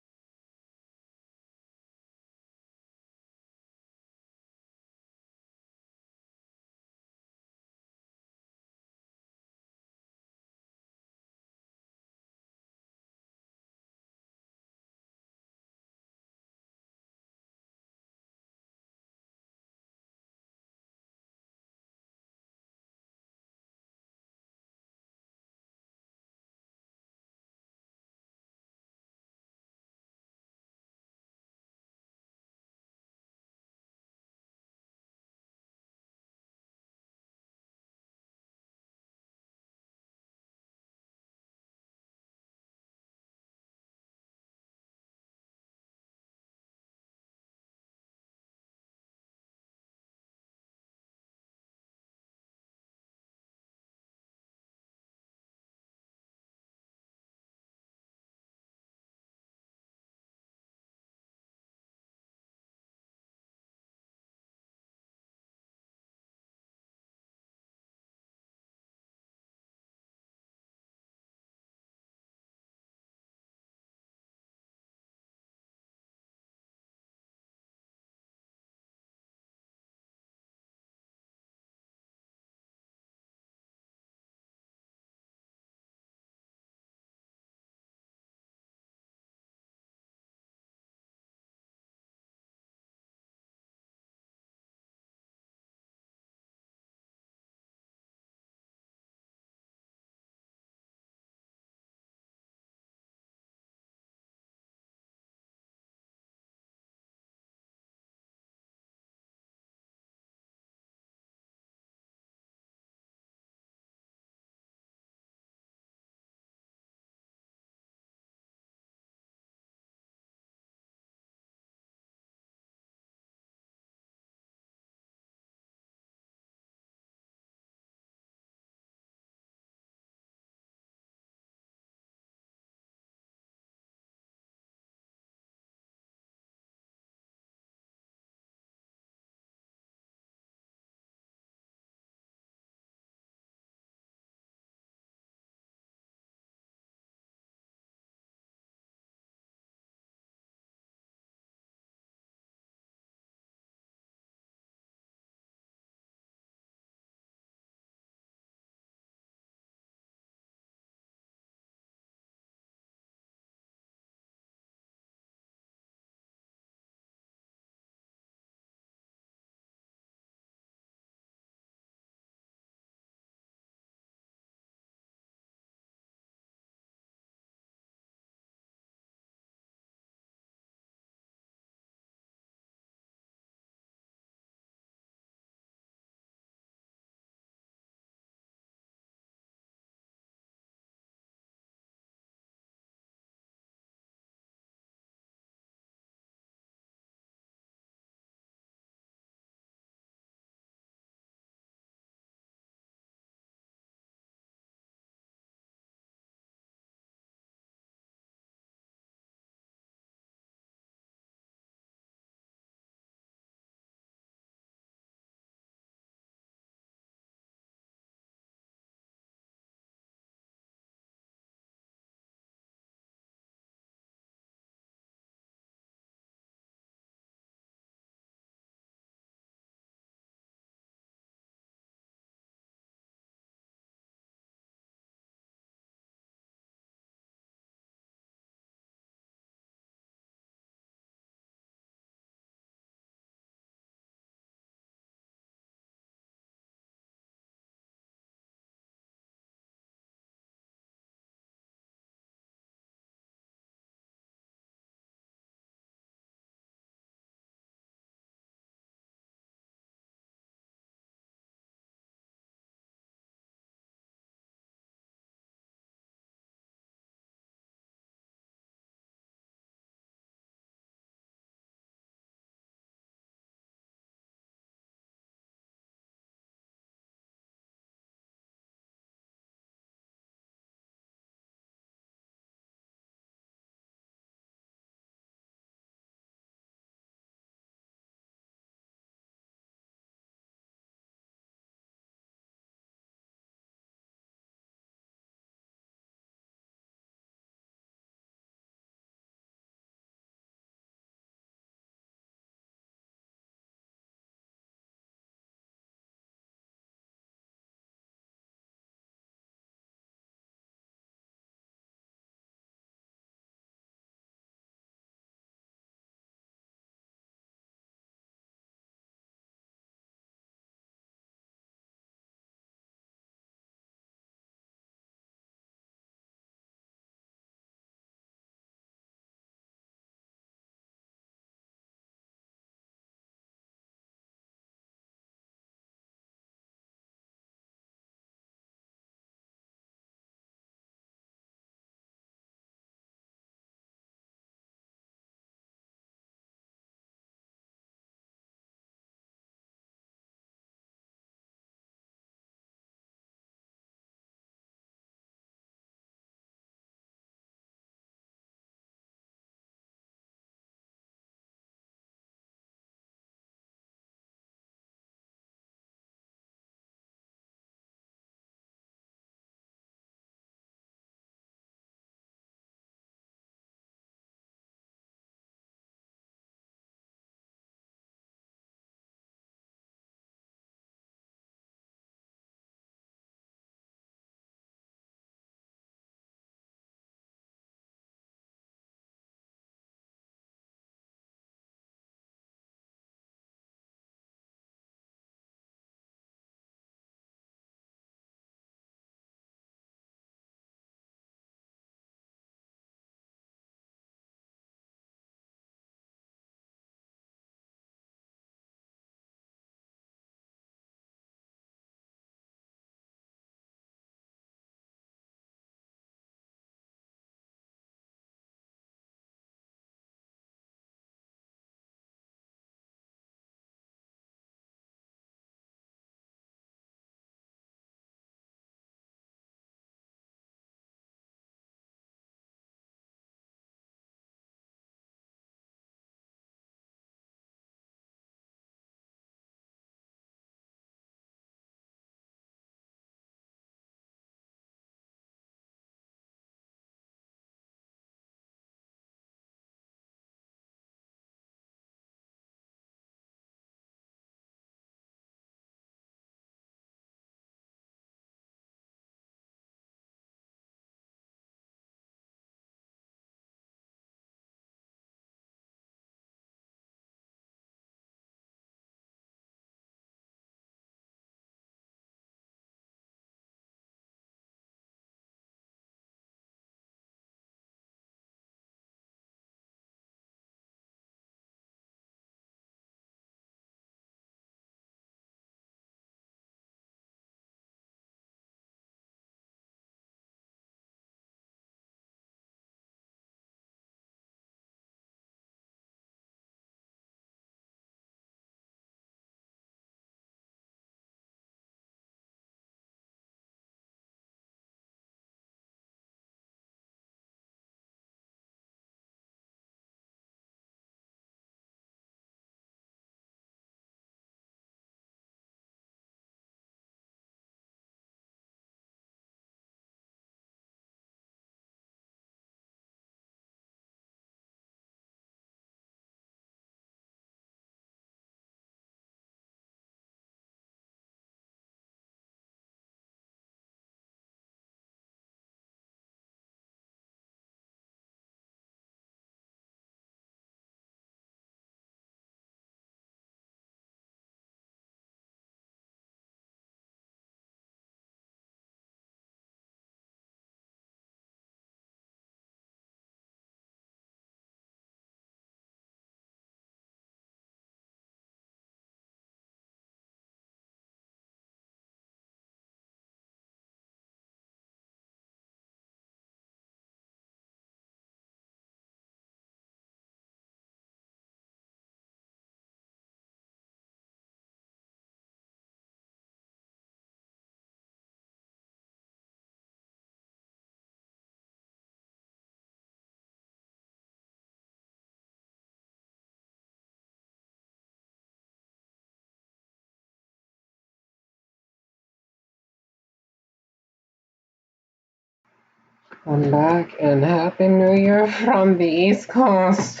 I'm back and Happy New Year from the East Coast.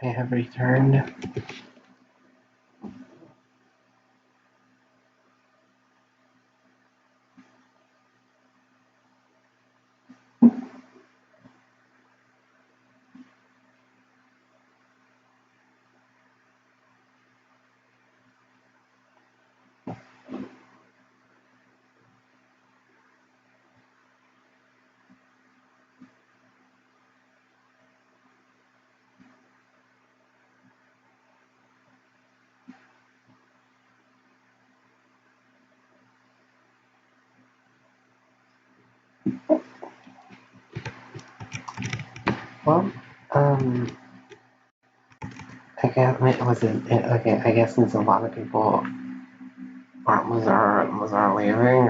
I have returned. Well, I guess was it okay? I guess since a lot of people are leaving,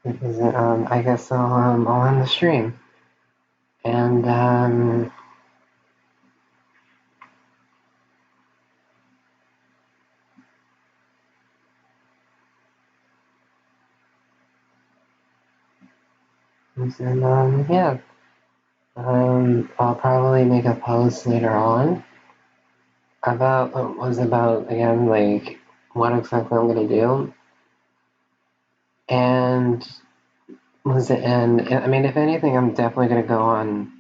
because I guess I'll end the stream and yeah, I'll probably make a post later on about again like what exactly I'm gonna do. And I mean, if anything, I'm definitely gonna go on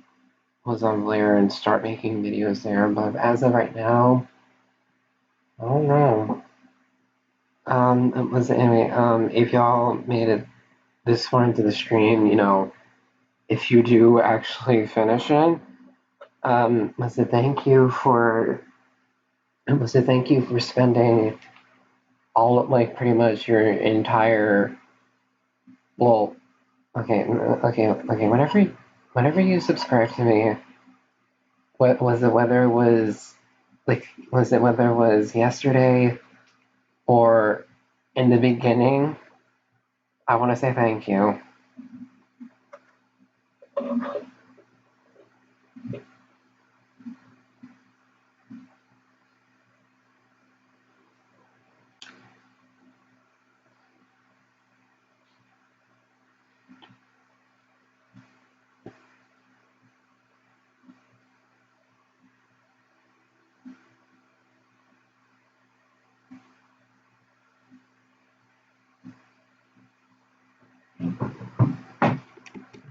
Blair and start making videos there. But as of right now, I don't know. Anyway, if y'all made it this far into the stream, if you do actually finish it, was it thank you for thank you for spending all of, like, pretty much your entire, well, okay, whenever you subscribe to me, what was it, whether it was, like, was it whether it was yesterday or in the beginning, I want to say thank you.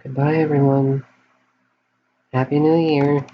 Goodbye, everyone. Happy New Year.